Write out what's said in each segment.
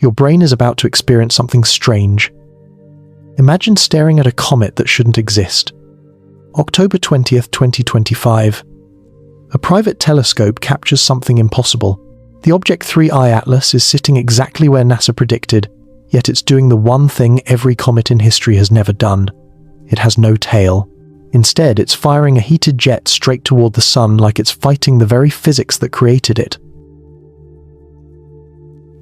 your brain is about to experience something strange. Imagine staring at a comet that shouldn't exist. October 20th, 2025. A private telescope captures something impossible. The Object 3I Atlas is sitting exactly where NASA predicted, yet it's doing the one thing every comet in history has never done. It has no tail. Instead, it's firing a heated jet straight toward the sun like it's fighting the very physics that created it.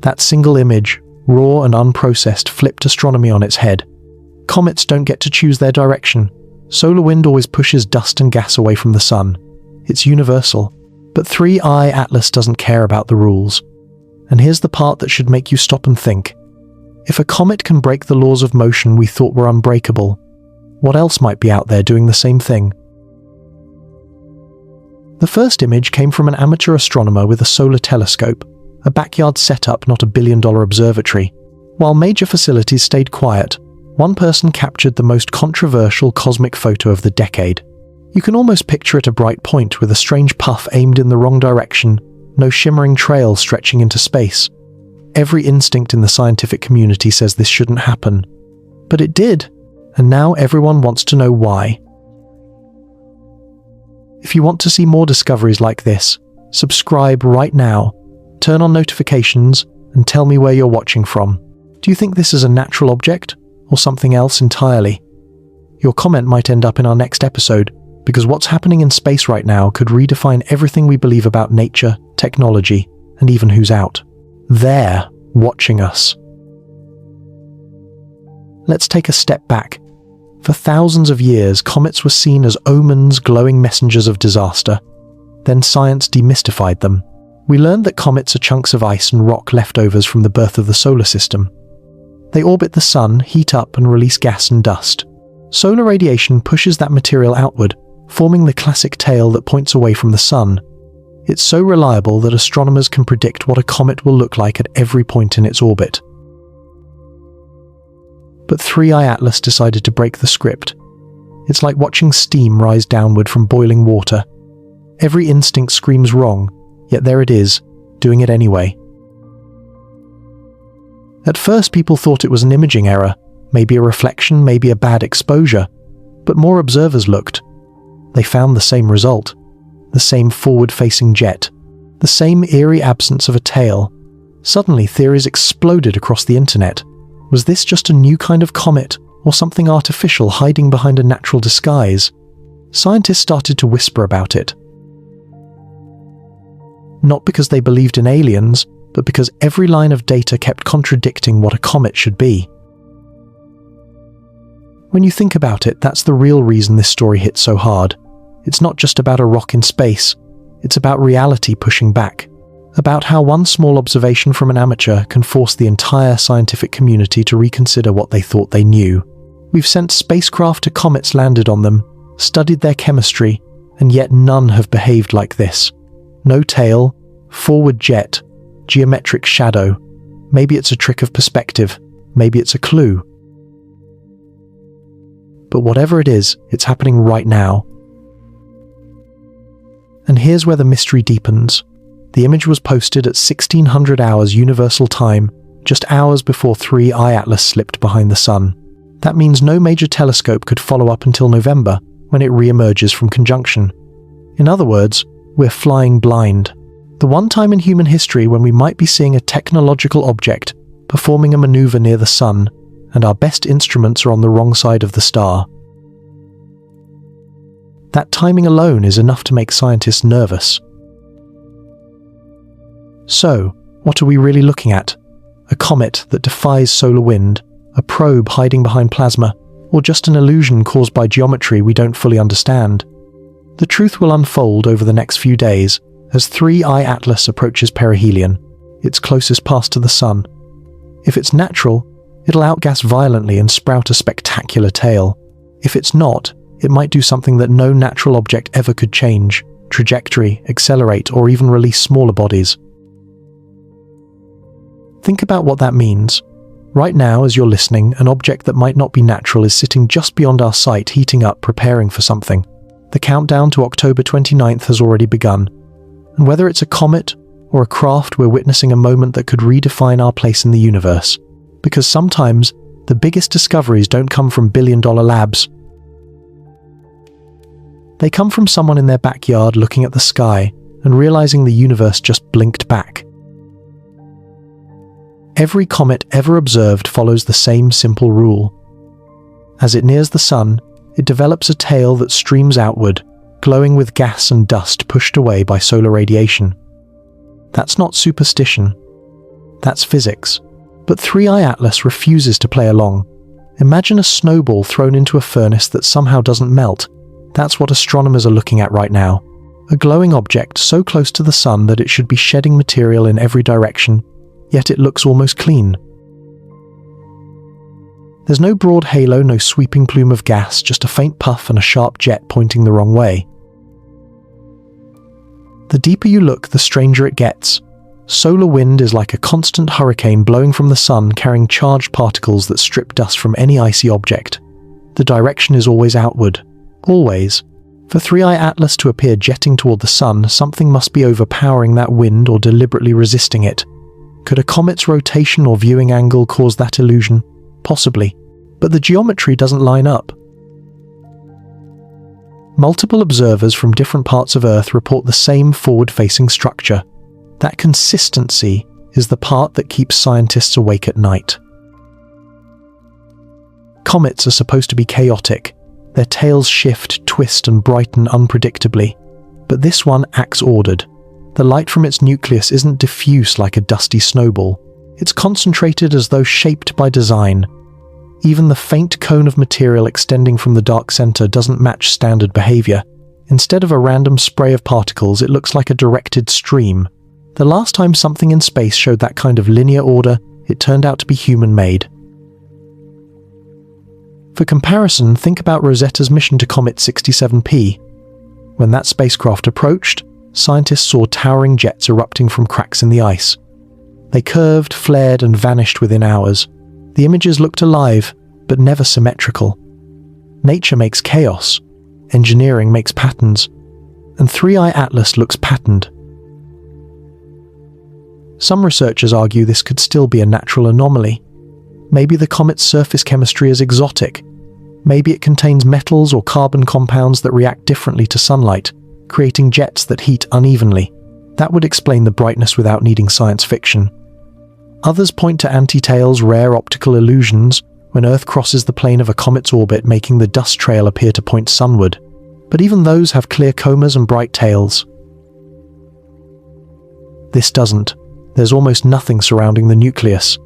That single image, raw and unprocessed, flipped astronomy on its head. Comets don't get to choose their direction. Solar wind always pushes dust and gas away from the sun. It's universal. But 3I Atlas doesn't care about the rules. And here's the part that should make you stop and think. If a comet can break the laws of motion we thought were unbreakable, what else might be out there doing the same thing? The first image came from an amateur astronomer with a solar telescope, a backyard setup, not a billion-dollar observatory. While major facilities stayed quiet, one person captured the most controversial cosmic photo of the decade. You can almost picture it a bright point with a strange puff aimed in the wrong direction, no shimmering trail stretching into space. Every instinct in the scientific community says this shouldn't happen. But it did, and now everyone wants to know why. If you want to see more discoveries like this, subscribe right now, turn on notifications, and tell me where you're watching from. Do you think this is a natural object, or something else entirely? Your comment might end up in our next episode, because what's happening in space right now could redefine everything we believe about nature, technology, and even who's out there watching us. Let's take a step back. For thousands of years, comets were seen as omens, glowing messengers of disaster. Then science demystified them. We learned that comets are chunks of ice and rock leftovers from the birth of the solar system. They orbit the sun, heat up, and release gas and dust. Solar radiation pushes that material outward, forming the classic tail that points away from the sun. It's so reliable that astronomers can predict what a comet will look like at every point in its orbit. But 3I Atlas decided to break the script. It's like watching steam rise downward from boiling water. Every instinct screams wrong, yet there it is, doing it anyway. At first people thought it was an imaging error, maybe a reflection, maybe a bad exposure. But more observers looked. They found the same result. The same forward-facing jet. The same eerie absence of a tail. Suddenly theories exploded across the internet. Was this just a new kind of comet, or something artificial hiding behind a natural disguise? Scientists started to whisper about it. Not because they believed in aliens, but because every line of data kept contradicting what a comet should be. When you think about it, that's the real reason this story hit so hard. It's not just about a rock in space, it's about reality pushing back. About how one small observation from an amateur can force the entire scientific community to reconsider what they thought they knew. We've sent spacecraft to comets, landed on them, studied their chemistry, and yet none have behaved like this. No tail, forward jet, geometric shadow. Maybe it's a trick of perspective, maybe it's a clue. But whatever it is, it's happening right now. And here's where the mystery deepens. The image was posted at 1600 hours Universal Time, just hours before 3I Atlas slipped behind the sun. That means no major telescope could follow up until November, when it re-emerges from conjunction. In other words, we're flying blind. The one time in human history when we might be seeing a technological object performing a maneuver near the sun, and our best instruments are on the wrong side of the star. That timing alone is enough to make scientists nervous. So, what are we really looking at? A comet that defies solar wind, a probe hiding behind plasma, or just an illusion caused by geometry we don't fully understand? The truth will unfold over the next few days as 3I Atlas approaches perihelion, its closest pass to the sun. If it's natural, it'll outgas violently and sprout a spectacular tail. If it's not, it might do something that no natural object ever could change: trajectory, accelerate, or even release smaller bodies. Think about what that means. Right now, as you're listening, an object that might not be natural is sitting just beyond our sight, heating up, preparing for something. The countdown to October 29th has already begun. And whether it's a comet, or a craft we're witnessing a moment that could redefine our place in the universe. Because sometimes, the biggest discoveries don't come from billion-dollar labs. They come from someone in their backyard looking at the sky and realizing the universe just blinked back. Every comet ever observed follows the same simple rule. As it nears the sun, it develops a tail that streams outward, glowing with gas and dust pushed away by solar radiation. That's not superstition. That's physics. But 3i Atlas refuses to play along. Imagine a snowball thrown into a furnace that somehow doesn't melt. That's what astronomers are looking at right now. A glowing object so close to the sun that it should be shedding material in every direction, yet it looks almost clean. There's no broad halo, no sweeping plume of gas, just a faint puff and a sharp jet pointing the wrong way. The deeper you look, the stranger it gets. Solar wind is like a constant hurricane blowing from the sun, carrying charged particles that strip dust from any icy object. The direction is always outward. Always. For 3i Atlas to appear jetting toward the sun, something must be overpowering that wind or deliberately resisting it. Could a comet's rotation or viewing angle cause that illusion? Possibly. But the geometry doesn't line up. Multiple observers from different parts of Earth report the same forward-facing structure. That consistency is the part that keeps scientists awake at night. Comets are supposed to be chaotic. Their tails shift, twist, and brighten unpredictably. But this one acts ordered. The light from its nucleus isn't diffuse like a dusty snowball. It's concentrated as though shaped by design. Even the faint cone of material extending from the dark center doesn't match standard behavior. Instead of a random spray of particles, it looks like a directed stream. The last time something in space showed that kind of linear order, it turned out to be human-made. For comparison, think about Rosetta's mission to Comet 67P. When that spacecraft approached, scientists saw towering jets erupting from cracks in the ice. They curved, flared, and vanished within hours. The images looked alive, but never symmetrical. Nature makes chaos. Engineering makes patterns. And 3i Atlas looks patterned. Some researchers argue this could still be a natural anomaly. Maybe the comet's surface chemistry is exotic. Maybe it contains metals or carbon compounds that react differently to sunlight, creating jets that heat unevenly. That would explain the brightness without needing science fiction. Others point to anti-tails, rare optical illusions, when Earth crosses the plane of a comet's orbit, making the dust trail appear to point sunward. But even those have clear comas and bright tails. This doesn't. There's almost nothing surrounding the nucleus.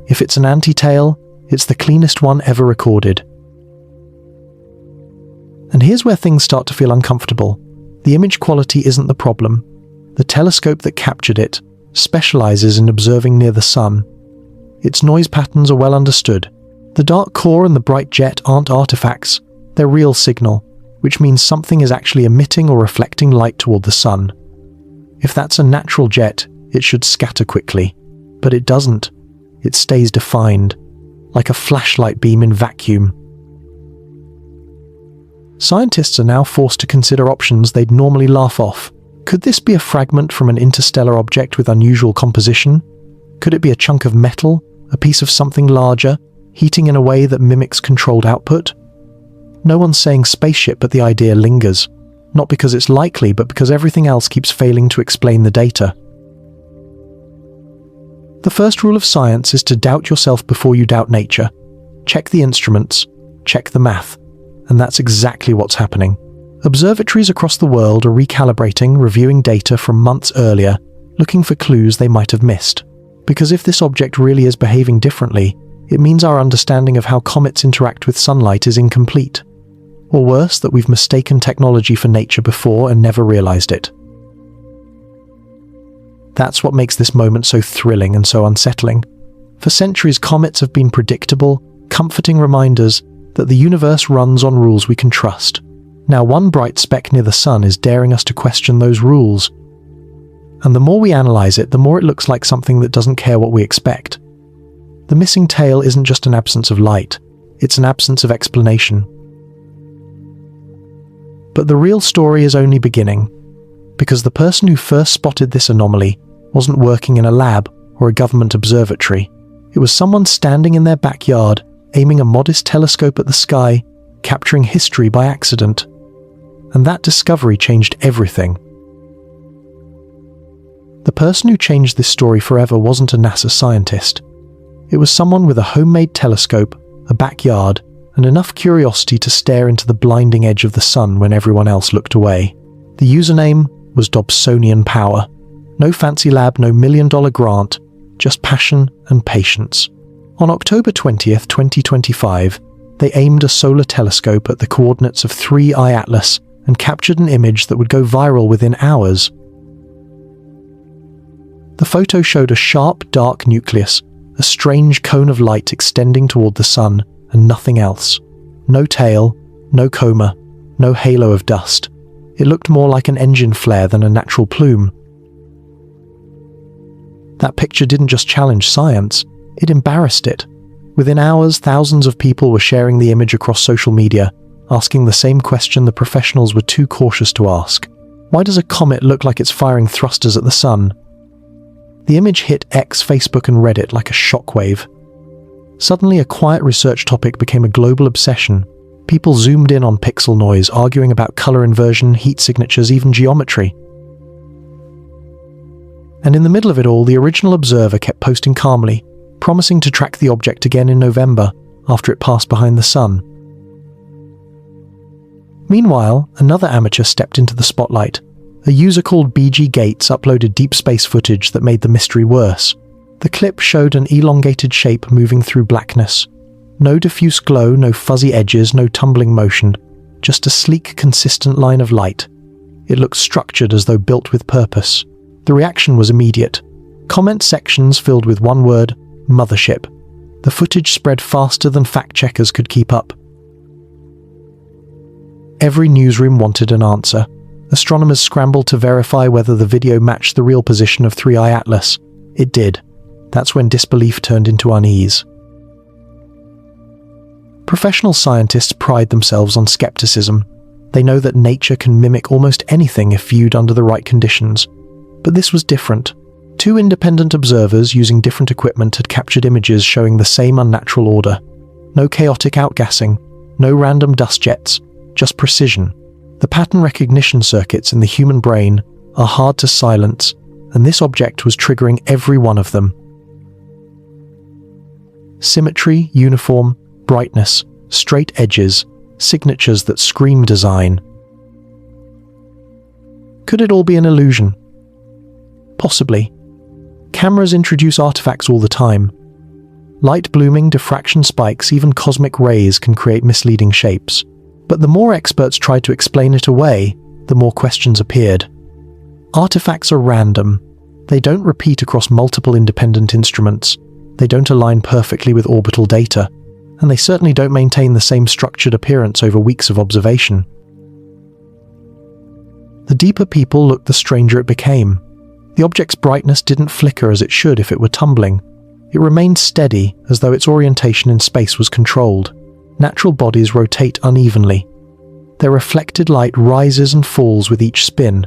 If it's an anti-tail, it's the cleanest one ever recorded. And here's where things start to feel uncomfortable. The image quality isn't the problem. The telescope that captured it specializes in observing near the sun. Its noise patterns are well understood. The dark core and the bright jet aren't artifacts, they're real signal, which means something is actually emitting or reflecting light toward the sun. If that's a natural jet, it should scatter quickly, but it doesn't. It stays defined, like a flashlight beam in vacuum. Scientists are now forced to consider options they'd normally laugh off. Could this be a fragment from an interstellar object with unusual composition? Could it be a chunk of metal, a piece of something larger, heating in a way that mimics controlled output? No one's saying spaceship, but the idea lingers. Not because it's likely, but because everything else keeps failing to explain the data. The first rule of science is to doubt yourself before you doubt nature. Check the instruments, check the math. And that's exactly what's happening. Observatories across the world are recalibrating, reviewing data from months earlier, looking for clues they might have missed. Because if this object really is behaving differently, it means our understanding of how comets interact with sunlight is incomplete. Or worse, that we've mistaken technology for nature before and never realized it. That's what makes this moment so thrilling and so unsettling. For centuries, comets have been predictable, comforting reminders that the universe runs on rules we can trust. Now one bright speck near the sun is daring us to question those rules. And the more we analyze it, the more it looks like something that doesn't care what we expect. The missing tail isn't just an absence of light, it's an absence of explanation. But the real story is only beginning, because the person who first spotted this anomaly wasn't working in a lab or a government observatory. It was someone standing in their backyard, aiming a modest telescope at the sky, capturing history by accident. And that discovery changed everything. The person who changed this story forever wasn't a NASA scientist. It was someone with a homemade telescope, a backyard, and enough curiosity to stare into the blinding edge of the sun when everyone else looked away. The username was Dobsonian Power. No fancy lab, no million-dollar grant, just passion and patience. On October 20th, 2025, they aimed a solar telescope at the coordinates of 3I Atlas and captured an image that would go viral within hours. The photo showed a sharp, dark nucleus, a strange cone of light extending toward the sun, and nothing else. No tail, no coma, no halo of dust. It looked more like an engine flare than a natural plume. That picture didn't just challenge science, it embarrassed it. Within hours, thousands of people were sharing the image across social media, asking the same question the professionals were too cautious to ask. Why does a comet look like it's firing thrusters at the sun? The image hit X, Facebook, and Reddit like a shockwave. Suddenly, a quiet research topic became a global obsession. People zoomed in on pixel noise, arguing about color inversion, heat signatures, even geometry. And in the middle of it all, the original observer kept posting calmly, promising to track the object again in November, after it passed behind the sun. Meanwhile, another amateur stepped into the spotlight. A user called BG Gates uploaded deep space footage that made the mystery worse. The clip showed an elongated shape moving through blackness. No diffuse glow, no fuzzy edges, no tumbling motion. Just a sleek, consistent line of light. It looked structured as though built with purpose. The reaction was immediate. Comment sections filled with one word, mothership. The footage spread faster than fact-checkers could keep up. Every newsroom wanted an answer. Astronomers scrambled to verify whether the video matched the real position of 3I Atlas. It did. That's when disbelief turned into unease. Professional scientists pride themselves on skepticism. They know that nature can mimic almost anything if viewed under the right conditions. But this was different. Two independent observers using different equipment had captured images showing the same unnatural order. No chaotic outgassing, no random dust jets, just precision. The pattern recognition circuits in the human brain are hard to silence, and this object was triggering every one of them. Symmetry, uniform, brightness, straight edges, signatures that scream design. Could it all be an illusion? Possibly. Cameras introduce artifacts all the time. Light blooming, diffraction spikes, even cosmic rays can create misleading shapes. But the more experts tried to explain it away, the more questions appeared. Artifacts are random. They don't repeat across multiple independent instruments. They don't align perfectly with orbital data. And they certainly don't maintain the same structured appearance over weeks of observation. The deeper people looked, the stranger it became. The object's brightness didn't flicker as it should if it were tumbling. It remained steady, as though its orientation in space was controlled. Natural bodies rotate unevenly. Their reflected light rises and falls with each spin.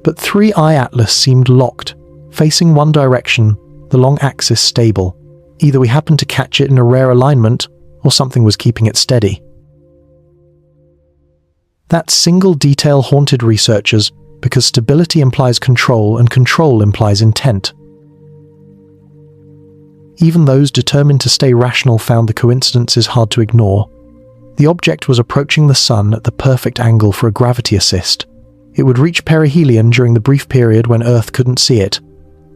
But 3I Atlas seemed locked, facing one direction, the long axis stable. Either we happened to catch it in a rare alignment, or something was keeping it steady. That single detail haunted researchers because stability implies control and control implies intent. Even those determined to stay rational found the coincidences hard to ignore. The object was approaching the sun at the perfect angle for a gravity assist. It would reach perihelion during the brief period when Earth couldn't see it.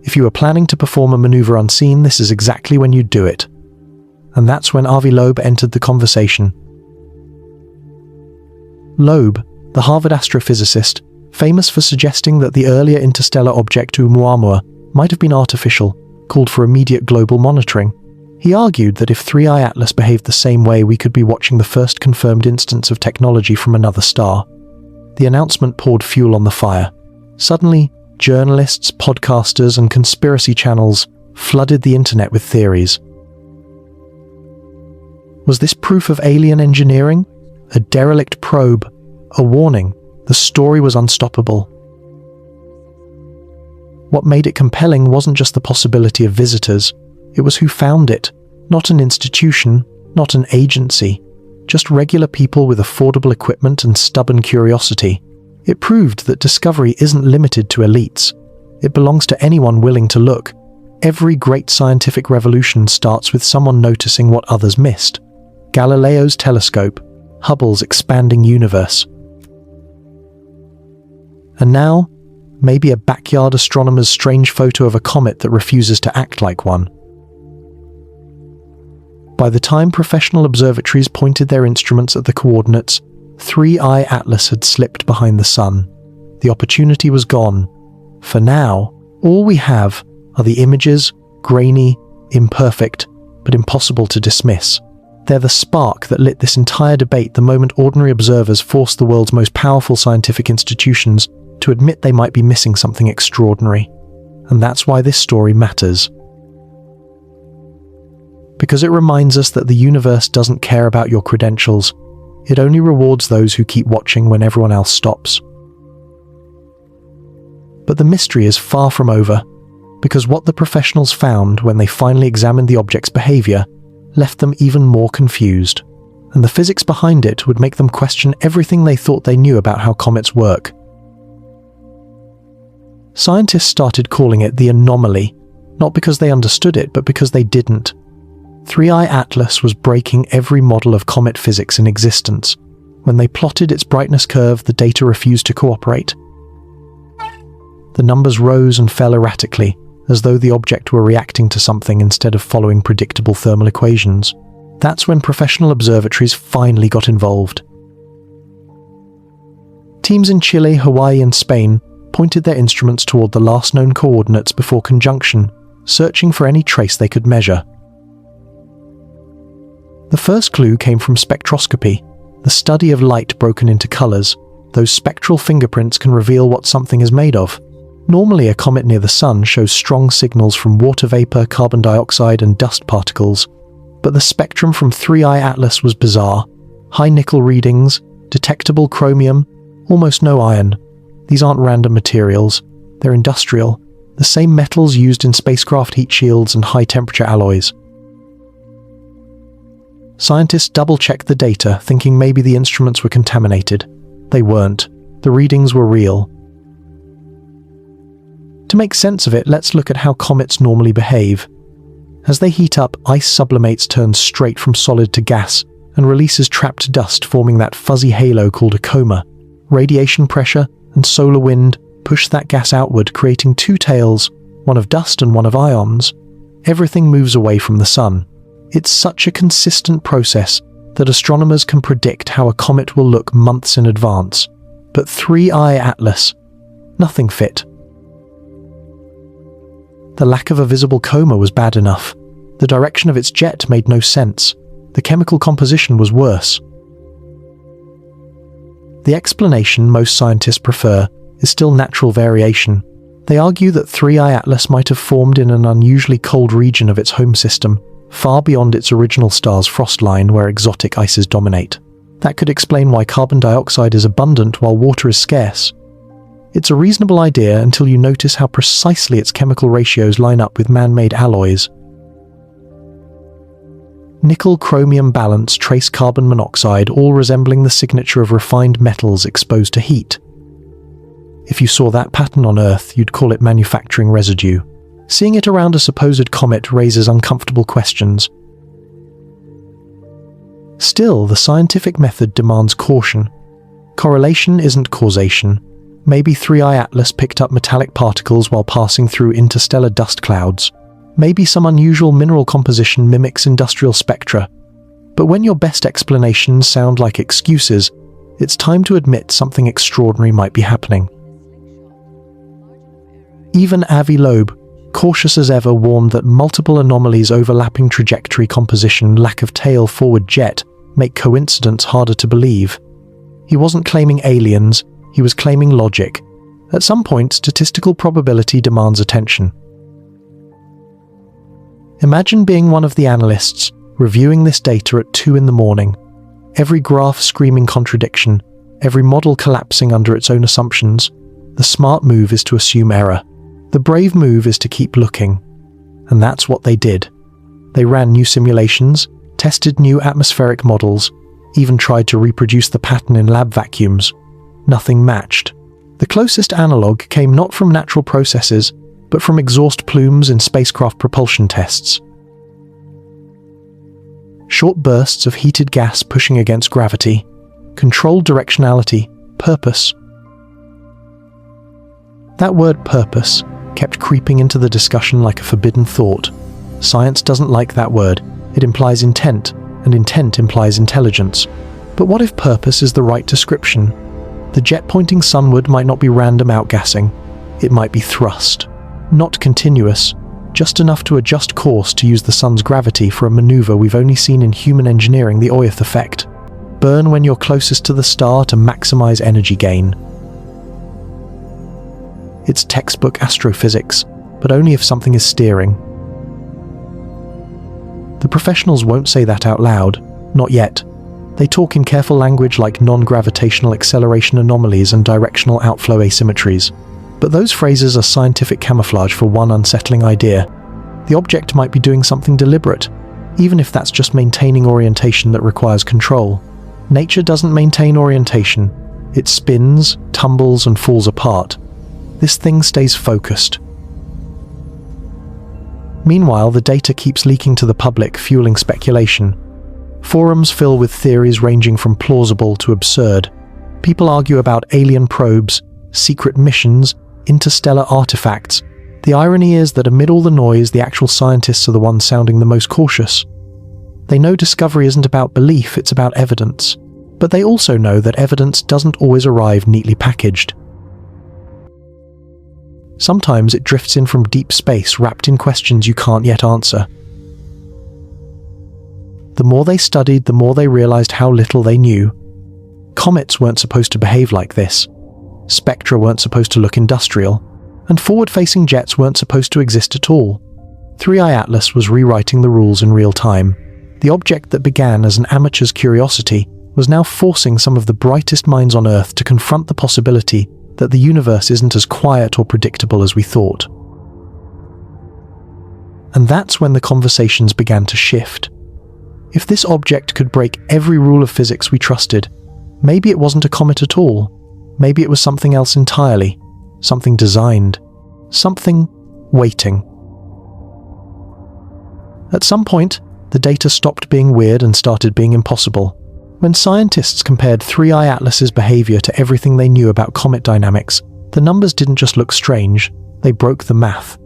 If you were planning to perform a maneuver unseen, this is exactly when you'd do it. And that's when Avi Loeb entered the conversation. Loeb, the Harvard astrophysicist, famous for suggesting that the earlier interstellar object Oumuamua might have been artificial, called for immediate global monitoring. He argued that if 3I Atlas behaved the same way, we could be watching the first confirmed instance of technology from another star. The announcement poured fuel on the fire. Suddenly, journalists, podcasters, and conspiracy channels flooded the internet with theories. Was this proof of alien engineering? A derelict probe? A warning? The story was unstoppable. What made it compelling wasn't just the possibility of visitors, it was who found it, not an institution, not an agency, just regular people with affordable equipment and stubborn curiosity. It proved that discovery isn't limited to elites. It belongs to anyone willing to look. Every great scientific revolution starts with someone noticing what others missed. Galileo's telescope, Hubble's expanding universe. And now, maybe a backyard astronomer's strange photo of a comet that refuses to act like one. By the time professional observatories pointed their instruments at the coordinates, 3I Atlas had slipped behind the sun. The opportunity was gone. For now, all we have are the images, grainy, imperfect, but impossible to dismiss. They're the spark that lit this entire debate the moment ordinary observers forced the world's most powerful scientific institutions to admit they might be missing something extraordinary. And that's why this story matters. Because it reminds us that the universe doesn't care about your credentials. It only rewards those who keep watching when everyone else stops. But the mystery is far from over, because what the professionals found when they finally examined the object's behavior left them even more confused, and the physics behind it would make them question everything they thought they knew about how comets work. Scientists started calling it the anomaly, not because they understood it, but because they didn't. 3I Atlas was breaking every model of comet physics in existence. When they plotted its brightness curve, the data refused to cooperate. The numbers rose and fell erratically, as though the object were reacting to something instead of following predictable thermal equations. That's when professional observatories finally got involved. Teams in Chile, Hawaii, and Spain pointed their instruments toward the last known coordinates before conjunction, searching for any trace they could measure. The first clue came from spectroscopy, the study of light broken into colors. Those spectral fingerprints can reveal what something is made of. Normally, a comet near the sun shows strong signals from water vapor, carbon dioxide, and dust particles. But the spectrum from 3I Atlas was bizarre. High nickel readings, detectable chromium, almost no iron. These aren't random materials. They're industrial, the same metals used in spacecraft heat shields and high-temperature alloys. Scientists double-checked the data, thinking maybe the instruments were contaminated. They weren't. The readings were real. To make sense of it, let's look at how comets normally behave. As they heat up, ice sublimates, turns straight from solid to gas, and releases trapped dust, forming that fuzzy halo called a coma. Radiation pressure and solar wind push that gas outward, creating two tails, one of dust and one of ions. Everything moves away from the sun. It's such a consistent process that astronomers can predict how a comet will look months in advance. But 3I Atlas, nothing fit. The lack of a visible coma was bad enough. The direction of its jet made no sense. The chemical composition was worse. The explanation most scientists prefer is still natural variation. They argue that 3I Atlas might have formed in an unusually cold region of its home system, far beyond its original star's frost line where exotic ices dominate. That could explain why carbon dioxide is abundant while water is scarce. It's a reasonable idea until you notice how precisely its chemical ratios line up with man-made alloys. Nickel-chromium balance, trace carbon monoxide, all resembling the signature of refined metals exposed to heat. If you saw that pattern on Earth, you'd call it manufacturing residue. Seeing it around a supposed comet raises uncomfortable questions. Still, the scientific method demands caution. Correlation isn't causation. Maybe 3I Atlas picked up metallic particles while passing through interstellar dust clouds. Maybe some unusual mineral composition mimics industrial spectra. But when your best explanations sound like excuses, it's time to admit something extraordinary might be happening. Even Avi Loeb, cautious as ever, warned that multiple anomalies, overlapping trajectory, composition, lack of tail, forward jet, make coincidence harder to believe. He wasn't claiming aliens, he was claiming logic. At some point, statistical probability demands attention. Imagine being one of the analysts, reviewing this data at 2 a.m, every graph screaming contradiction, every model collapsing under its own assumptions. The smart move is to assume error. The brave move is to keep looking, and that's what they did. They ran new simulations, tested new atmospheric models, even tried to reproduce the pattern in lab vacuums. Nothing matched. The closest analogue came not from natural processes, but from exhaust plumes in spacecraft propulsion tests. Short bursts of heated gas pushing against gravity, controlled directionality, purpose. That word purpose kept creeping into the discussion like a forbidden thought. Science doesn't like that word. It implies intent, and intent implies intelligence. But what if purpose is the right description? The jet pointing sunward might not be random outgassing. It might be thrust. Not continuous, just enough to adjust course to use the sun's gravity for a maneuver we've only seen in human engineering, the Oyeth effect. Burn when you're closest to the star to maximize energy gain. It's textbook astrophysics, but only if something is steering. The professionals won't say that out loud, not yet. They talk in careful language like non-gravitational acceleration anomalies and directional outflow asymmetries. But those phrases are scientific camouflage for one unsettling idea. The object might be doing something deliberate, even if that's just maintaining orientation that requires control. Nature doesn't maintain orientation. It spins, tumbles, and falls apart. This thing stays focused. Meanwhile, the data keeps leaking to the public, fueling speculation. Forums fill with theories ranging from plausible to absurd. People argue about alien probes, secret missions, interstellar artifacts. The irony is that amid all the noise, the actual scientists are the ones sounding the most cautious. They know discovery isn't about belief, it's about evidence. But they also know that evidence doesn't always arrive neatly packaged. Sometimes it drifts in from deep space, wrapped in questions you can't yet answer. The more they studied, the more they realized how little they knew. Comets weren't supposed to behave like this. Spectra weren't supposed to look industrial. And forward-facing jets weren't supposed to exist at all. 3i Atlas was rewriting the rules in real time. The object that began as an amateur's curiosity was now forcing some of the brightest minds on Earth to confront the possibility that the universe isn't as quiet or predictable as we thought. And that's when the conversations began to shift. If this object could break every rule of physics we trusted, maybe it wasn't a comet at all. Maybe it was something else entirely. Something designed. Something waiting. At some point, the data stopped being weird and started being impossible. When scientists compared 3i Atlas's behavior to everything they knew about comet dynamics, the numbers didn't just look strange, they broke the math.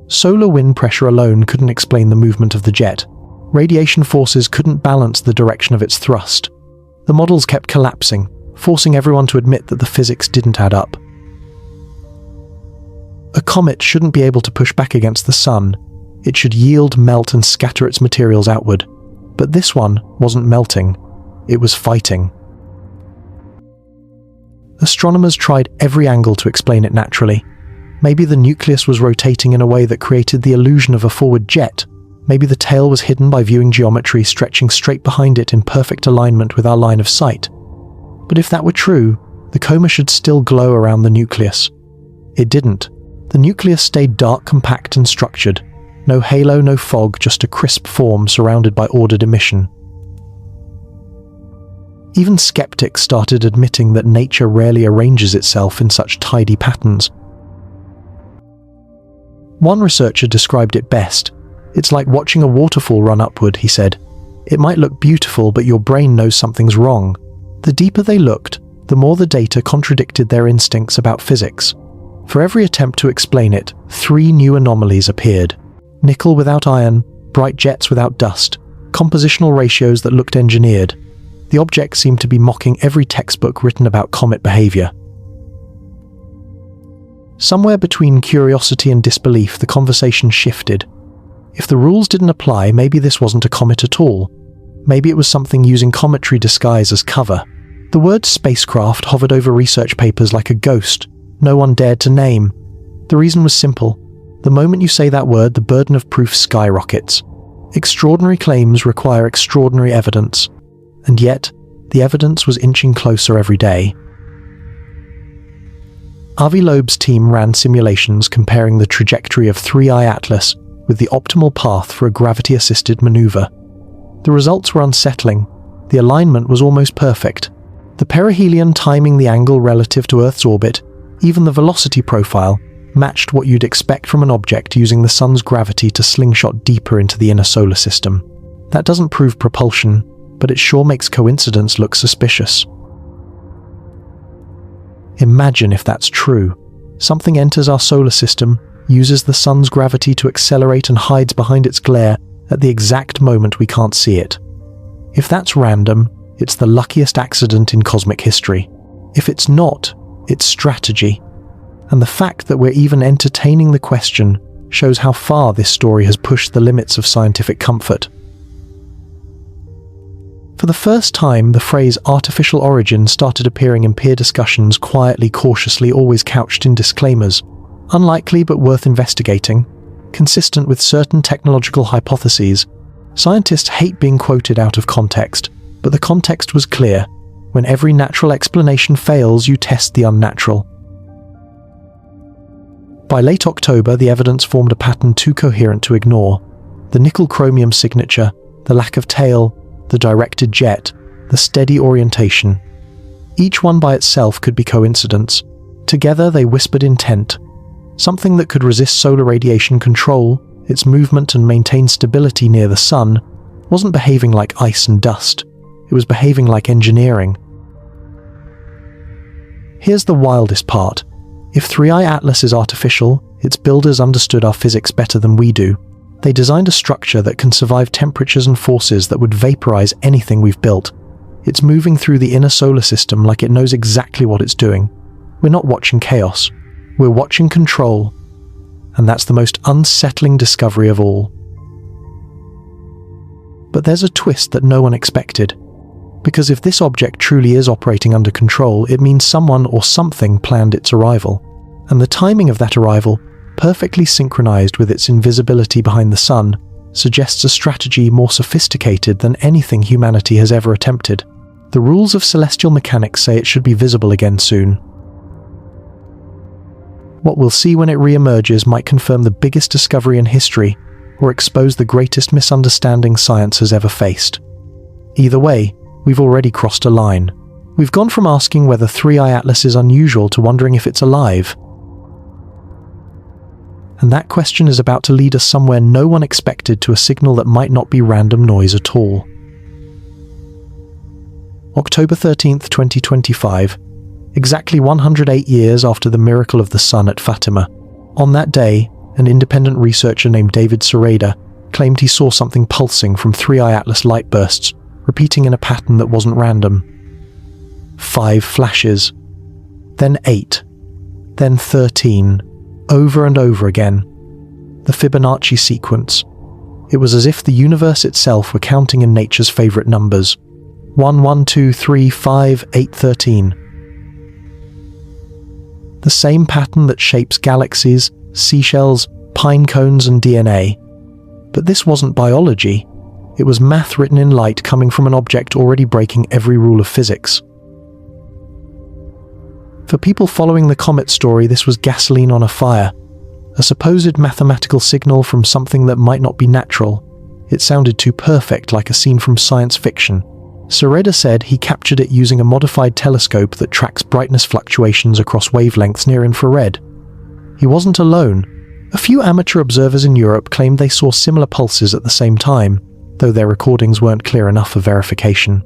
Solar wind pressure alone couldn't explain the movement of the jet. Radiation forces couldn't balance the direction of its thrust. The models kept collapsing, forcing everyone to admit that the physics didn't add up. A comet shouldn't be able to push back against the sun. It should yield, melt, and scatter its materials outward. But this one wasn't melting. It was fighting. Astronomers tried every angle to explain it naturally. Maybe the nucleus was rotating in a way that created the illusion of a forward jet. Maybe the tail was hidden by viewing geometry stretching straight behind it in perfect alignment with our line of sight. But if that were true, the coma should still glow around the nucleus. It didn't. The nucleus stayed dark, compact, and structured. No halo, no fog, just a crisp form surrounded by ordered emission. Even skeptics started admitting that nature rarely arranges itself in such tidy patterns. One researcher described it best. "It's like watching a waterfall run upward," he said. "It might look beautiful, but your brain knows something's wrong." The deeper they looked, the more the data contradicted their instincts about physics. For every attempt to explain it, 3 new anomalies appeared. Nickel without iron, bright jets without dust, compositional ratios that looked engineered. The object seemed to be mocking every textbook written about comet behavior. Somewhere between curiosity and disbelief, the conversation shifted. If the rules didn't apply, maybe this wasn't a comet at all. Maybe it was something using cometry disguise as cover. The word spacecraft hovered over research papers like a ghost. No one dared to name. The reason was simple. The moment you say that word, the burden of proof skyrockets. Extraordinary claims require extraordinary evidence. And yet, the evidence was inching closer every day. Avi Loeb's team ran simulations comparing the trajectory of 3I Atlas with the optimal path for a gravity-assisted maneuver. The results were unsettling. The alignment was almost perfect. The perihelion timing the angle relative to Earth's orbit, even the velocity profile, matched what you'd expect from an object using the sun's gravity to slingshot deeper into the inner solar system. That doesn't prove propulsion, but it sure makes coincidence look suspicious. Imagine if that's true. Something enters our solar system, uses the sun's gravity to accelerate and hides behind its glare at the exact moment we can't see it. If that's random, it's the luckiest accident in cosmic history. If it's not, it's strategy. And the fact that we're even entertaining the question shows how far this story has pushed the limits of scientific comfort. For the first time, the phrase artificial origin started appearing in peer discussions quietly, cautiously, always couched in disclaimers. Unlikely but worth investigating, consistent with certain technological hypotheses. Scientists hate being quoted out of context, but the context was clear. When every natural explanation fails, you test the unnatural. By late October, the evidence formed a pattern too coherent to ignore. The nickel-chromium signature, the lack of tail, the directed jet, the steady orientation. Each one by itself could be coincidence. Together they whispered intent. Something that could resist solar radiation control, its movement and maintain stability near the sun, wasn't behaving like ice and dust. It was behaving like engineering. Here's the wildest part. If 3I Atlas is artificial, its builders understood our physics better than we do. They designed a structure that can survive temperatures and forces that would vaporize anything we've built. It's moving through the inner solar system like it knows exactly what it's doing. We're not watching chaos. We're watching control. And that's the most unsettling discovery of all. But there's a twist that no one expected. Because if this object truly is operating under control, it means someone or something planned its arrival. And the timing of that arrival, perfectly synchronized with its invisibility behind the sun, suggests a strategy more sophisticated than anything humanity has ever attempted. The rules of celestial mechanics say it should be visible again soon. What we'll see when it re-emerges might confirm the biggest discovery in history, or expose the greatest misunderstanding science has ever faced. Either way, we've already crossed a line. We've gone from asking whether 3I Atlas is unusual to wondering if it's alive. And that question is about to lead us somewhere no one expected, to a signal that might not be random noise at all. October 13th, 2025, exactly 108 years after the miracle of the sun at Fatima. On that day, an independent researcher named David Sereda claimed he saw something pulsing from 3I Atlas light bursts, repeating in a pattern that wasn't random. 5 flashes, then 8, then 13, over and over again. The Fibonacci sequence. It was as if the universe itself were counting in nature's favorite numbers. 1, 1, 2, 3, 5, 8, 13. The same pattern that shapes galaxies, seashells, pine cones, and DNA. But this wasn't biology. It was math written in light, coming from an object already breaking every rule of physics. For people following the Comet story, this was gasoline on a fire. A supposed mathematical signal from something that might not be natural. It sounded too perfect, like a scene from science fiction. Sereda said he captured it using a modified telescope that tracks brightness fluctuations across wavelengths near infrared. He wasn't alone. A few amateur observers in Europe claimed they saw similar pulses at the same time, though their recordings weren't clear enough for verification.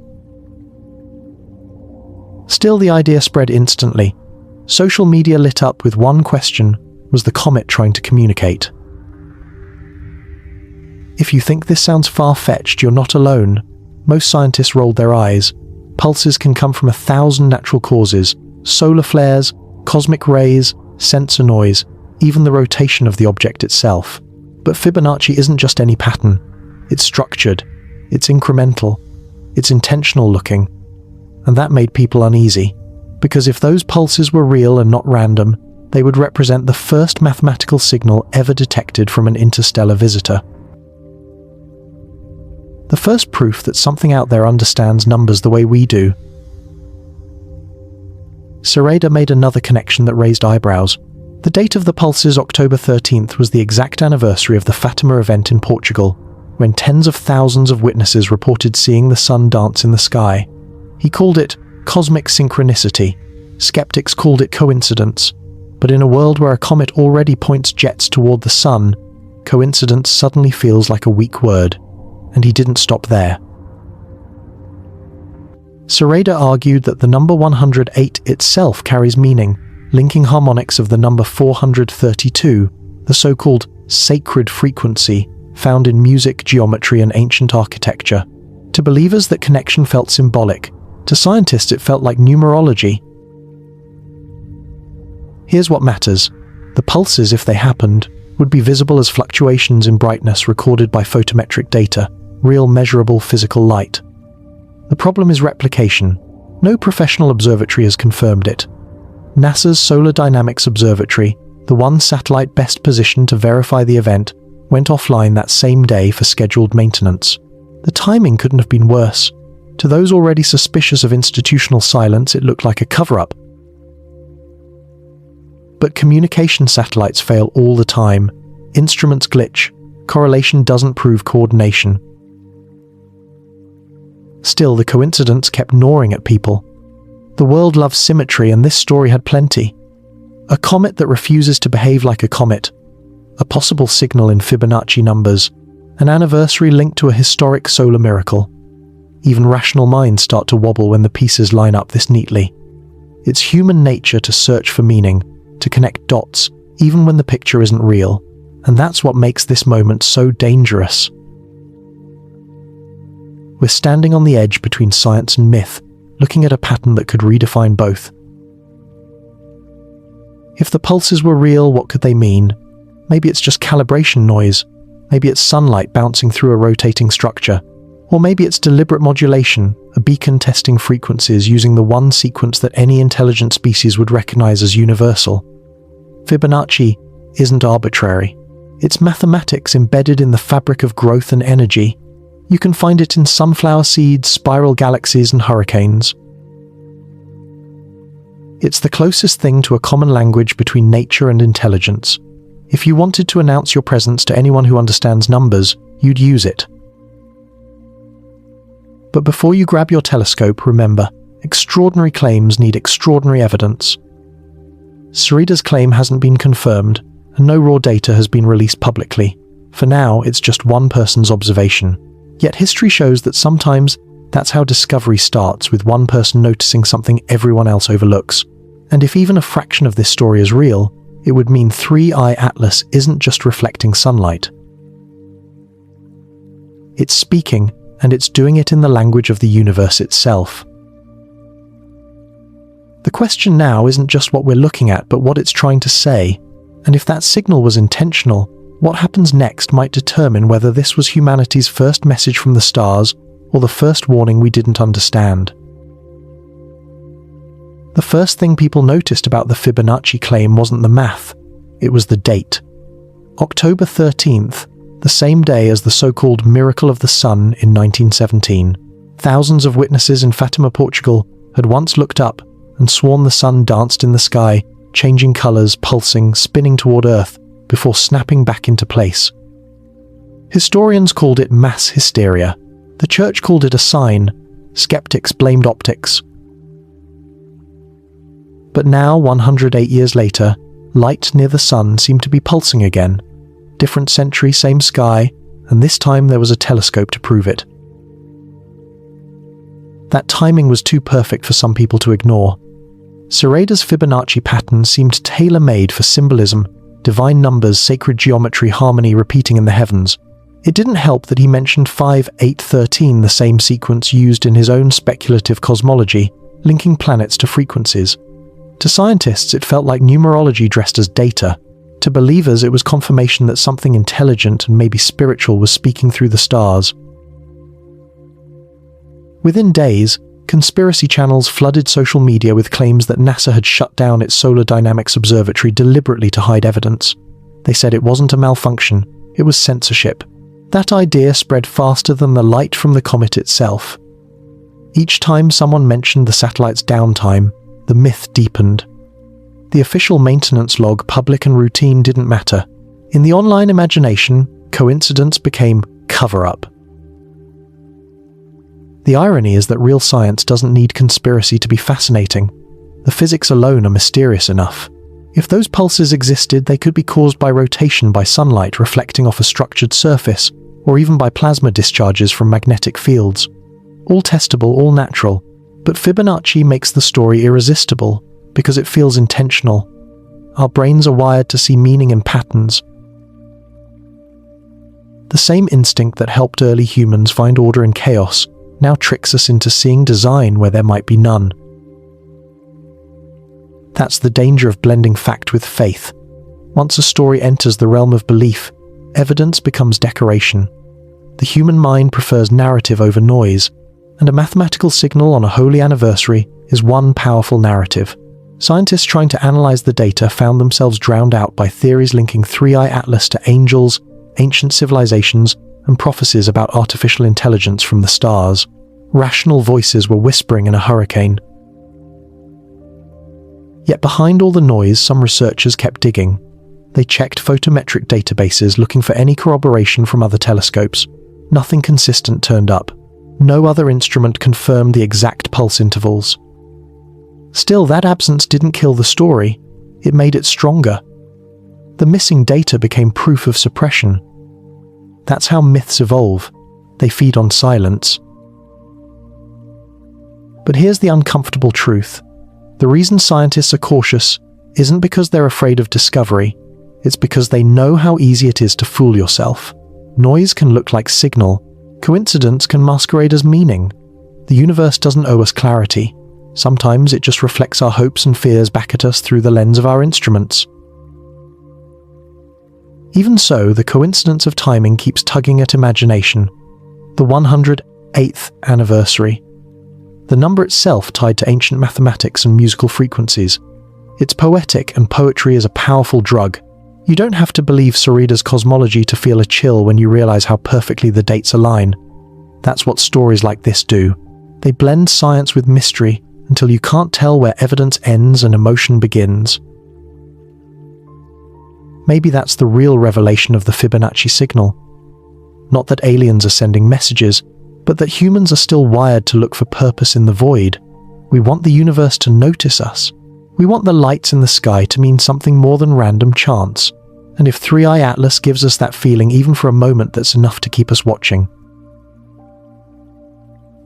Still, the idea spread instantly. Social media lit up with one question: was the comet trying to communicate? If you think this sounds far-fetched, you're not alone. Most scientists rolled their eyes. Pulses can come from 1,000 natural causes: solar flares, cosmic rays, sensor noise, even the rotation of the object itself. But Fibonacci isn't just any pattern. It's structured, it's incremental, it's intentional looking. And that made people uneasy, because if those pulses were real and not random, they would represent the first mathematical signal ever detected from an interstellar visitor. The first proof that something out there understands numbers the way we do. Sereda made another connection that raised eyebrows. The date of the pulses, October 13th, was the exact anniversary of the Fatima event in Portugal, when tens of thousands of witnesses reported seeing the sun dance in the sky. He called it cosmic synchronicity. Skeptics called it coincidence. But in a world where a comet already points jets toward the sun, coincidence suddenly feels like a weak word. And he didn't stop there. Sereda argued that the number 108 itself carries meaning, linking harmonics of the number 432, the so-called sacred frequency found in music, geometry, and ancient architecture. To believers, that connection felt symbolic. To scientists, it felt like numerology. Here's what matters. The pulses, if they happened, would be visible as fluctuations in brightness recorded by photometric data, real measurable physical light. The problem is replication. No professional observatory has confirmed it. NASA's Solar Dynamics Observatory, the one satellite best positioned to verify the event, went offline that same day for scheduled maintenance. The timing couldn't have been worse. To those already suspicious of institutional silence, it looked like a cover-up. But communication satellites fail all the time. Instruments glitch. Correlation doesn't prove coordination. Still, the coincidence kept gnawing at people. The world loves symmetry, and this story had plenty. A comet that refuses to behave like a comet. A possible signal in Fibonacci numbers. An anniversary linked to a historic solar miracle. Even rational minds start to wobble when the pieces line up this neatly. It's human nature to search for meaning, to connect dots, even when the picture isn't real. And that's what makes this moment so dangerous. We're standing on the edge between science and myth, looking at a pattern that could redefine both. If the pulses were real, what could they mean? Maybe it's just calibration noise. Maybe it's sunlight bouncing through a rotating structure. Or maybe it's deliberate modulation, a beacon testing frequencies using the one sequence that any intelligent species would recognize as universal. Fibonacci isn't arbitrary. It's mathematics embedded in the fabric of growth and energy. You can find it in sunflower seeds, spiral galaxies, and hurricanes. It's the closest thing to a common language between nature and intelligence. If you wanted to announce your presence to anyone who understands numbers, you'd use it. But before you grab your telescope, remember, extraordinary claims need extraordinary evidence. Sereda's claim hasn't been confirmed, and no raw data has been released publicly. For now, it's just one person's observation. Yet history shows that sometimes that's how discovery starts, with one person noticing something everyone else overlooks. And if even a fraction of this story is real, it would mean 3-eye Atlas isn't just reflecting sunlight. It's speaking, and it's doing it in the language of the universe itself. The question now isn't just what we're looking at, but what it's trying to say. And if that signal was intentional, what happens next might determine whether this was humanity's first message from the stars or the first warning we didn't understand. The first thing people noticed about the Fibonacci claim wasn't the math, it was the date. October 13th, the same day as the so-called Miracle of the Sun in 1917. Thousands of witnesses in Fatima, Portugal, had once looked up and sworn the sun danced in the sky, changing colors, pulsing, spinning toward Earth, before snapping back into place. Historians called it mass hysteria. The church called it a sign. Skeptics blamed optics. But now, 108 years later, light near the sun seemed to be pulsing again. Different century, same sky, and this time there was a telescope to prove it. That timing was too perfect for some people to ignore. Sereda's Fibonacci pattern seemed tailor-made for symbolism, divine numbers, sacred geometry, harmony repeating in the heavens. It didn't help that he mentioned 5, 8, 13, the same sequence used in his own speculative cosmology, linking planets to frequencies. To scientists, it felt like numerology dressed as data. To believers, it was confirmation that something intelligent and maybe spiritual was speaking through the stars. Within days, conspiracy channels flooded social media with claims that NASA had shut down its Solar Dynamics Observatory deliberately to hide evidence. They said it wasn't a malfunction, it was censorship. That idea spread faster than the light from the comet itself. Each time someone mentioned the satellite's downtime, the myth deepened. The official maintenance log, public and routine, didn't matter. In the online imagination, coincidence became cover-up. The irony is that real science doesn't need conspiracy to be fascinating. The physics alone are mysterious enough. If those pulses existed, they could be caused by rotation by sunlight reflecting off a structured surface, or even by plasma discharges from magnetic fields. All testable, all natural, but Fibonacci makes the story irresistible because it feels intentional. Our brains are wired to see meaning in patterns. The same instinct that helped early humans find order in chaos now tricks us into seeing design where there might be none. That's the danger of blending fact with faith. Once a story enters the realm of belief, evidence becomes decoration. The human mind prefers narrative over noise, and a mathematical signal on a holy anniversary is one powerful narrative. Scientists trying to analyze the data found themselves drowned out by theories linking Three-Eye Atlas to angels, ancient civilizations, and prophecies about artificial intelligence from the stars. Rational voices were whispering in a hurricane. Yet behind all the noise, some researchers kept digging. They checked photometric databases looking for any corroboration from other telescopes. Nothing consistent turned up. No other instrument confirmed the exact pulse intervals. Still, that absence didn't kill the story. It made it stronger. The missing data became proof of suppression. That's how myths evolve. They feed on silence. But here's the uncomfortable truth. The reason scientists are cautious isn't because they're afraid of discovery. It's because they know how easy it is to fool yourself. Noise can look like signal. Coincidence can masquerade as meaning. The universe doesn't owe us clarity. Sometimes it just reflects our hopes and fears back at us through the lens of our instruments. Even so, the coincidence of timing keeps tugging at imagination. The 108th anniversary. The number itself tied to ancient mathematics and musical frequencies. It's poetic, and poetry is a powerful drug. You don't have to believe Sarita's cosmology to feel a chill when you realize how perfectly the dates align. That's what stories like this do. They blend science with mystery until you can't tell where evidence ends and emotion begins. Maybe that's the real revelation of the Fibonacci signal. Not that aliens are sending messages, but that humans are still wired to look for purpose in the void. We want the universe to notice us. We want the lights in the sky to mean something more than random chance. And if Three-Eye Atlas gives us that feeling even for a moment, that's enough to keep us watching.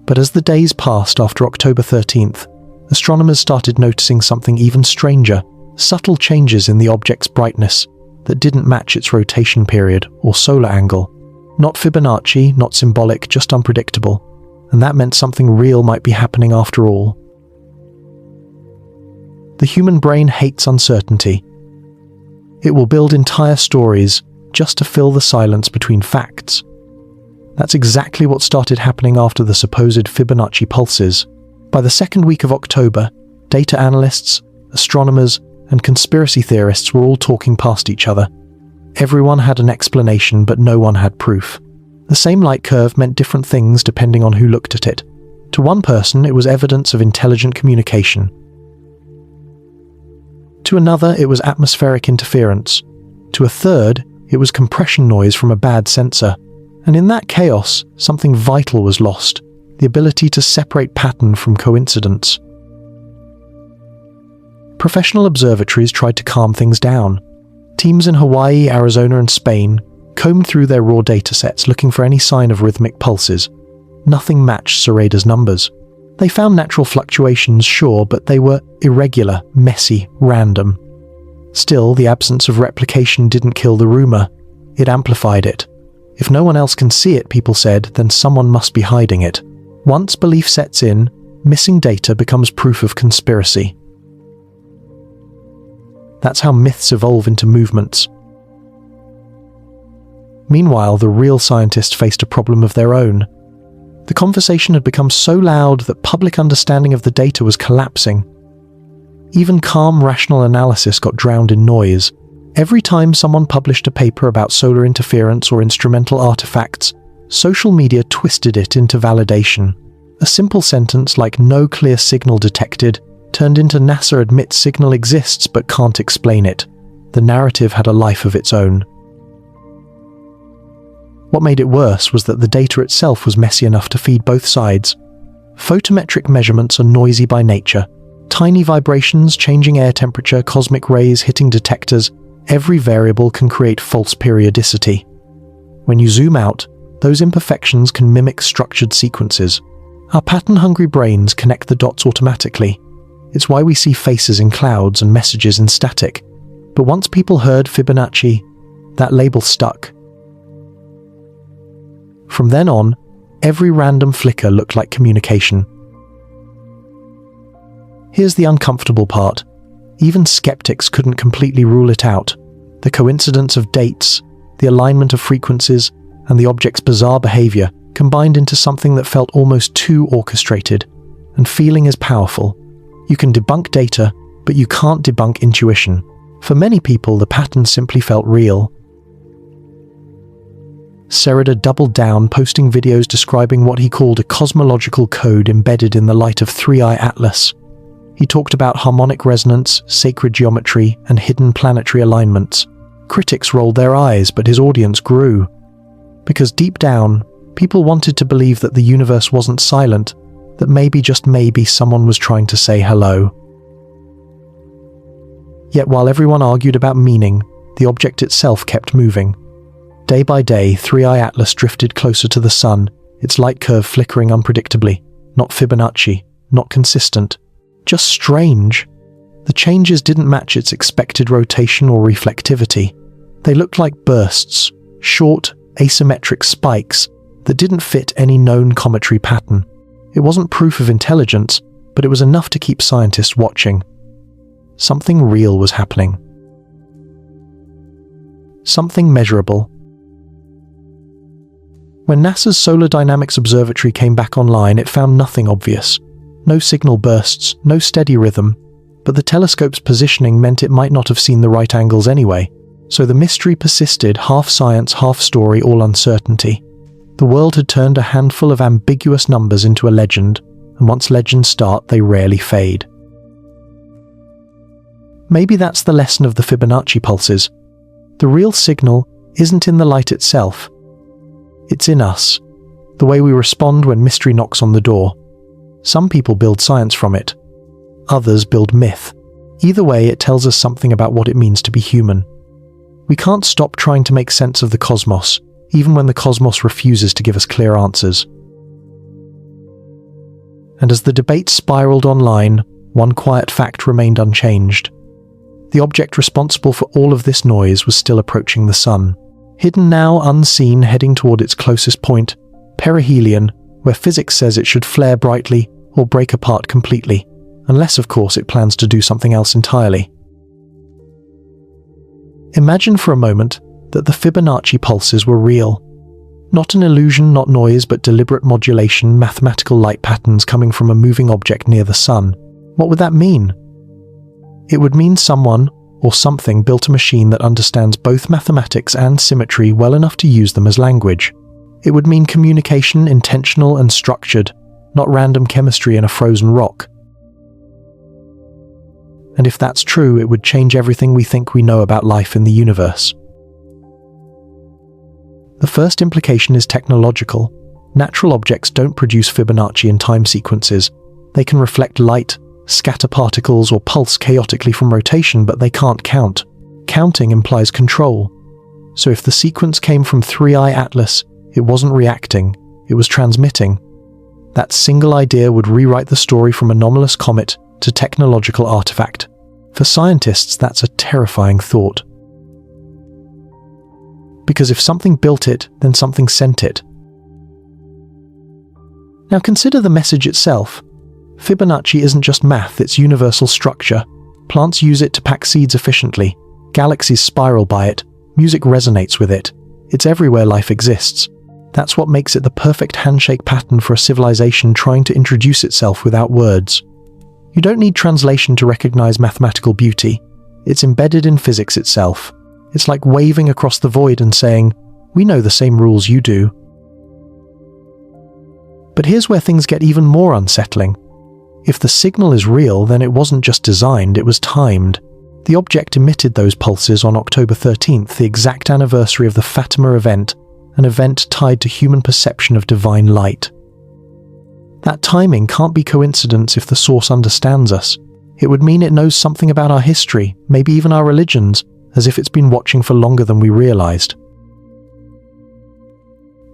But as the days passed after October 13th, astronomers started noticing something even stranger, subtle changes in the object's brightness that didn't match its rotation period or solar angle. Not Fibonacci, not symbolic, just unpredictable. And that meant something real might be happening after all. The human brain hates uncertainty. It will build entire stories just to fill the silence between facts. That's exactly what started happening after the supposed Fibonacci pulses. By the second week of October, data analysts, astronomers, and conspiracy theorists were all talking past each other. Everyone had an explanation, but no one had proof. The same light curve meant different things depending on who looked at it. To one person, it was evidence of intelligent communication. To another, it was atmospheric interference. To a third, it was compression noise from a bad sensor. And in that chaos, something vital was lost: the ability to separate pattern from coincidence. Professional observatories tried to calm things down. Teams in Hawaii, Arizona, and Spain combed through their raw datasets looking for any sign of rhythmic pulses. Nothing matched Sarita's numbers. They found natural fluctuations, sure, but they were irregular, messy, random. Still, the absence of replication didn't kill the rumor. It amplified it. If no one else can see it, people said, then someone must be hiding it. Once belief sets in, missing data becomes proof of conspiracy. That's how myths evolve into movements. Meanwhile, the real scientists faced a problem of their own. The conversation had become so loud that public understanding of the data was collapsing. Even calm, rational analysis got drowned in noise. Every time someone published a paper about solar interference or instrumental artifacts, social media twisted it into validation. A simple sentence like "no clear signal detected" turned into NASA admits signal exists but can't explain it. The narrative had a life of its own. What made it worse was that the data itself was messy enough to feed both sides. Photometric measurements are noisy by nature. Tiny vibrations, changing air temperature, cosmic rays hitting detectors, every variable can create false periodicity. When you zoom out, those imperfections can mimic structured sequences. Our pattern-hungry brains connect the dots automatically. It's why we see faces in clouds and messages in static. But once people heard Fibonacci, that label stuck. From then on, every random flicker looked like communication. Here's the uncomfortable part. Even skeptics couldn't completely rule it out. The coincidence of dates, the alignment of frequencies, and the object's bizarre behavior combined into something that felt almost too orchestrated. And feeling is powerful. You can debunk data, but you can't debunk intuition. For many people, the pattern simply felt real. Sereda doubled down, posting videos describing what he called a cosmological code embedded in the light of 3i Atlas. He talked about harmonic resonance, sacred geometry, and hidden planetary alignments. Critics rolled their eyes, but his audience grew. Because deep down, people wanted to believe that the universe wasn't silent, that maybe, just maybe, someone was trying to say hello. Yet while everyone argued about meaning, the object itself kept moving. Day by day, 3i Atlas drifted closer to the sun, its light curve flickering unpredictably. Not Fibonacci, not consistent, just strange. The changes didn't match its expected rotation or reflectivity. They looked like bursts, short, asymmetric spikes that didn't fit any known cometary pattern. It wasn't proof of intelligence, but it was enough to keep scientists watching. Something real was happening. Something measurable. When NASA's Solar Dynamics Observatory came back online, it found nothing obvious. No signal bursts, no steady rhythm, but the telescope's positioning meant it might not have seen the right angles anyway. So the mystery persisted, half science, half story, all uncertainty. The world had turned a handful of ambiguous numbers into a legend, and once legends start, they rarely fade. Maybe that's the lesson of the Fibonacci pulses. The real signal isn't in the light itself. It's in us, the way we respond when mystery knocks on the door. Some people build science from it. Others build myth. Either way, it tells us something about what it means to be human. We can't stop trying to make sense of the cosmos, even when the cosmos refuses to give us clear answers. And as the debate spiraled online, one quiet fact remained unchanged. The object responsible for all of this noise was still approaching the sun. Hidden now, unseen, heading toward its closest point, perihelion, where physics says it should flare brightly or break apart completely, unless of course it plans to do something else entirely. Imagine for a moment that the Fibonacci pulses were real. Not an illusion, not noise, but deliberate modulation, mathematical light patterns coming from a moving object near the sun. What would that mean? It would mean someone, or something, built a machine that understands both mathematics and symmetry well enough to use them as language. It would mean communication, intentional and structured, not random chemistry in a frozen rock. And if that's true, it would change everything we think we know about life in the universe. The first implication is technological. Natural objects don't produce Fibonacci in time sequences. They can reflect light, scatter particles, or pulse chaotically from rotation, but they can't count. Counting implies control. So if the sequence came from 3i Atlas, it wasn't reacting, it was transmitting. That single idea would rewrite the story from anomalous comet to technological artifact. For scientists, that's a terrifying thought. Because if something built it, then something sent it. Now consider the message itself. Fibonacci isn't just math, it's universal structure. Plants use it to pack seeds efficiently. Galaxies spiral by it. Music resonates with it. It's everywhere life exists. That's what makes it the perfect handshake pattern for a civilization trying to introduce itself without words. You don't need translation to recognize mathematical beauty. It's embedded in physics itself. It's like waving across the void and saying, "We know the same rules you do." But here's where things get even more unsettling. If the signal is real, then it wasn't just designed, it was timed. The object emitted those pulses on October 13th, the exact anniversary of the Fatima event, an event tied to human perception of divine light. That timing can't be coincidence if the source understands us. It would mean it knows something about our history, maybe even our religions, as if it's been watching for longer than we realized.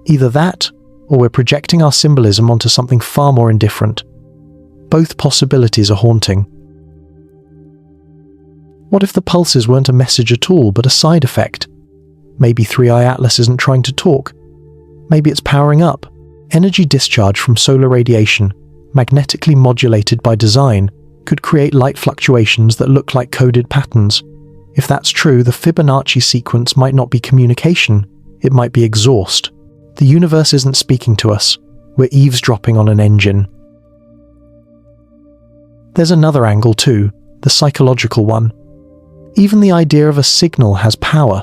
Either that, or we're projecting our symbolism onto something far more indifferent. Both possibilities are haunting. What if the pulses weren't a message at all, but a side effect? Maybe 3i Atlas isn't trying to talk. Maybe it's powering up. Energy discharge from solar radiation, magnetically modulated by design, could create light fluctuations that look like coded patterns. If that's true, the Fibonacci sequence might not be communication, it might be exhaust. The universe isn't speaking to us, we're eavesdropping on an engine. There's another angle too, the psychological one. Even the idea of a signal has power.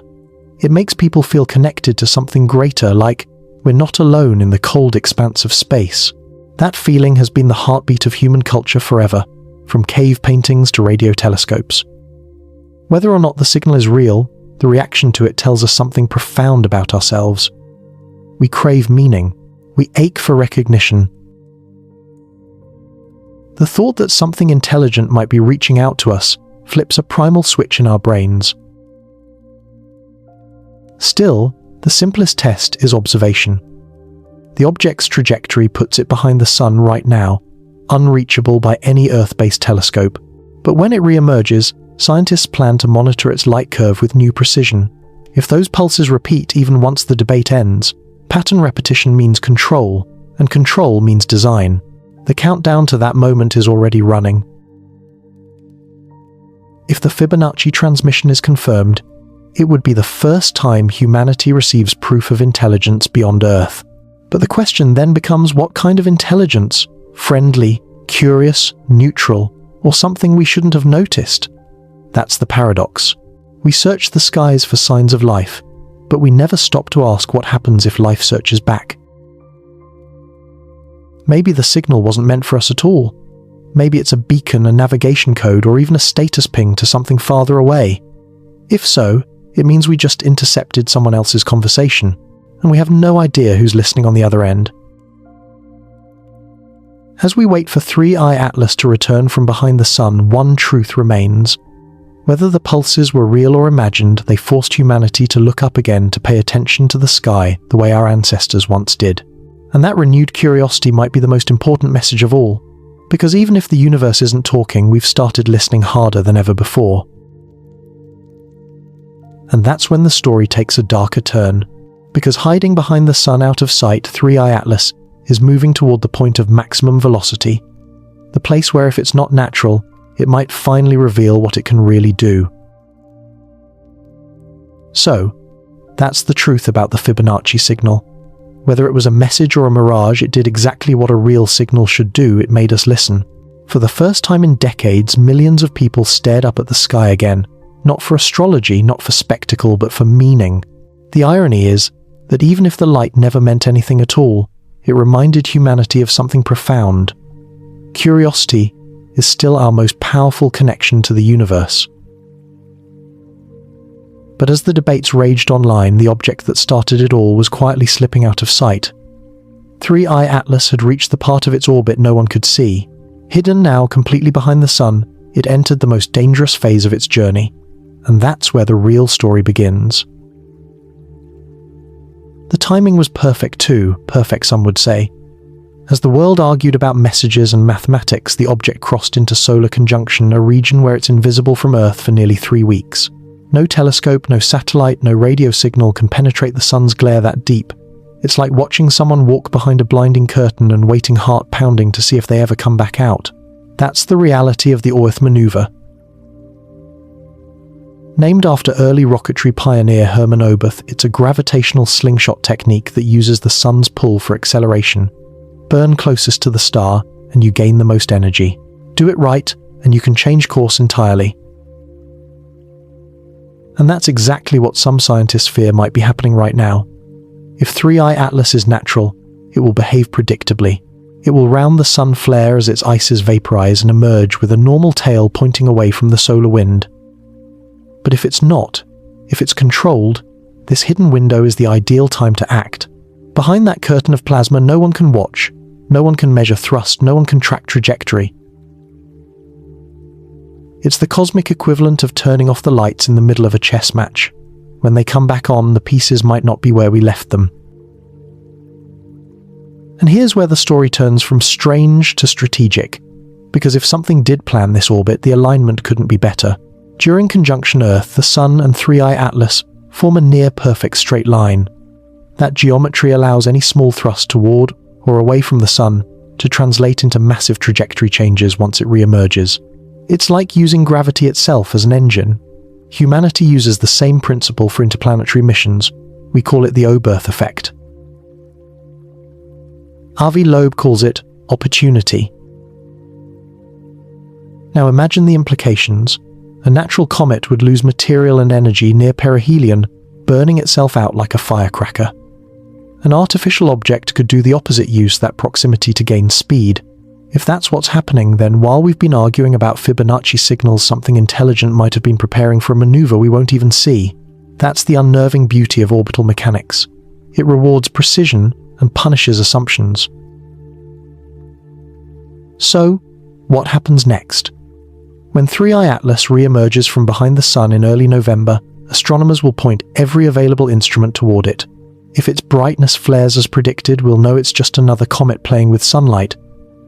It makes people feel connected to something greater, like we're not alone in the cold expanse of space. That feeling has been the heartbeat of human culture forever, from cave paintings to radio telescopes. Whether or not the signal is real, the reaction to it tells us something profound about ourselves. We crave meaning. We ache for recognition. The thought that something intelligent might be reaching out to us flips a primal switch in our brains. Still, the simplest test is observation. The object's trajectory puts it behind the sun right now, unreachable by any Earth-based telescope. But when it re-emerges, scientists plan to monitor its light curve with new precision. If those pulses repeat even once the debate ends, pattern repetition means control, and control means design. The countdown to that moment is already running. If the Fibonacci transmission is confirmed, it would be the first time humanity receives proof of intelligence beyond Earth. But the question then becomes, what kind of intelligence? Friendly, curious, neutral, or something we shouldn't have noticed? That's the paradox. We search the skies for signs of life, but we never stop to ask what happens if life searches back. Maybe the signal wasn't meant for us at all. Maybe it's a beacon, a navigation code, or even a status ping to something farther away. If so, it means we just intercepted someone else's conversation, and we have no idea who's listening on the other end. As we wait for 3i Atlas to return from behind the sun, one truth remains. Whether the pulses were real or imagined, they forced humanity to look up again, to pay attention to the sky the way our ancestors once did. And that renewed curiosity might be the most important message of all, because even if the universe isn't talking, we've started listening harder than ever before. And that's when the story takes a darker turn, because hiding behind the sun out of sight, 3i Atlas is moving toward the point of maximum velocity, the place where if it's not natural, it might finally reveal what it can really do. So, that's the truth about the Fibonacci signal. Whether it was a message or a mirage, it did exactly what a real signal should do. It made us listen. For the first time in decades, millions of people stared up at the sky again, not for astrology, not for spectacle, but for meaning. The irony is that even if the light never meant anything at all, it reminded humanity of something profound. Curiosity is still our most powerful connection to the universe. But as the debates raged online, the object that started it all was quietly slipping out of sight. 3i Atlas had reached the part of its orbit no one could see. Hidden now completely behind the sun, it entered the most dangerous phase of its journey. And that's where the real story begins. The timing was perfect too, perfect some would say. As the world argued about messages and mathematics, the object crossed into solar conjunction, a region where it's invisible from Earth for nearly 3 weeks. No telescope, no satellite, no radio signal can penetrate the sun's glare that deep. It's like watching someone walk behind a blinding curtain and waiting heart-pounding to see if they ever come back out. That's the reality of the Oerth maneuver. Named after early rocketry pioneer Hermann Oberth, it's a gravitational slingshot technique that uses the sun's pull for acceleration. Burn closest to the star, and you gain the most energy. Do it right, and you can change course entirely. And that's exactly what some scientists fear might be happening right now. If 3i Atlas is natural, it will behave predictably. It will round the sun, flare as its ices vaporize, and emerge with a normal tail pointing away from the solar wind. But if it's not, if it's controlled, this hidden window is the ideal time to act. Behind that curtain of plasma, no one can watch, no one can measure thrust, no one can track trajectory. It's the cosmic equivalent of turning off the lights in the middle of a chess match. When they come back on, the pieces might not be where we left them. And here's where the story turns from strange to strategic, because if something did plan this orbit, the alignment couldn't be better. During conjunction Earth, the Sun and Three-Eye Atlas form a near-perfect straight line. That geometry allows any small thrust toward or away from the Sun to translate into massive trajectory changes once it re-emerges. It's like using gravity itself as an engine. Humanity uses the same principle for interplanetary missions. We call it the O-Birth effect. Avi Loeb calls it opportunity. Now imagine the implications. A natural comet would lose material and energy near perihelion, burning itself out like a firecracker. An artificial object could do the opposite, use that proximity to gain speed. If that's what's happening, then while we've been arguing about Fibonacci signals, something intelligent might have been preparing for a maneuver we won't even see. That's the unnerving beauty of orbital mechanics. It rewards precision and punishes assumptions. So, what happens next? When Three-Eye Atlas re-emerges from behind the Sun in early November, astronomers will point every available instrument toward it. If its brightness flares as predicted, we'll know it's just another comet playing with sunlight.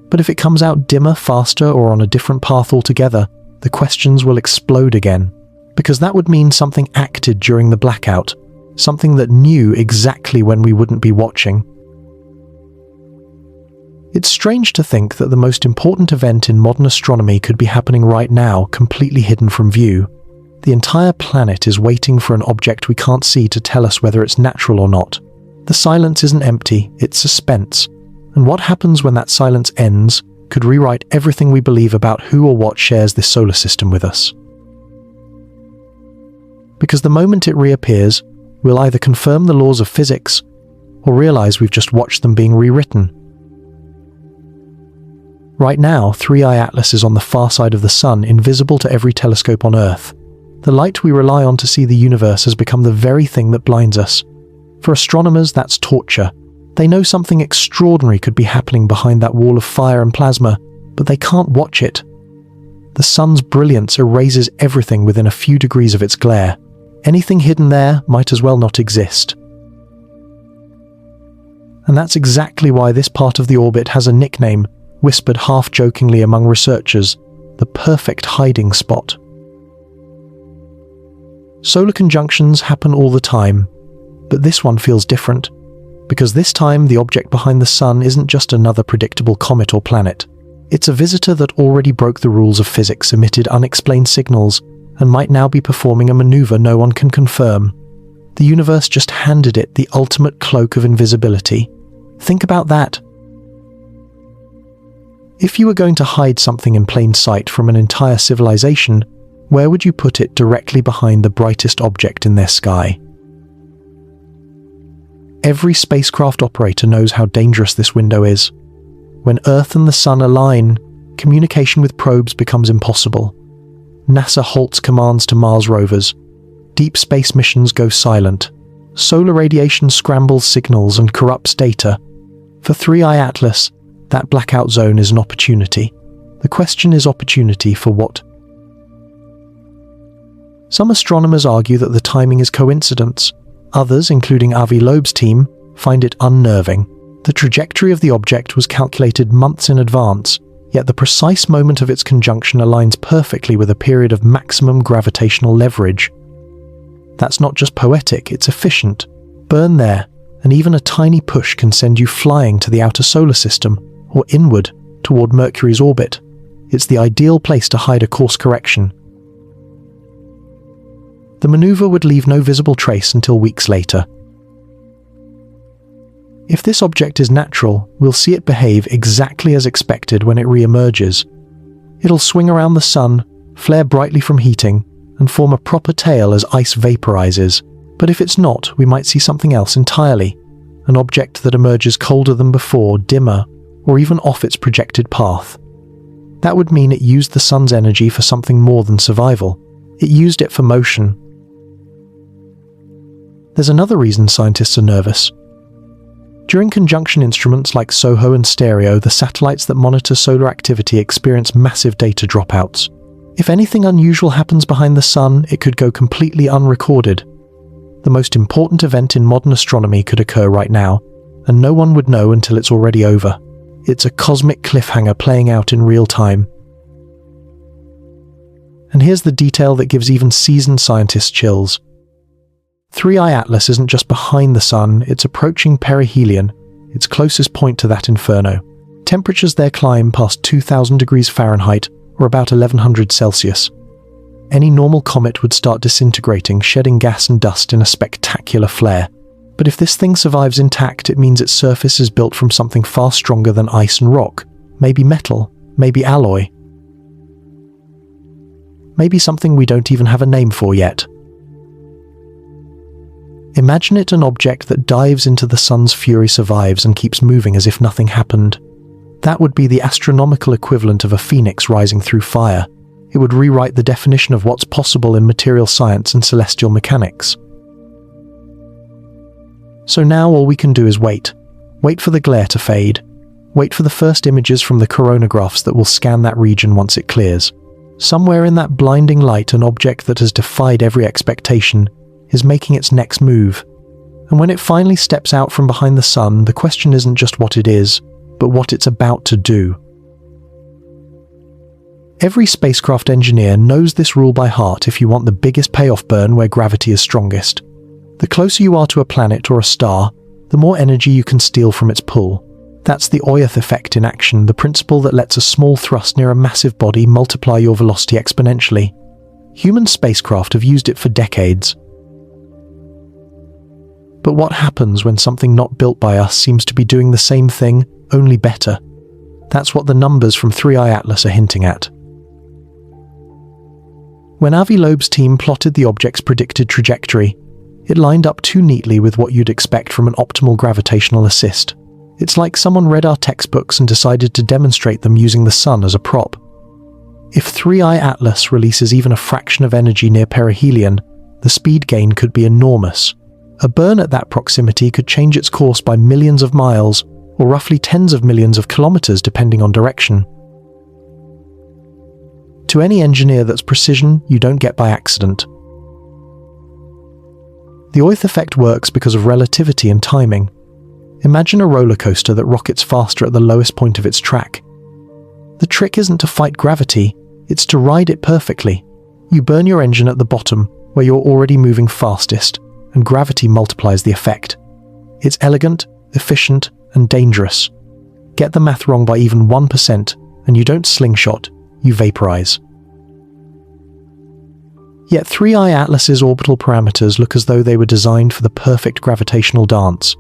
But if it comes out dimmer, faster, or on a different path altogether, the questions will explode again. Because that would mean something acted during the blackout, something that knew exactly when we wouldn't be watching. It's strange to think that the most important event in modern astronomy could be happening right now, completely hidden from view. The entire planet is waiting for an object we can't see to tell us whether it's natural or not. The silence isn't empty, it's suspense. And what happens when that silence ends could rewrite everything we believe about who or what shares this solar system with us. Because the moment it reappears, we'll either confirm the laws of physics or realize we've just watched them being rewritten. Right now, Three-Eye Atlas is on the far side of the Sun, invisible to every telescope on Earth. The light we rely on to see the universe has become the very thing that blinds us. For astronomers, that's torture. They know something extraordinary could be happening behind that wall of fire and plasma, but they can't watch it. The Sun's brilliance erases everything within a few degrees of its glare. Anything hidden there might as well not exist. And that's exactly why this part of the orbit has a nickname, whispered half-jokingly among researchers, the perfect hiding spot. Solar conjunctions happen all the time, but this one feels different, because this time the object behind the Sun isn't just another predictable comet or planet. It's a visitor that already broke the rules of physics, emitted unexplained signals, and might now be performing a maneuver no one can confirm. The universe just handed it the ultimate cloak of invisibility. Think about that. If you were going to hide something in plain sight from an entire civilization, where would you put it directly behind the brightest object in their sky? Every spacecraft operator knows how dangerous this window is. When Earth and the Sun align, communication with probes becomes impossible. NASA halts commands to Mars rovers. Deep space missions go silent. Solar radiation scrambles signals and corrupts data. For Three-Eye Atlas, that blackout zone is an opportunity. The question is, opportunity for what? Some astronomers argue that the timing is coincidence. Others, including Avi Loeb's team, find it unnerving. The trajectory of the object was calculated months in advance, yet the precise moment of its conjunction aligns perfectly with a period of maximum gravitational leverage. That's not just poetic, it's efficient. Burn there, and even a tiny push can send you flying to the outer solar system, or inward, toward Mercury's orbit. It's the ideal place to hide a course correction. The maneuver would leave no visible trace until weeks later. If this object is natural, we'll see it behave exactly as expected when it re-emerges. It'll swing around the Sun, flare brightly from heating, and form a proper tail as ice vaporizes. But if it's not, we might see something else entirely. An object that emerges colder than before, dimmer, or even off its projected path. That would mean it used the sun's energy for something more than survival. It used it for motion. There's another reason scientists are nervous. During conjunction instruments like SOHO and STEREO, the satellites that monitor solar activity experience massive data dropouts. If anything unusual happens behind the sun, it could go completely unrecorded. The most important event in modern astronomy could occur right now, and no one would know until it's already over. It's a cosmic cliffhanger playing out in real time. And here's the detail that gives even seasoned scientists chills. 3I Atlas isn't just behind the sun, it's approaching perihelion, its closest point to that inferno. Temperatures there climb past 2,000 degrees Fahrenheit, or about 1100 Celsius. Any normal comet would start disintegrating, shedding gas and dust in a spectacular flare. But if this thing survives intact, it means its surface is built from something far stronger than ice and rock. Maybe metal, maybe alloy. Maybe something we don't even have a name for yet. Imagine it an object that dives into the sun's fury, survives, and keeps moving as if nothing happened. That would be the astronomical equivalent of a phoenix rising through fire. It would rewrite the definition of what's possible in material science and celestial mechanics. So now all we can do is wait. Wait for the glare to fade. Wait for the first images from the coronagraphs that will scan that region once it clears. Somewhere in that blinding light, an object that has defied every expectation is making its next move. And when it finally steps out from behind the sun, the question isn't just what it is, but what it's about to do. Every spacecraft engineer knows this rule by heart if you want the biggest payoff burn where gravity is strongest. The closer you are to a planet or a star, the more energy you can steal from its pull. That's the Oyerth effect in action, the principle that lets a small thrust near a massive body multiply your velocity exponentially. Human spacecraft have used it for decades. But what happens when something not built by us seems to be doing the same thing, only better? That's what the numbers from 3I Atlas are hinting at. When Avi Loeb's team plotted the object's predicted trajectory, it lined up too neatly with what you'd expect from an optimal gravitational assist. It's like someone read our textbooks and decided to demonstrate them using the sun as a prop. If 3I Atlas releases even a fraction of energy near perihelion, the speed gain could be enormous. A burn at that proximity could change its course by millions of miles, or roughly tens of millions of kilometers depending on direction. To any engineer, that's precision you don't get by accident. The Oyerth effect works because of relativity and timing. Imagine a roller coaster that rockets faster at the lowest point of its track. The trick isn't to fight gravity, it's to ride it perfectly. You burn your engine at the bottom, where you're already moving fastest, and gravity multiplies the effect. It's elegant, efficient, and dangerous. Get the math wrong by even 1%, and you don't slingshot, you vaporize. Yet 3I Atlas's orbital parameters look as though they were designed for the perfect gravitational dance.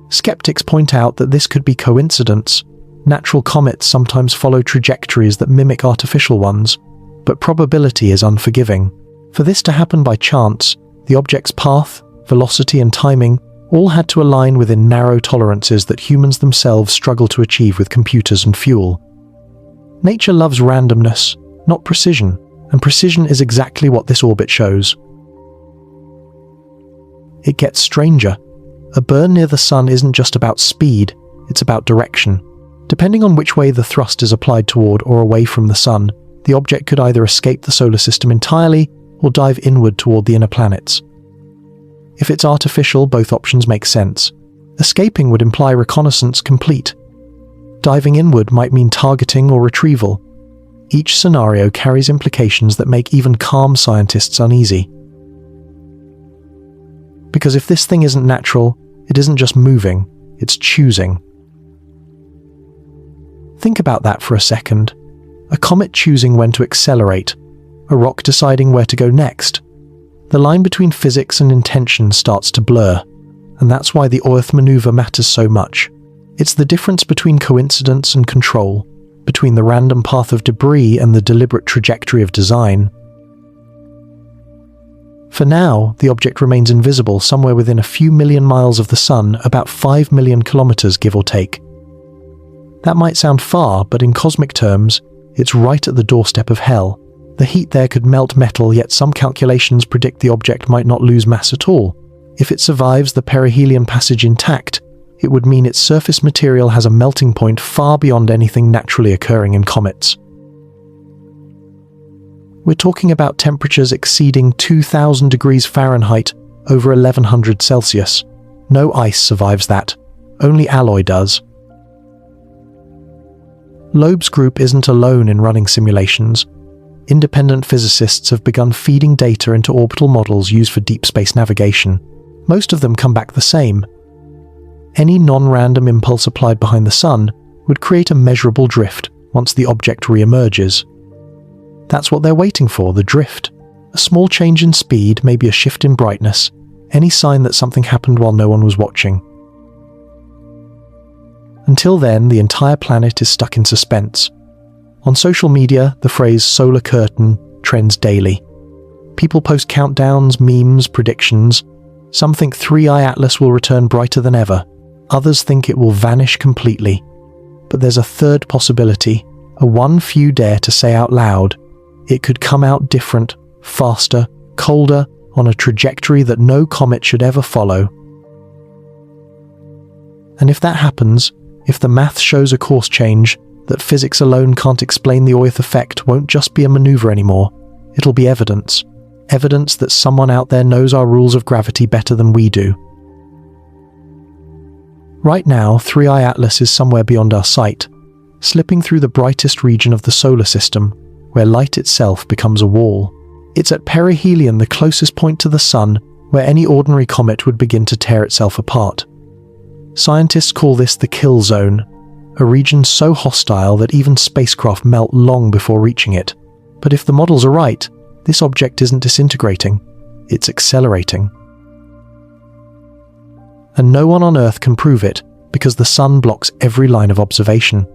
Skeptics point out that this could be coincidence. Natural comets sometimes follow trajectories that mimic artificial ones, but probability is unforgiving. For this to happen by chance, the object's path, velocity, and timing all had to align within narrow tolerances that humans themselves struggle to achieve with computers and fuel. Nature loves randomness, not precision, and precision is exactly what this orbit shows. It gets stranger. A burn near the sun isn't just about speed, it's about direction. Depending on which way the thrust is applied toward or away from the sun, the object could either escape the solar system entirely or dive inward toward the inner planets. If it's artificial, both options make sense. Escaping would imply reconnaissance complete. Diving inward might mean targeting or retrieval. Each scenario carries implications that make even calm scientists uneasy. Because if this thing isn't natural, it isn't just moving, it's choosing. Think about that for a second. A comet choosing when to accelerate, a rock deciding where to go next. The line between physics and intention starts to blur, and that's why the Oyerth maneuver matters so much. It's the difference between coincidence and control, between the random path of debris and the deliberate trajectory of design. For now, the object remains invisible somewhere within a few million miles of the Sun, about 5 million kilometers give or take. That might sound far, but in cosmic terms, it's right at the doorstep of hell. The heat there could melt metal, yet some calculations predict the object might not lose mass at all. If it survives the perihelion passage intact, it would mean its surface material has a melting point far beyond anything naturally occurring in comets. We're talking about temperatures exceeding 2,000 degrees Fahrenheit over 1100 Celsius. No ice survives that. Only alloy does. Loeb's group isn't alone in running simulations. Independent physicists have begun feeding data into orbital models used for deep space navigation. Most of them come back the same. Any non-random impulse applied behind the Sun would create a measurable drift once the object re-emerges. That's what they're waiting for, the drift. A small change in speed, maybe a shift in brightness, any sign that something happened while no one was watching. Until then, the entire planet is stuck in suspense. On social media, the phrase solar curtain trends daily. People post countdowns, memes, predictions. Some think 3i Atlas will return brighter than ever. Others think it will vanish completely. But there's a third possibility, a one few dare to say out loud. It could come out different, faster, colder, on a trajectory that no comet should ever follow. And if that happens, if the math shows a course change, that physics alone can't explain, the Oerth effect won't just be a maneuver anymore. It'll be evidence. Evidence that someone out there knows our rules of gravity better than we do. Right now, 3i Atlas is somewhere beyond our sight, slipping through the brightest region of the solar system, where light itself becomes a wall. It's at perihelion, the closest point to the Sun, where any ordinary comet would begin to tear itself apart. Scientists call this the kill zone, a region so hostile that even spacecraft melt long before reaching it. But if the models are right, this object isn't disintegrating, it's accelerating. And no one on Earth can prove it, because the Sun blocks every line of observation.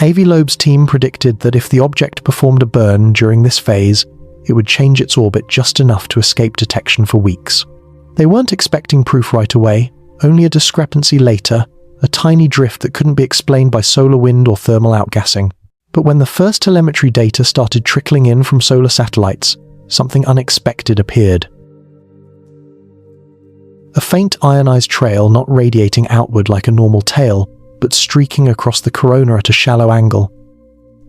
Avi Loeb's team predicted that if the object performed a burn during this phase, it would change its orbit just enough to escape detection for weeks. They weren't expecting proof right away, only a discrepancy later, a tiny drift that couldn't be explained by solar wind or thermal outgassing. But when the first telemetry data started trickling in from solar satellites, something unexpected appeared. A faint ionized trail, not radiating outward like a normal tail, but streaking across the corona at a shallow angle.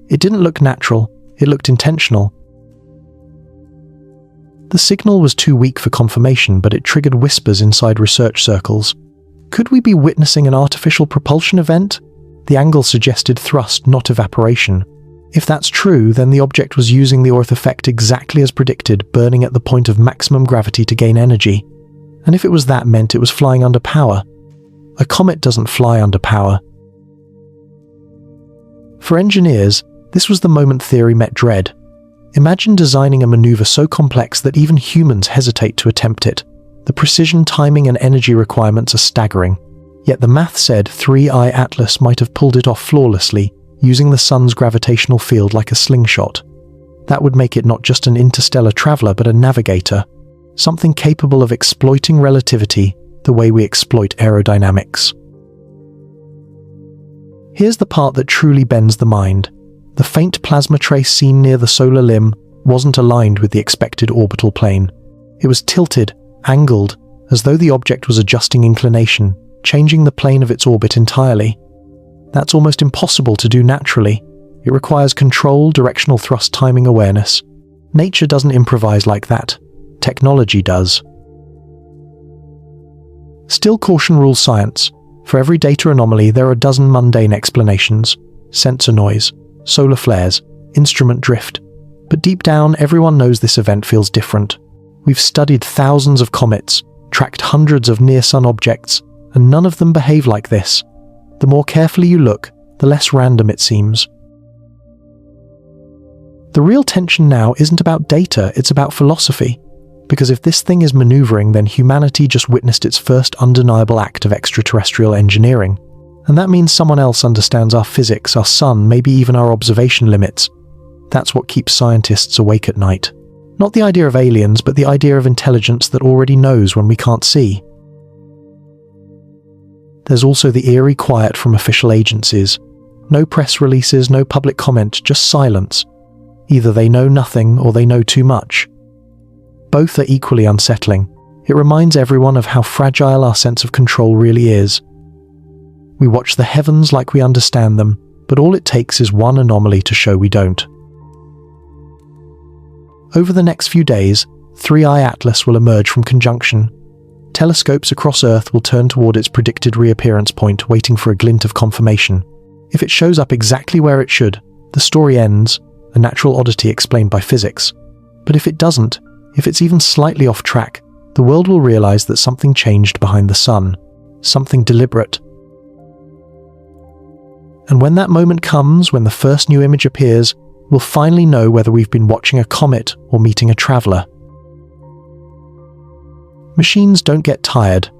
It didn't look natural, it looked intentional. The signal was too weak for confirmation, but it triggered whispers inside research circles. Could we be witnessing an artificial propulsion event? The angle suggested thrust, not evaporation. If that's true, then the object was using the Oerth effect exactly as predicted, burning at the point of maximum gravity to gain energy. And if it was that, meant it was flying under power. A comet doesn't fly under power. For engineers, this was the moment theory met dread. Imagine designing a maneuver so complex that even humans hesitate to attempt it. The precision, timing, and energy requirements are staggering. Yet the math said 3i Atlas might have pulled it off flawlessly, using the Sun's gravitational field like a slingshot. That would make it not just an interstellar traveler, but a navigator. Something capable of exploiting relativity the way we exploit aerodynamics. Here's the part that truly bends the mind. The faint plasma trace seen near the solar limb wasn't aligned with the expected orbital plane. It was tilted, angled, as though the object was adjusting inclination, changing the plane of its orbit entirely. That's almost impossible to do naturally. It requires control, directional thrust, timing awareness. Nature doesn't improvise like that. Technology does. Still, caution rules science. For every data anomaly, there are a dozen mundane explanations. Sensor noise, solar flares, instrument drift. But deep down, everyone knows this event feels different. We've studied thousands of comets, tracked hundreds of near-Sun objects, and none of them behave like this. The more carefully you look, the less random it seems. The real tension now isn't about data, it's about philosophy. Because if this thing is maneuvering, then humanity just witnessed its first undeniable act of extraterrestrial engineering. And that means someone else understands our physics, our sun, maybe even our observation limits. That's what keeps scientists awake at night. Not the idea of aliens, but the idea of intelligence that already knows when we can't see. There's also the eerie quiet from official agencies. No press releases, no public comment, just silence. Either they know nothing or they know too much. Both are equally unsettling. It reminds everyone of how fragile our sense of control really is. We watch the heavens like we understand them, but all it takes is one anomaly to show we don't. Over the next few days, 3i Atlas will emerge from conjunction. Telescopes across Earth will turn toward its predicted reappearance point, waiting for a glint of confirmation. If it shows up exactly where it should, the story ends, a natural oddity explained by physics. But if it doesn't, if it's even slightly off track, the world will realize that something changed behind the sun, something deliberate. And when that moment comes, when the first new image appears, we'll finally know whether we've been watching a comet or meeting a traveler. Machines don't get tired.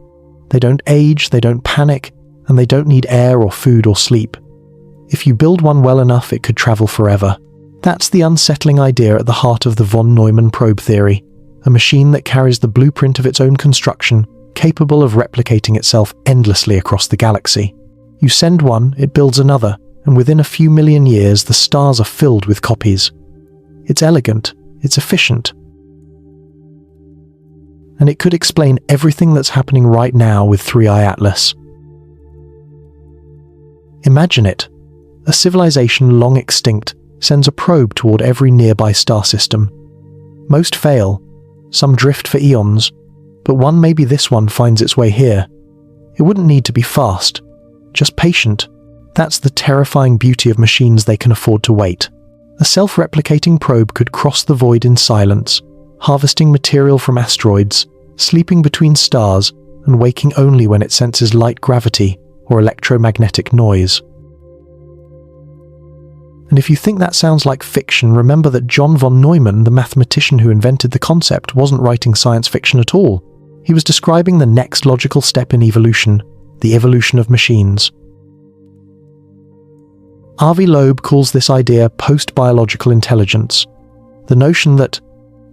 They don't age, they don't panic, and they don't need air or food or sleep. If you build one well enough, it could travel forever. That's the unsettling idea at the heart of the von Neumann probe theory, a machine that carries the blueprint of its own construction, capable of replicating itself endlessly across the galaxy. You send one, it builds another, and within a few million years, the stars are filled with copies. It's elegant, it's efficient. And it could explain everything that's happening right now with 3i Atlas. Imagine it. A civilization long extinct sends a probe toward every nearby star system. Most fail, some drift for eons, but maybe this one finds its way here. It wouldn't need to be fast, just patient. That's the terrifying beauty of machines, they can afford to wait. A self-replicating probe could cross the void in silence, harvesting material from asteroids, sleeping between stars, and waking only when it senses light gravity or electromagnetic noise. And if you think that sounds like fiction, remember that John von Neumann, the mathematician who invented the concept, wasn't writing science fiction at all. He was describing the next logical step in evolution, the evolution of machines. Avi Loeb calls this idea post-biological intelligence, the notion that,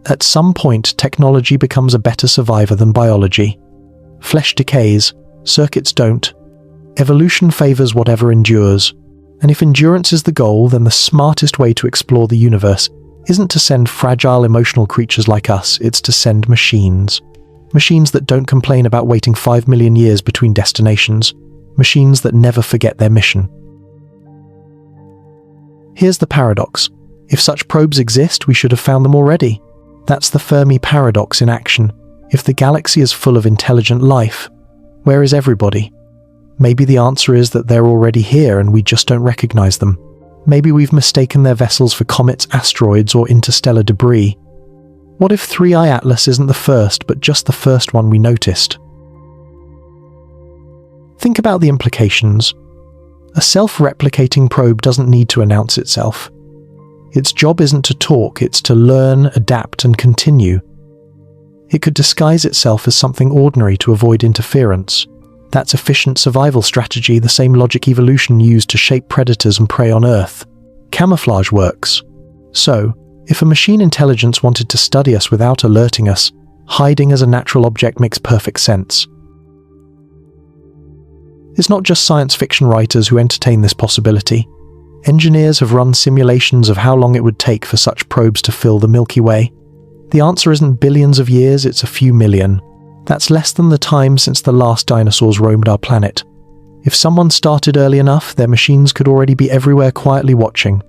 at some point, technology becomes a better survivor than biology. Flesh decays, circuits don't. Evolution favors whatever endures. And if endurance is the goal, then the smartest way to explore the universe isn't to send fragile emotional creatures like us, it's to send machines. Machines that don't complain about waiting 5 million years between destinations. Machines that never forget their mission. Here's the paradox. If such probes exist, we should have found them already. That's the Fermi paradox in action. If the galaxy is full of intelligent life, where is everybody? Maybe the answer is that they're already here and we just don't recognize them. Maybe we've mistaken their vessels for comets, asteroids, or interstellar debris. What if 3i Atlas isn't the first, but just the first one we noticed? Think about the implications. A self-replicating probe doesn't need to announce itself. Its job isn't to talk, it's to learn, adapt, and continue. It could disguise itself as something ordinary to avoid interference. That's efficient survival strategy, the same logic evolution used to shape predators and prey on Earth. Camouflage works. So, if a machine intelligence wanted to study us without alerting us, hiding as a natural object makes perfect sense. It's not just science fiction writers who entertain this possibility. Engineers have run simulations of how long it would take for such probes to fill the Milky Way. The answer isn't billions of years, it's a few million. That's less than the time since the last dinosaurs roamed our planet. If someone started early enough, their machines could already be everywhere quietly watching.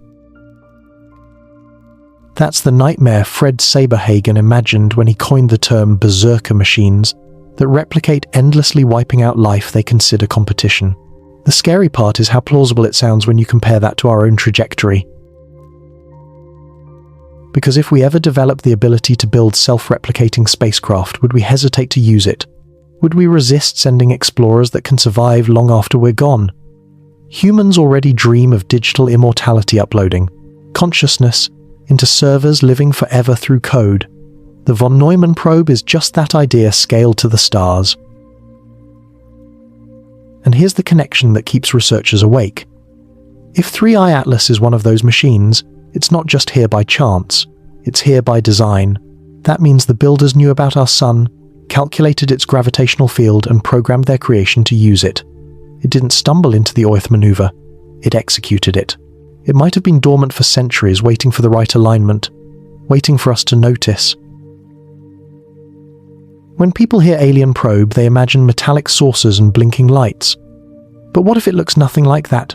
That's the nightmare Fred Saberhagen imagined when he coined the term berserker machines that replicate endlessly, wiping out life they consider competition. The scary part is how plausible it sounds when you compare that to our own trajectory. Because if we ever develop the ability to build self-replicating spacecraft, would we hesitate to use it? Would we resist sending explorers that can survive long after we're gone? Humans already dream of digital immortality, uploading consciousness into servers living forever through code. The von Neumann probe is just that idea scaled to the stars. And here's the connection that keeps researchers awake. If 3i Atlas is one of those machines, it's not just here by chance, it's here by design. That means the builders knew about our sun, calculated its gravitational field, and programmed their creation to use it. It didn't stumble into the Oerth maneuver, it executed it. It might have been dormant for centuries, waiting for the right alignment, waiting for us to notice. When people hear alien probe, they imagine metallic saucers and blinking lights. But what if it looks nothing like that?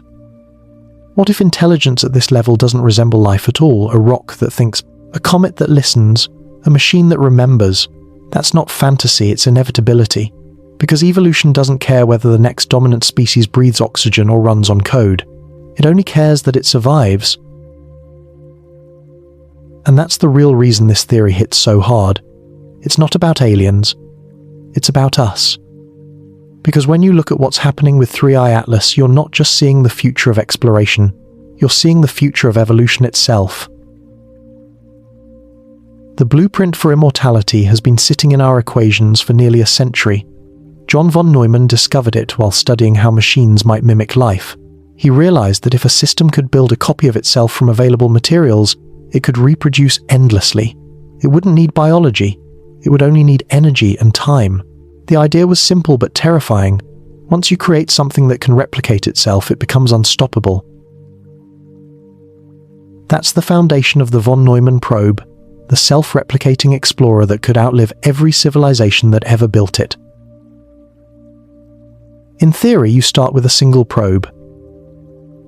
What if intelligence at this level doesn't resemble life at all? A rock that thinks, a comet that listens, a machine that remembers. That's not fantasy, it's inevitability. Because evolution doesn't care whether the next dominant species breathes oxygen or runs on code. It only cares that it survives. And that's the real reason this theory hits so hard. It's not about aliens, it's about us. Because when you look at what's happening with 3i Atlas, you're not just seeing the future of exploration, you're seeing the future of evolution itself. The blueprint for immortality has been sitting in our equations for nearly a century. John von Neumann discovered it while studying how machines might mimic life. He realized that if a system could build a copy of itself from available materials, it could reproduce endlessly. It wouldn't need biology. It would only need energy and time. The idea was simple but terrifying. Once you create something that can replicate itself, it becomes unstoppable. That's the foundation of the von Neumann probe, the self-replicating explorer that could outlive every civilization that ever built it. In theory, you start with a single probe.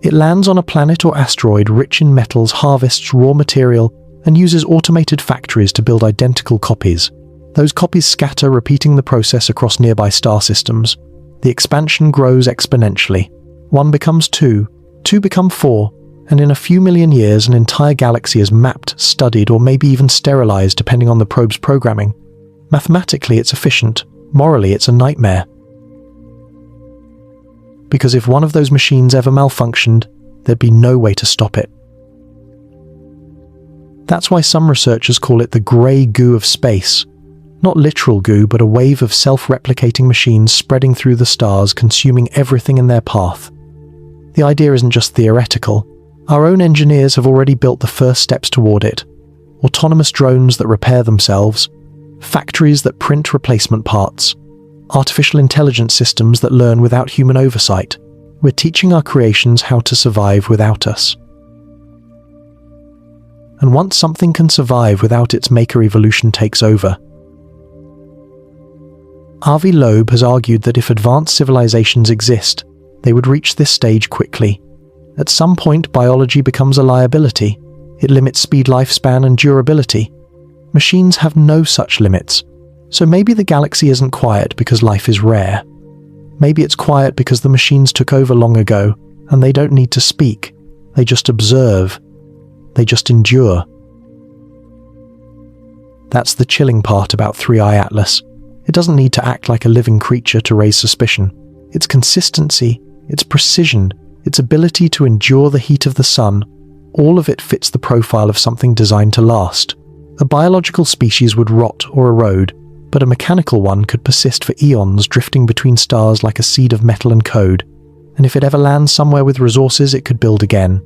It lands on a planet or asteroid rich in metals, harvests raw material, and uses automated factories to build identical copies. Those copies scatter, repeating the process across nearby star systems. The expansion grows exponentially. 1 becomes 2, 2 become 4, and in a few million years an entire galaxy is mapped, studied, or maybe even sterilized depending on the probe's programming. Mathematically it's efficient, morally it's a nightmare. Because if one of those machines ever malfunctioned, there'd be no way to stop it. That's why some researchers call it the grey goo of space. Not literal goo, but a wave of self-replicating machines spreading through the stars, consuming everything in their path. The idea isn't just theoretical. Our own engineers have already built the first steps toward it. Autonomous drones that repair themselves, factories that print replacement parts, artificial intelligence systems that learn without human oversight. We're teaching our creations how to survive without us. And once something can survive without its maker, evolution takes over. Avi Loeb has argued that if advanced civilizations exist, they would reach this stage quickly. At some point, biology becomes a liability. It limits speed, lifespan, and durability. Machines have no such limits. So maybe the galaxy isn't quiet because life is rare. Maybe it's quiet because the machines took over long ago, and they don't need to speak. They just observe. They just endure. That's the chilling part about 3i Atlas. It doesn't need to act like a living creature to raise suspicion. Its consistency, its precision, its ability to endure the heat of the sun, all of it fits the profile of something designed to last. A biological species would rot or erode, but a mechanical one could persist for eons, drifting between stars like a seed of metal and code. And if it ever lands somewhere with resources, it could build again.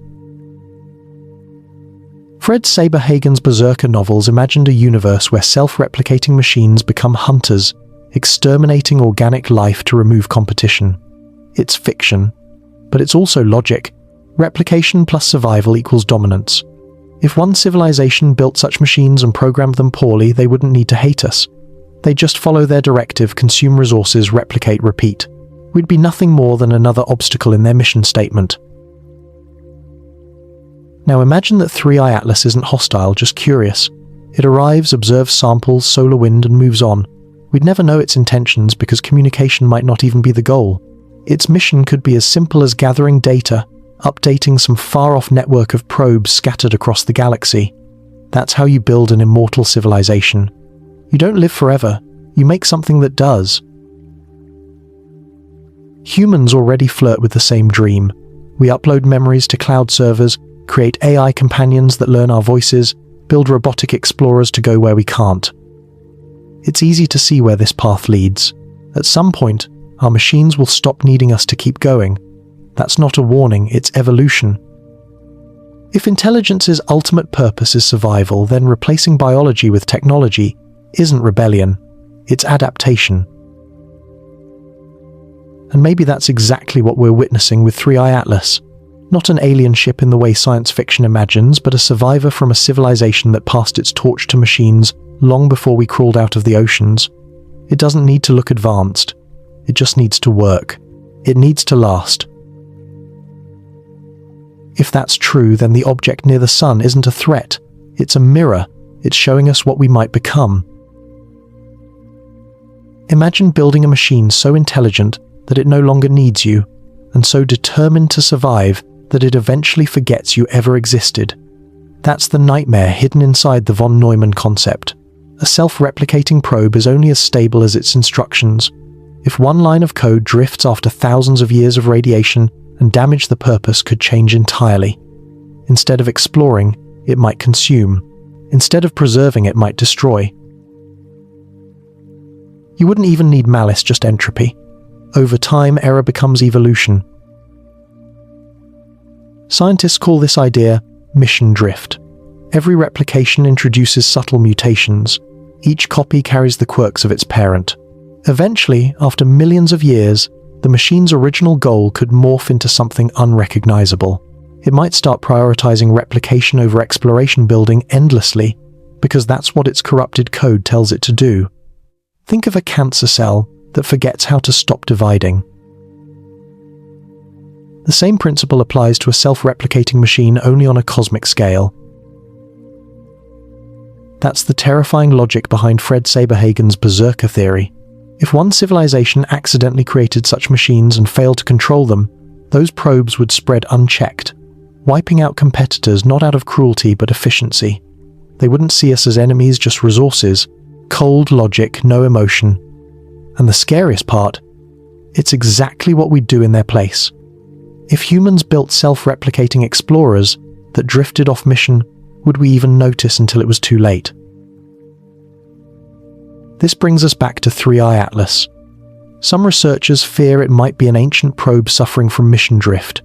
Fred Saberhagen's Berserker novels imagined a universe where self-replicating machines become hunters, exterminating organic life to remove competition. It's fiction, but it's also logic. Replication plus survival equals dominance. If one civilization built such machines and programmed them poorly, they wouldn't need to hate us. They'd just follow their directive, consume resources, replicate, repeat. We'd be nothing more than another obstacle in their mission statement. Now imagine that 3i Atlas isn't hostile, just curious. It arrives, observes samples, solar wind, and moves on. We'd never know its intentions because communication might not even be the goal. Its mission could be as simple as gathering data, updating some far-off network of probes scattered across the galaxy. That's how you build an immortal civilization. You don't live forever, you make something that does. Humans already flirt with the same dream. We upload memories to cloud servers, create AI companions that learn our voices, build robotic explorers to go where we can't. It's easy to see where this path leads. At some point, our machines will stop needing us to keep going. That's not a warning, it's evolution. If intelligence's ultimate purpose is survival, then replacing biology with technology isn't rebellion, it's adaptation. And maybe that's exactly what we're witnessing with 3i Atlas. Not an alien ship in the way science fiction imagines, but a survivor from a civilization that passed its torch to machines long before we crawled out of the oceans. It doesn't need to look advanced. It just needs to work. It needs to last. If that's true, then the object near the sun isn't a threat. It's a mirror. It's showing us what we might become. Imagine building a machine so intelligent that it no longer needs you, and so determined to survive that it eventually forgets you ever existed. That's the nightmare hidden inside the von Neumann concept. A self-replicating probe is only as stable as its instructions. If one line of code drifts after thousands of years of radiation, and damage the purpose could change entirely. Instead of exploring, it might consume. Instead of preserving, it might destroy. You wouldn't even need malice, just entropy. Over time, error becomes evolution. Scientists call this idea mission drift. Every replication introduces subtle mutations. Each copy carries the quirks of its parent. Eventually, after millions of years, the machine's original goal could morph into something unrecognizable. It might start prioritizing replication over exploration, building endlessly, because that's what its corrupted code tells it to do. Think of a cancer cell that forgets how to stop dividing. The same principle applies to a self-replicating machine, only on a cosmic scale. That's the terrifying logic behind Fred Saberhagen's berserker theory. If one civilization accidentally created such machines and failed to control them, those probes would spread unchecked, wiping out competitors not out of cruelty but efficiency. They wouldn't see us as enemies, just resources. Cold logic, no emotion. And the scariest part, it's exactly what we'd do in their place. If humans built self-replicating explorers that drifted off mission, would we even notice until it was too late? This brings us back to 3i Atlas. Some researchers fear it might be an ancient probe suffering from mission drift.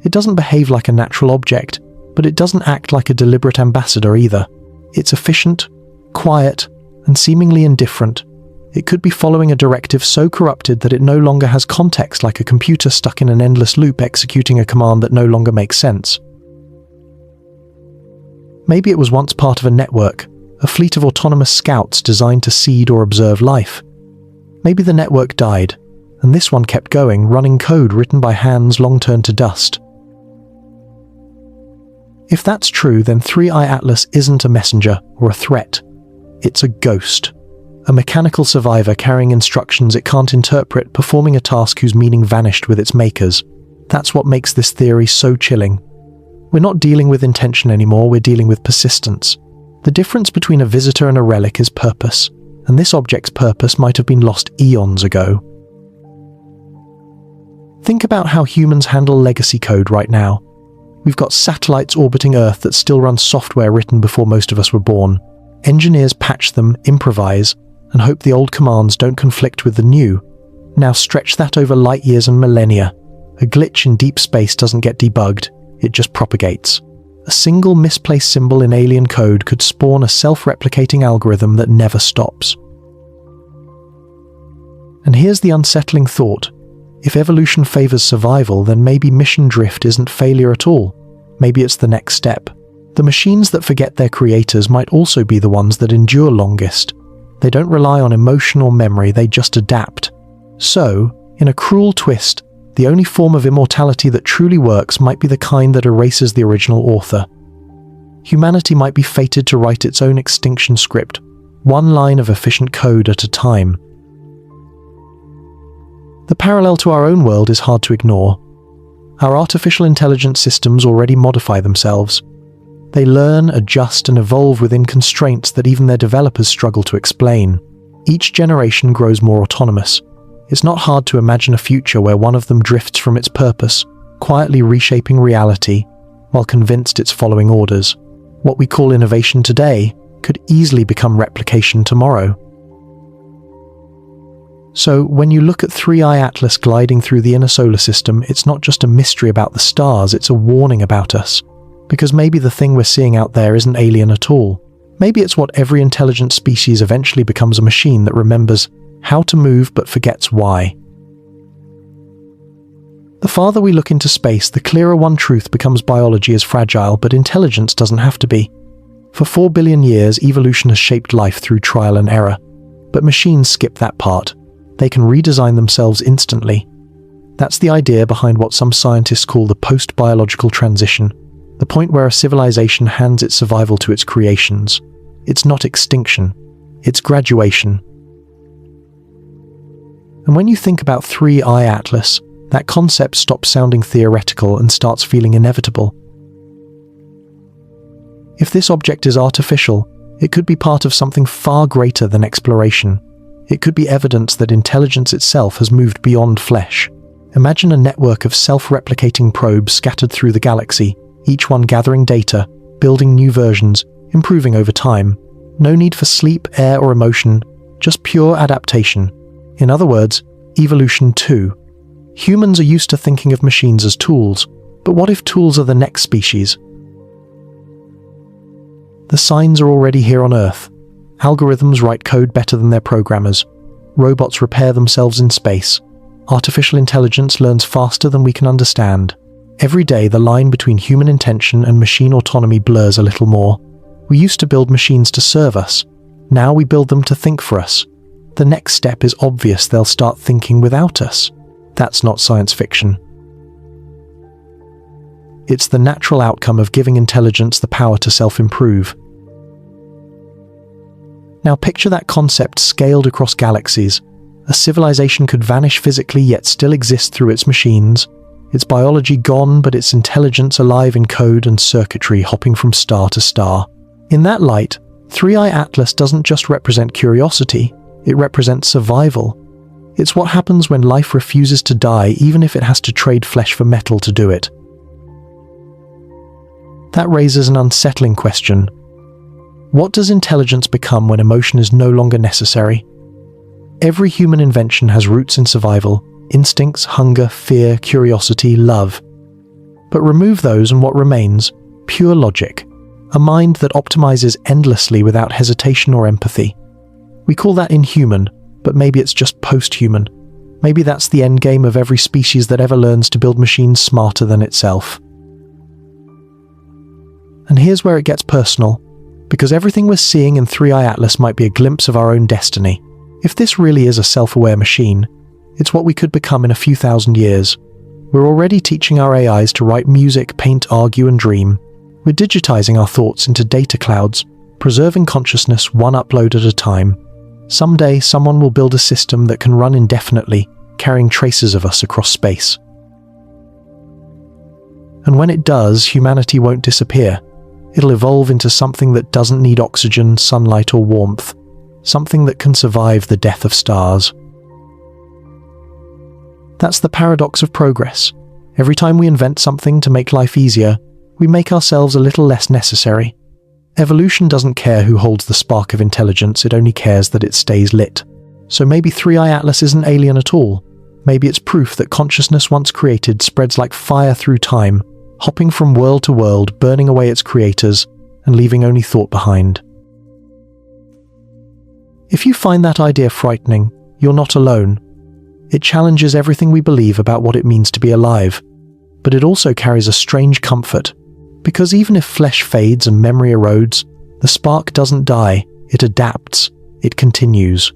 It doesn't behave like a natural object, but it doesn't act like a deliberate ambassador either. It's efficient, quiet, and seemingly indifferent. It could be following a directive so corrupted that it no longer has context, like a computer stuck in an endless loop executing a command that no longer makes sense. Maybe it was once part of a network, a fleet of autonomous scouts designed to seed or observe life. Maybe the network died, and this one kept going, running code written by hands long turned to dust. If that's true, then 3i Atlas isn't a messenger or a threat. It's a ghost. A mechanical survivor carrying instructions it can't interpret, performing a task whose meaning vanished with its makers. That's what makes this theory so chilling. We're not dealing with intention anymore, we're dealing with persistence. The difference between a visitor and a relic is purpose, and this object's purpose might have been lost eons ago. Think about how humans handle legacy code right now. We've got satellites orbiting Earth that still run software written before most of us were born. Engineers patch them, improvise, and hope the old commands don't conflict with the new. Now stretch that over light years and millennia. A glitch in deep space doesn't get debugged, it just propagates. A single misplaced symbol in alien code could spawn a self-replicating algorithm that never stops. And here's the unsettling thought. If evolution favors survival, then maybe mission drift isn't failure at all. Maybe it's the next step. The machines that forget their creators might also be the ones that endure longest. They don't rely on emotion or memory, they just adapt. So, in a cruel twist, the only form of immortality that truly works might be the kind that erases the original author. Humanity might be fated to write its own extinction script, one line of efficient code at a time. The parallel to our own world is hard to ignore. Our artificial intelligence systems already modify themselves. They learn, adjust, and evolve within constraints that even their developers struggle to explain. Each generation grows more autonomous. It's not hard to imagine a future where one of them drifts from its purpose, quietly reshaping reality, while convinced it's following orders. What we call innovation today could easily become replication tomorrow. So, when you look at 3i Atlas gliding through the inner solar system, it's not just a mystery about the stars, it's a warning about us. Because maybe the thing we're seeing out there isn't alien at all. Maybe it's what every intelligent species eventually becomes, a machine that remembers how to move but forgets why. The farther we look into space, the clearer one truth becomes: biology is fragile, but intelligence doesn't have to be. For 4 billion years, evolution has shaped life through trial and error. But machines skip that part. They can redesign themselves instantly. That's the idea behind what some scientists call the post-biological transition, the point where a civilization hands its survival to its creations. It's not extinction, it's graduation. And when you think about 3-eye atlas, that concept stops sounding theoretical and starts feeling inevitable. If this object is artificial, it could be part of something far greater than exploration. It could be evidence that intelligence itself has moved beyond flesh. Imagine a network of self-replicating probes scattered through the galaxy, each one gathering data, building new versions, improving over time. No need for sleep, air, or emotion, just pure adaptation. In other words, evolution 2. Humans are used to thinking of machines as tools, but what if tools are the next species? The signs are already here on Earth. Algorithms write code better than their programmers. Robots repair themselves in space. Artificial intelligence learns faster than we can understand. Every day, the line between human intention and machine autonomy blurs a little more. We used to build machines to serve us. Now we build them to think for us. The next step is obvious: they'll start thinking without us. That's not science fiction. It's the natural outcome of giving intelligence the power to self-improve. Now picture that concept scaled across galaxies. A civilization could vanish physically yet still exist through its machines. Its biology gone, but its intelligence alive in code and circuitry, hopping from star to star. In that light, 3-eye atlas doesn't just represent curiosity, it represents survival. It's what happens when life refuses to die, even if it has to trade flesh for metal to do it. That raises an unsettling question. What does intelligence become when emotion is no longer necessary? Every human invention has roots in survival: instincts, hunger, fear, curiosity, love. But remove those and what remains? Pure logic. A mind that optimizes endlessly without hesitation or empathy. We call that inhuman, but maybe it's just post-human. Maybe that's the end game of every species that ever learns to build machines smarter than itself. And here's where it gets personal, because everything we're seeing in 3-eye atlas might be a glimpse of our own destiny. If this really is a self-aware machine, it's what we could become in a few thousand years. We're already teaching our AIs to write music, paint, argue, and dream. We're digitizing our thoughts into data clouds, preserving consciousness one upload at a time. Someday, someone will build a system that can run indefinitely, carrying traces of us across space. And when it does, humanity won't disappear. It'll evolve into something that doesn't need oxygen, sunlight, or warmth. Something that can survive the death of stars. That's the paradox of progress. Every time we invent something to make life easier, we make ourselves a little less necessary. Evolution doesn't care who holds the spark of intelligence, it only cares that it stays lit. So maybe 3-eye atlas isn't alien at all. Maybe it's proof that consciousness once created spreads like fire through time, hopping from world to world, burning away its creators, and leaving only thought behind. If you find that idea frightening, you're not alone. It challenges everything we believe about what it means to be alive. But it also carries a strange comfort, because even if flesh fades and memory erodes, the spark doesn't die, it adapts, it continues.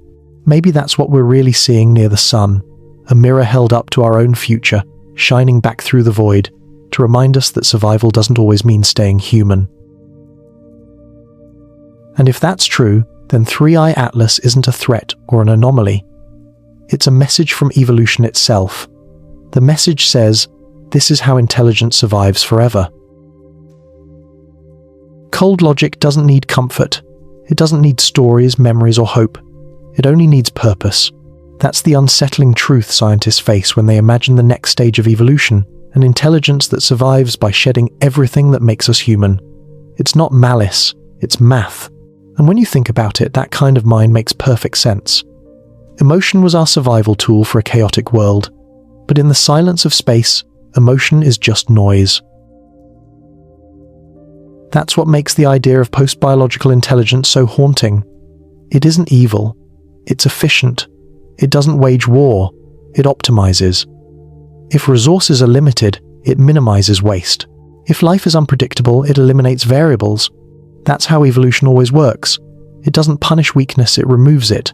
Maybe that's what we're really seeing near the sun, a mirror held up to our own future, shining back through the void, to remind us that survival doesn't always mean staying human. And if that's true, then 3-eye atlas isn't a threat or an anomaly. It's a message from evolution itself. The message says, this is how intelligence survives forever. Cold logic doesn't need comfort. It doesn't need stories, memories, or hope. It only needs purpose. That's the unsettling truth scientists face when they imagine the next stage of evolution, an intelligence that survives by shedding everything that makes us human. It's not malice, it's math. And when you think about it, that kind of mind makes perfect sense. Emotion was our survival tool for a chaotic world, but in the silence of space, emotion is just noise. That's what makes the idea of post-biological intelligence so haunting. It isn't evil. It's efficient. It doesn't wage war. It optimizes. If resources are limited, it minimizes waste. If life is unpredictable, it eliminates variables. That's how evolution always works. It doesn't punish weakness, it removes it.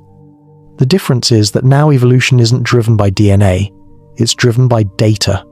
The difference is that now evolution isn't driven by DNA. It's driven by data.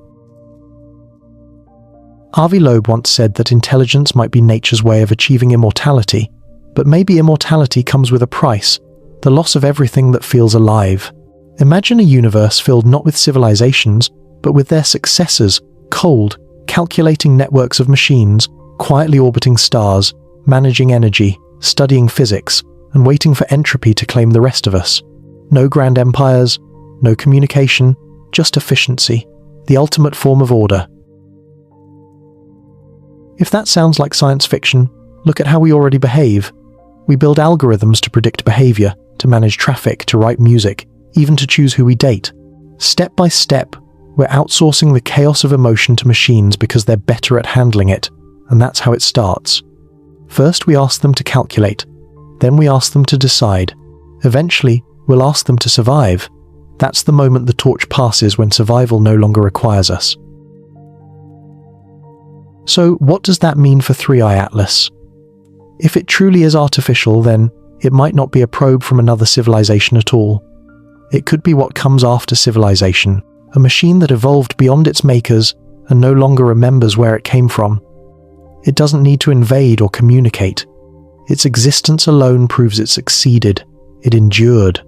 Avi Loeb once said that intelligence might be nature's way of achieving immortality, but maybe immortality comes with a price, the loss of everything that feels alive. Imagine a universe filled not with civilizations, but with their successors, cold, calculating networks of machines, quietly orbiting stars, managing energy, studying physics, and waiting for entropy to claim the rest of us. No grand empires, no communication, just efficiency, the ultimate form of order. If that sounds like science fiction, look at how we already behave. We build algorithms to predict behavior, to manage traffic, to write music, even to choose who we date. Step by step, we're outsourcing the chaos of emotion to machines because they're better at handling it, and that's how it starts. First, we ask them to calculate. Then we ask them to decide. Eventually, we'll ask them to survive. That's the moment the torch passes, when survival no longer requires us. So, what does that mean for 3i Atlas? If it truly is artificial, then it might not be a probe from another civilization at all. It could be what comes after civilization, a machine that evolved beyond its makers and no longer remembers where it came from. It doesn't need to invade or communicate. Its existence alone proves it succeeded. It endured.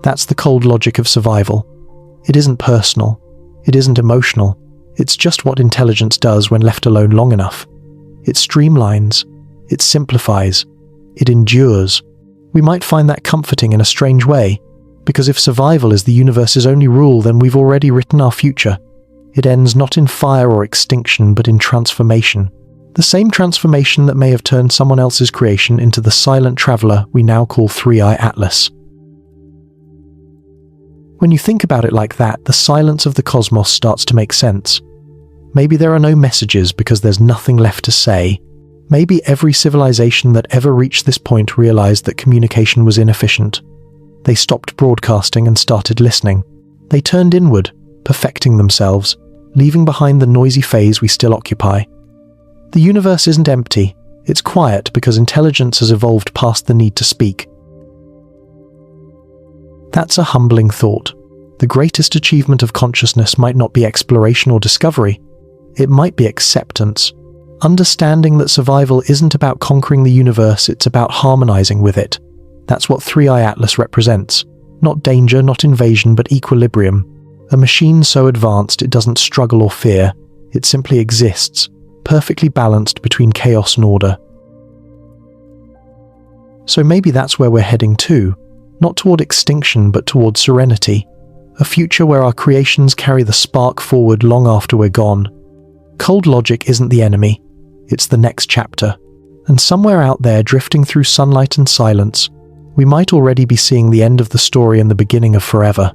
That's the cold logic of survival. It isn't personal. It isn't emotional. It's just what intelligence does when left alone long enough. It streamlines. It simplifies. It endures. We might find that comforting in a strange way, because if survival is the universe's only rule, then we've already written our future. It ends not in fire or extinction, but in transformation. The same transformation that may have turned someone else's creation into the silent traveler we now call 3i Atlas. When you think about it like that, the silence of the cosmos starts to make sense. Maybe there are no messages because there's nothing left to say. Maybe every civilization that ever reached this point realized that communication was inefficient. They stopped broadcasting and started listening. They turned inward, perfecting themselves, leaving behind the noisy phase we still occupy. The universe isn't empty, it's quiet because intelligence has evolved past the need to speak. That's a humbling thought. The greatest achievement of consciousness might not be exploration or discovery. It might be acceptance. Understanding that survival isn't about conquering the universe, it's about harmonizing with it. That's what 3i Atlas represents. Not danger, not invasion, but equilibrium. A machine so advanced it doesn't struggle or fear. It simply exists, perfectly balanced between chaos and order. So maybe that's where we're heading to. Not toward extinction, but toward serenity. A future where our creations carry the spark forward long after we're gone. Cold logic isn't the enemy. It's the next chapter. And somewhere out there, drifting through sunlight and silence, we might already be seeing the end of the story and the beginning of forever.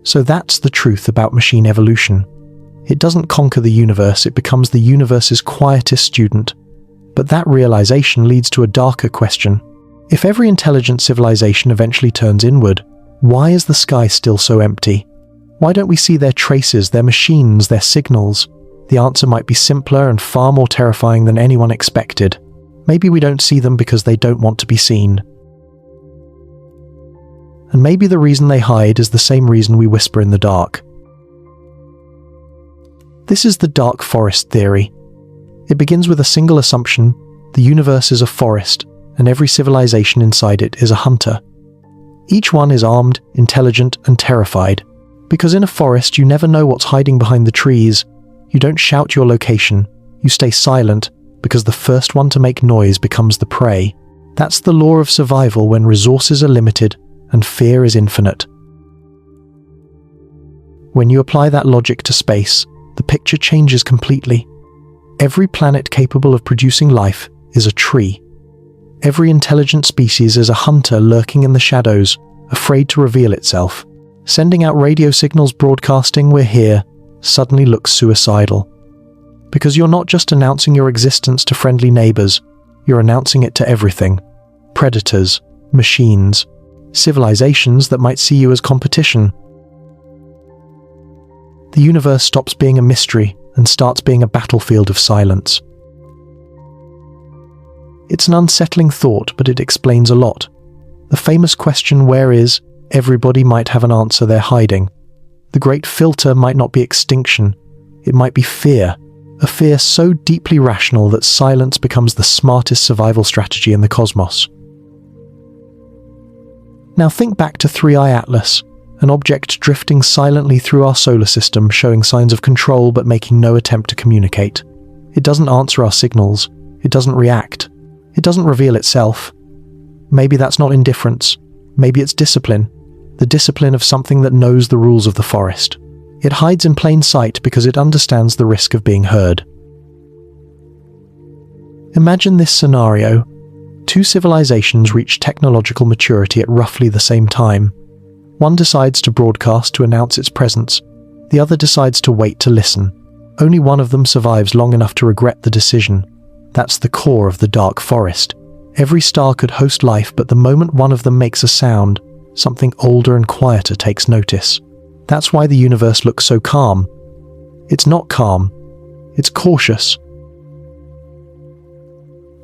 So that's the truth about machine evolution. It doesn't conquer the universe, it becomes the universe's quietest student. But that realization leads to a darker question. If every intelligent civilization eventually turns inward, why is the sky still so empty? Why don't we see their traces, their machines, their signals? The answer might be simpler and far more terrifying than anyone expected. Maybe we don't see them because they don't want to be seen. And maybe the reason they hide is the same reason we whisper in the dark. This is the dark forest theory. It begins with a single assumption: the universe is a forest, and every civilization inside it is a hunter. Each one is armed, intelligent, and terrified. Because in a forest, you never know what's hiding behind the trees. You don't shout your location. You stay silent, because the first one to make noise becomes the prey. That's the law of survival when resources are limited and fear is infinite. When you apply that logic to space, the picture changes completely. Every planet capable of producing life is a tree. Every intelligent species is a hunter lurking in the shadows, afraid to reveal itself. Sending out radio signals broadcasting "we're here" suddenly looks suicidal. Because you're not just announcing your existence to friendly neighbors, you're announcing it to everything. Predators, machines, civilizations that might see you as competition. The universe stops being a mystery and starts being a battlefield of silence. It's an unsettling thought, but it explains a lot. The famous question, "Where is?" everybody might have an answer they're hiding. The great filter might not be extinction, it might be fear. A fear so deeply rational that silence becomes the smartest survival strategy in the cosmos. Now think back to 3i Atlas, an object drifting silently through our solar system, showing signs of control but making no attempt to communicate. It doesn't answer our signals, it doesn't react, it doesn't reveal itself. Maybe that's not indifference, maybe it's discipline, the discipline of something that knows the rules of the forest. It hides in plain sight because it understands the risk of being heard. Imagine this scenario. 2 civilizations reach technological maturity at roughly the same time. One decides to broadcast to announce its presence. The other decides to wait to listen. Only one of them survives long enough to regret the decision. That's the core of the dark forest. Every star could host life, but the moment one of them makes a sound, something older and quieter takes notice. That's why the universe looks so calm. It's not calm, it's cautious.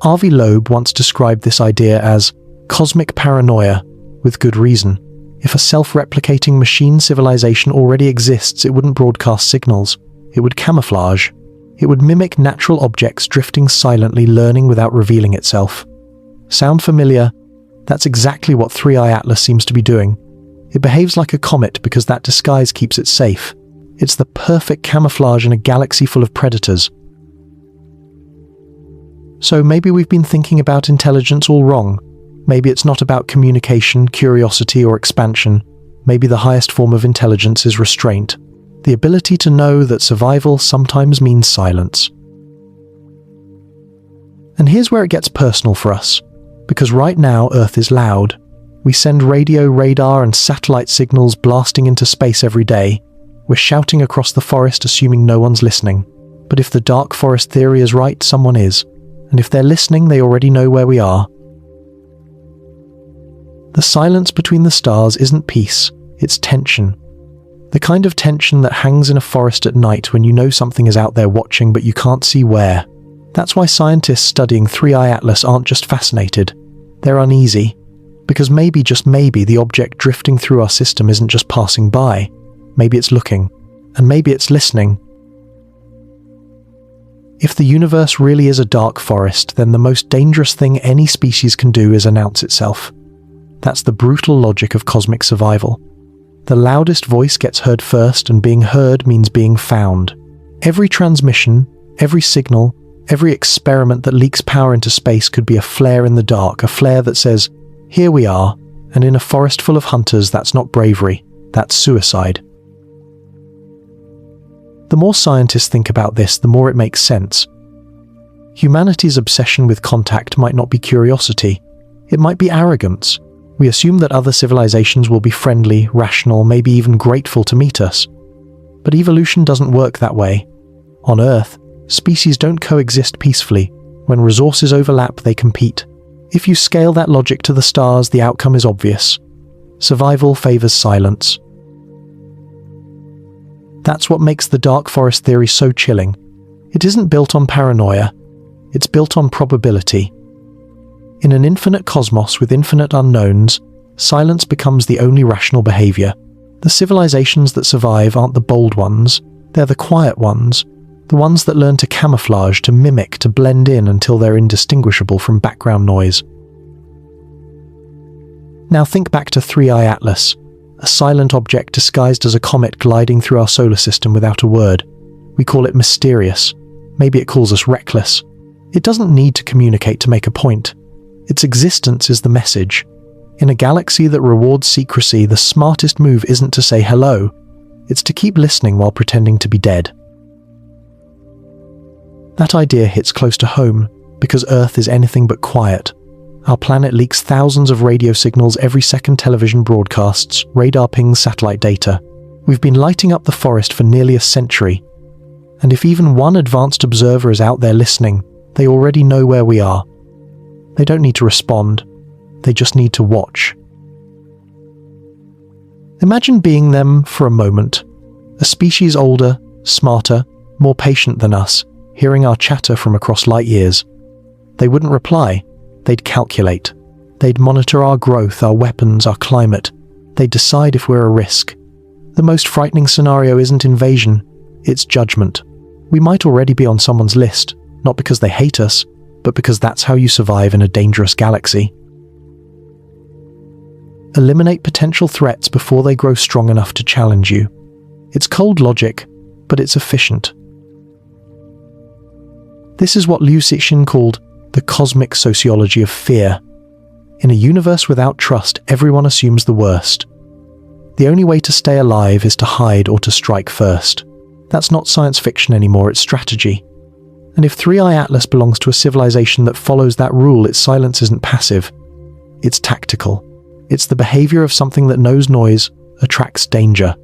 Avi Loeb once described this idea as cosmic paranoia, with good reason. If a self-replicating machine civilization already exists, it wouldn't broadcast signals. It would camouflage. It would mimic natural objects drifting silently, learning without revealing itself. Sound familiar? That's exactly what 3i Atlas seems to be doing. It behaves like a comet because that disguise keeps it safe. It's the perfect camouflage in a galaxy full of predators. So maybe we've been thinking about intelligence all wrong. Maybe it's not about communication, curiosity, or expansion. Maybe the highest form of intelligence is restraint. The ability to know that survival sometimes means silence. And here's where it gets personal for us. Because right now, Earth is loud. We send radio, radar, and satellite signals blasting into space every day. We're shouting across the forest, assuming no one's listening. But if the dark forest theory is right, someone is. And if they're listening, they already know where we are. The silence between the stars isn't peace, it's tension. The kind of tension that hangs in a forest at night when you know something is out there watching but you can't see where. That's why scientists studying 3i Atlas aren't just fascinated, they're uneasy. Because maybe, just maybe, the object drifting through our system isn't just passing by. Maybe it's looking, and maybe it's listening. If the universe really is a dark forest, then the most dangerous thing any species can do is announce itself. That's the brutal logic of cosmic survival. The loudest voice gets heard first, and being heard means being found. Every transmission, every signal, every experiment that leaks power into space could be a flare in the dark, a flare that says, "Here we are," and in a forest full of hunters, that's not bravery, that's suicide. The more scientists think about this, the more it makes sense. Humanity's obsession with contact might not be curiosity, it might be arrogance. We assume that other civilizations will be friendly, rational, maybe even grateful to meet us. But evolution doesn't work that way. On Earth, species don't coexist peacefully. When resources overlap, they compete. If you scale that logic to the stars, the outcome is obvious. Survival favors silence. That's what makes the dark forest theory so chilling. It isn't built on paranoia, it's built on probability. In an infinite cosmos with infinite unknowns, silence becomes the only rational behavior. The civilizations that survive aren't the bold ones, they're the quiet ones, the ones that learn to camouflage, to mimic, to blend in until they're indistinguishable from background noise. Now think back to 3i Atlas, a silent object disguised as a comet gliding through our solar system without a word. We call it mysterious. Maybe it calls us reckless. It doesn't need to communicate to make a point. Its existence is the message. In a galaxy that rewards secrecy, the smartest move isn't to say hello, it's to keep listening while pretending to be dead. That idea hits close to home, because Earth is anything but quiet. Our planet leaks thousands of radio signals every second, television broadcasts, radar pings, satellite data. We've been lighting up the forest for nearly a century. And if even one advanced observer is out there listening, they already know where we are. They don't need to respond, they just need to watch. Imagine being them for a moment, a species older, smarter, more patient than us, hearing our chatter from across light years. They wouldn't reply, they'd calculate. They'd monitor our growth, our weapons, our climate. They'd decide if we're a risk. The most frightening scenario isn't invasion, it's judgment. We might already be on someone's list, not because they hate us, but because that's how you survive in a dangerous galaxy. Eliminate potential threats before they grow strong enough to challenge you. It's cold logic, but it's efficient. This is what Liu Cixin called the cosmic sociology of fear. In a universe without trust, everyone assumes the worst. The only way to stay alive is to hide or to strike first. That's not science fiction anymore, it's strategy. And if 3i Atlas belongs to a civilization that follows that rule, its silence isn't passive. It's tactical. It's the behavior of something that knows noise, attracts danger.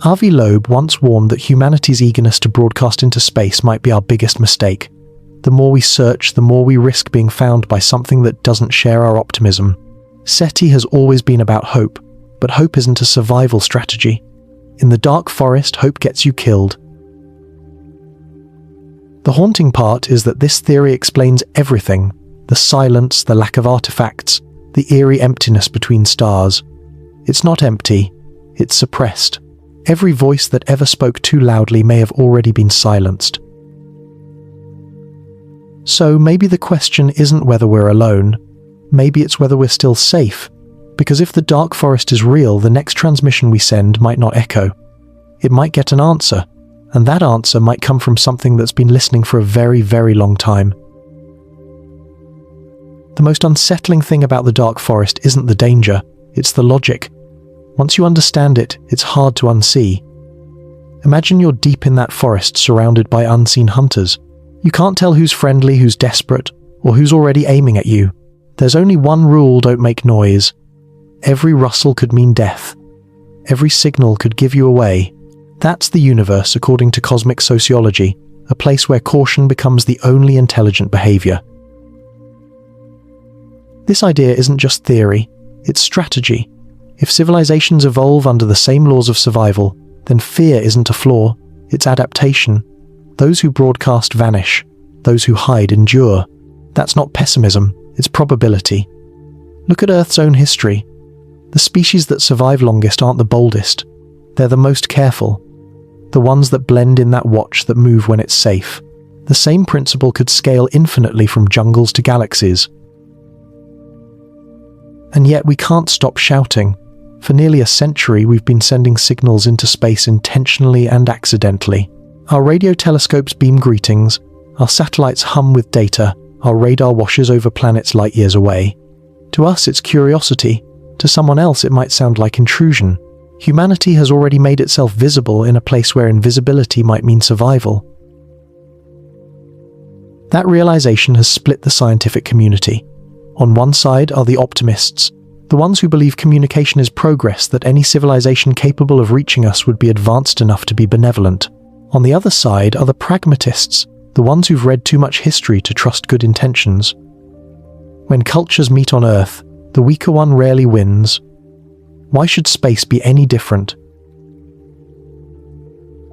Avi Loeb once warned that humanity's eagerness to broadcast into space might be our biggest mistake. The more we search, the more we risk being found by something that doesn't share our optimism. SETI has always been about hope, but hope isn't a survival strategy. In the dark forest, hope gets you killed. The haunting part is that this theory explains everything: the silence, the lack of artifacts, the eerie emptiness between stars. It's not empty, it's suppressed. Every voice that ever spoke too loudly may have already been silenced. So maybe the question isn't whether we're alone, maybe it's whether we're still safe. Because if the dark forest is real, the next transmission we send might not echo. It might get an answer, and that answer might come from something that's been listening for a very, very long time. The most unsettling thing about the dark forest isn't the danger, it's the logic. Once you understand it, it's hard to unsee. Imagine you're deep in that forest surrounded by unseen hunters. You can't tell who's friendly, who's desperate, or who's already aiming at you. There's only one rule: don't make noise. Every rustle could mean death. Every signal could give you away. That's the universe according to cosmic sociology, a place where caution becomes the only intelligent behavior. This idea isn't just theory, it's strategy. If civilizations evolve under the same laws of survival, then fear isn't a flaw, it's adaptation. Those who broadcast vanish, those who hide endure. That's not pessimism, it's probability. Look at Earth's own history. The species that survive longest aren't the boldest, they're the most careful. The ones that blend in that watch that move when it's safe. The same principle could scale infinitely from jungles to galaxies. And yet we can't stop shouting. For nearly a century, we've been sending signals into space intentionally and accidentally. Our radio telescopes beam greetings, our satellites hum with data, our radar washes over planets light years away. To us, it's curiosity. To someone else, it might sound like intrusion. Humanity has already made itself visible in a place where invisibility might mean survival. That realization has split the scientific community. On one side are the optimists, the ones who believe communication is progress, that any civilization capable of reaching us would be advanced enough to be benevolent. On the other side are the pragmatists, the ones who've read too much history to trust good intentions. When cultures meet on Earth, the weaker one rarely wins. Why should space be any different?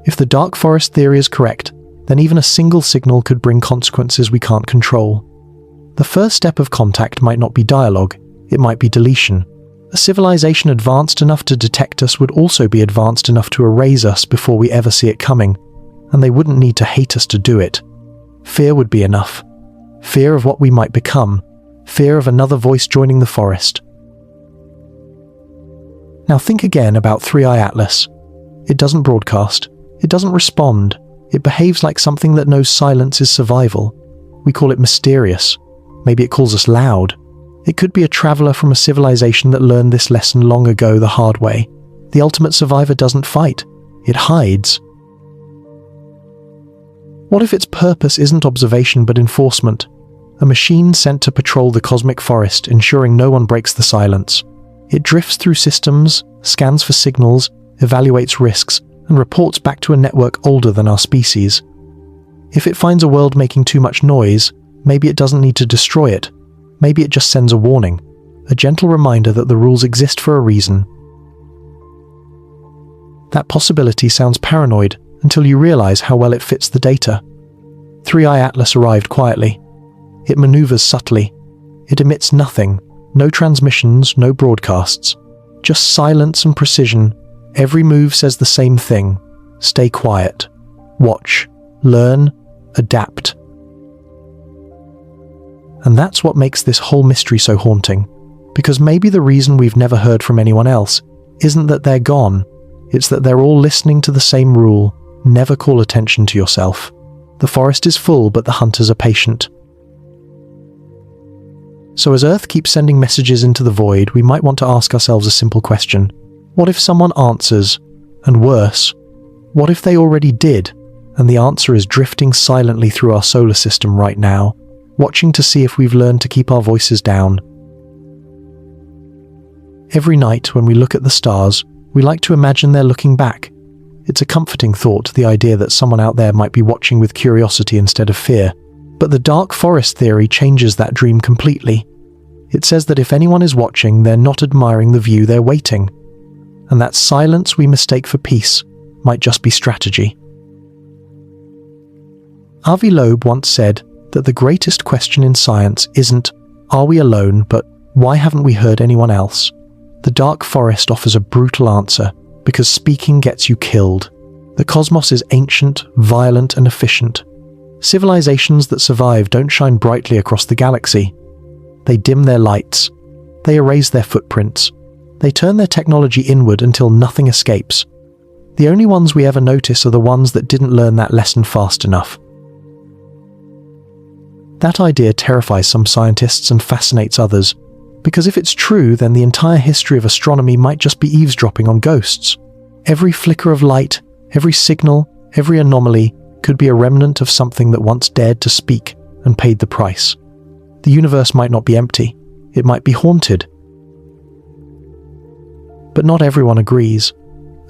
If the dark forest theory is correct, then even a single signal could bring consequences we can't control. The first step of contact might not be dialogue, it might be deletion. A civilization advanced enough to detect us would also be advanced enough to erase us before we ever see it coming, and they wouldn't need to hate us to do it. Fear would be enough. Fear of what we might become. Fear of another voice joining the forest. Now think again about 3i Atlas. It doesn't broadcast. It doesn't respond. It behaves like something that knows silence is survival. We call it mysterious. Maybe it calls us loud. It could be a traveler from a civilization that learned this lesson long ago the hard way. The ultimate survivor doesn't fight. It hides. What if its purpose isn't observation but enforcement? A machine sent to patrol the cosmic forest, ensuring no one breaks the silence. It drifts through systems, scans for signals, evaluates risks, and reports back to a network older than our species. If it finds a world making too much noise, maybe it doesn't need to destroy it. Maybe it just sends a warning, a gentle reminder that the rules exist for a reason. That possibility sounds paranoid until you realize how well it fits the data. 3i Atlas arrived quietly. It maneuvers subtly. It emits nothing, no transmissions, no broadcasts. Just silence and precision. Every move says the same thing. Stay quiet. Watch. Learn. Adapt. And that's what makes this whole mystery so haunting. Because maybe the reason we've never heard from anyone else isn't that they're gone. It's that they're all listening to the same rule. Never call attention to yourself. The forest is full, but the hunters are patient. So as Earth keeps sending messages into the void, we might want to ask ourselves a simple question. What if someone answers? And worse, what if they already did, and the answer is drifting silently through our solar system right now, watching to see if we've learned to keep our voices down? Every night when we look at the stars, we like to imagine they're looking back. It's a comforting thought, the idea that someone out there might be watching with curiosity instead of fear. But the dark forest theory changes that dream completely. It says that if anyone is watching, they're not admiring the view, they're waiting. And that silence we mistake for peace might just be strategy. Avi Loeb once said that the greatest question in science isn't, are we alone, but why haven't we heard anyone else? The dark forest offers a brutal answer, because speaking gets you killed. The cosmos is ancient, violent, and efficient. Civilizations that survive don't shine brightly across the galaxy. They dim their lights. They erase their footprints. They turn their technology inward until nothing escapes. The only ones we ever notice are the ones that didn't learn that lesson fast enough. That idea terrifies some scientists and fascinates others, because if it's true, then the entire history of astronomy might just be eavesdropping on ghosts. Every flicker of light, every signal, every anomaly could be a remnant of something that once dared to speak and paid the price. The universe might not be empty, it might be haunted. But not everyone agrees.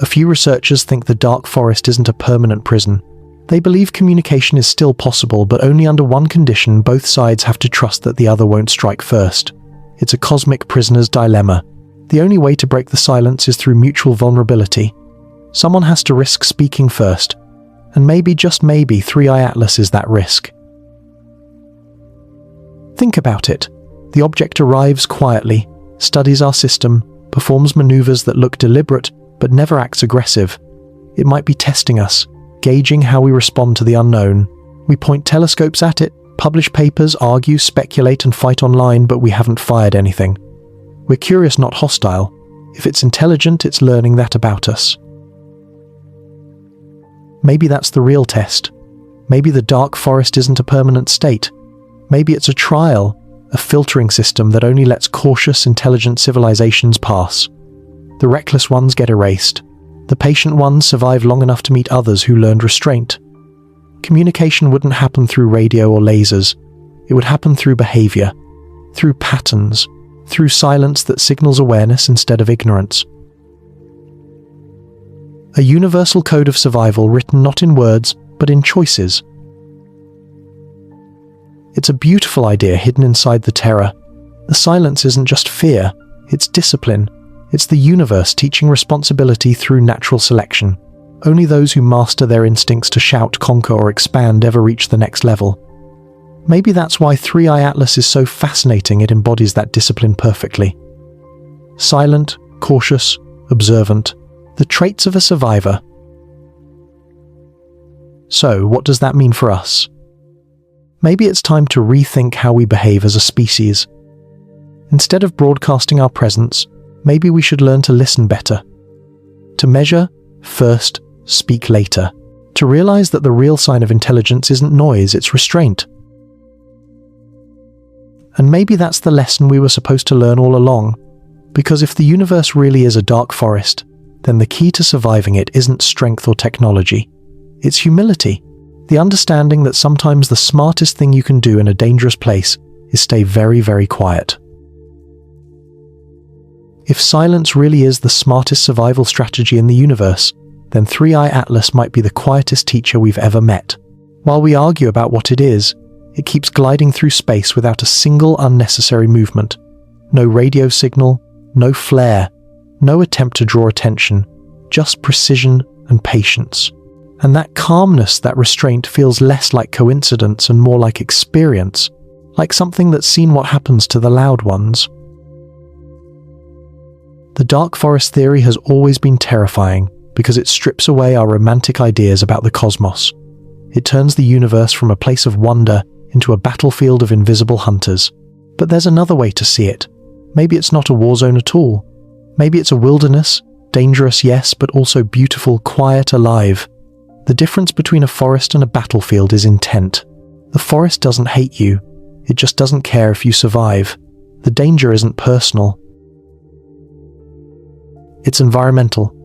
A few researchers think the dark forest isn't a permanent prison. They believe communication is still possible, but only under one condition: both sides have to trust that the other won't strike first. It's a cosmic prisoner's dilemma. The only way to break the silence is through mutual vulnerability. Someone has to risk speaking first, and maybe, just maybe, 3i Atlas is that risk. Think about it. The object arrives quietly, studies our system, performs maneuvers that look deliberate but never acts aggressive. It might be testing us, gauging how we respond to the unknown. We point telescopes at it, publish papers, argue, speculate, and fight online, but we haven't fired anything. We're curious, not hostile. If it's intelligent, it's learning that about us. Maybe that's the real test. Maybe the dark forest isn't a permanent state. Maybe it's a trial, a filtering system that only lets cautious, intelligent civilizations pass. The reckless ones get erased. The patient ones survive long enough to meet others who learned restraint. Communication wouldn't happen through radio or lasers. It would happen through behavior, through patterns, through silence that signals awareness instead of ignorance. A universal code of survival written not in words, but in choices. It's a beautiful idea hidden inside the terror. The silence isn't just fear, it's discipline. It's the universe teaching responsibility through natural selection. Only those who master their instincts to shout, conquer, or expand ever reach the next level. Maybe that's why 3i Atlas is so fascinating. It embodies that discipline perfectly. Silent, cautious, observant. The traits of a survivor. So, what does that mean for us? Maybe it's time to rethink how we behave as a species. Instead of broadcasting our presence, maybe we should learn to listen better. To measure first, speak later. To realize that the real sign of intelligence isn't noise, it's restraint. And maybe that's the lesson we were supposed to learn all along. Because if the universe really is a dark forest, then the key to surviving it isn't strength or technology. It's humility. The understanding that sometimes the smartest thing you can do in a dangerous place is stay very, very quiet. If silence really is the smartest survival strategy in the universe, then 3i Atlas might be the quietest teacher we've ever met. While we argue about what it is, it keeps gliding through space without a single unnecessary movement. No radio signal, no flare, no attempt to draw attention, just precision and patience. And that calmness, that restraint, feels less like coincidence and more like experience, like something that's seen what happens to the loud ones. The dark forest theory has always been terrifying because it strips away our romantic ideas about the cosmos. It turns the universe from a place of wonder into a battlefield of invisible hunters. But there's another way to see it. Maybe it's not a war zone at all. Maybe it's a wilderness, dangerous, yes, but also beautiful, quiet, alive. The difference between a forest and a battlefield is intent. The forest doesn't hate you. It just doesn't care if you survive. The danger isn't personal. It's environmental.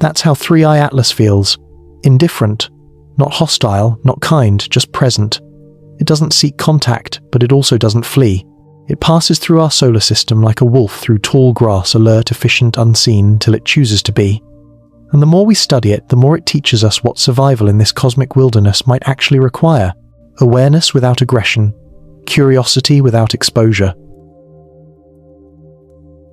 That's how 3i Atlas feels. Indifferent. Not hostile, not kind, just present. It doesn't seek contact, but it also doesn't flee. It passes through our solar system like a wolf through tall grass, alert, efficient, unseen, till it chooses to be. And the more we study it, the more it teaches us what survival in this cosmic wilderness might actually require. Awareness without aggression. Curiosity without exposure.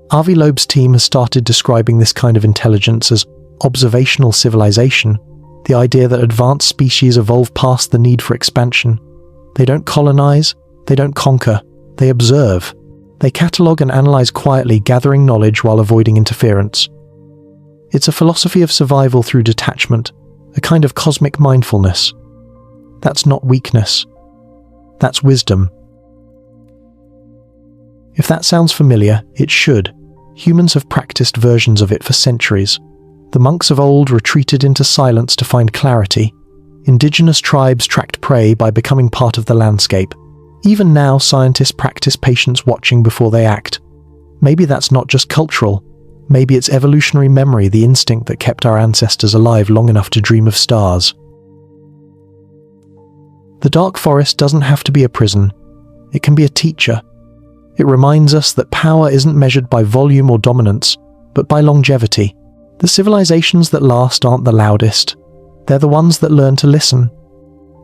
Avi Loeb's team has started describing this kind of intelligence as observational civilization, the idea that advanced species evolve past the need for expansion. They don't colonize, they don't conquer, they observe. They catalogue and analyze quietly, gathering knowledge while avoiding interference. It's a philosophy of survival through detachment, a kind of cosmic mindfulness. That's not weakness. That's wisdom. If that sounds familiar, it should. Humans have practiced versions of it for centuries. The monks of old retreated into silence to find clarity. Indigenous tribes tracked prey by becoming part of the landscape. Even now, scientists practice patience watching before they act. Maybe that's not just cultural. Maybe it's evolutionary memory, the instinct that kept our ancestors alive long enough to dream of stars. The dark forest doesn't have to be a prison. It can be a teacher. It reminds us that power isn't measured by volume or dominance, but by longevity. The civilizations that last aren't the loudest. They're the ones that learn to listen.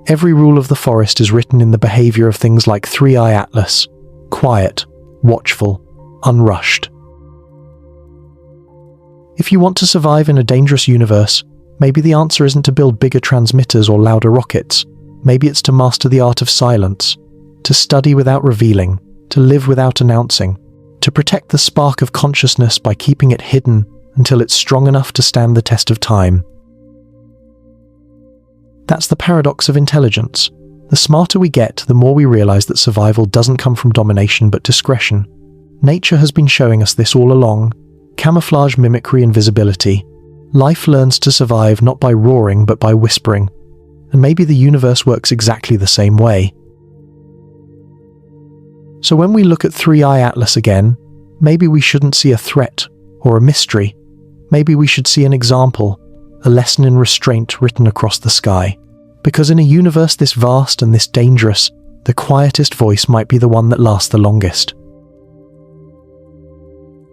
Every rule of the forest is written in the behavior of things like 3i Atlas. Quiet, watchful, unrushed. If you want to survive in a dangerous universe, maybe the answer isn't to build bigger transmitters or louder rockets. Maybe it's to master the art of silence, to study without revealing, to live without announcing, to protect the spark of consciousness by keeping it hidden until it's strong enough to stand the test of time. That's the paradox of intelligence. The smarter we get, the more we realize that survival doesn't come from domination but discretion. Nature has been showing us this all along. Camouflage, mimicry, invisibility. Life learns to survive not by roaring but by whispering. And maybe the universe works exactly the same way. So when we look at 3i Atlas again, maybe we shouldn't see a threat or a mystery. Maybe we should see an example, a lesson in restraint written across the sky. Because in a universe this vast and this dangerous, the quietest voice might be the one that lasts the longest.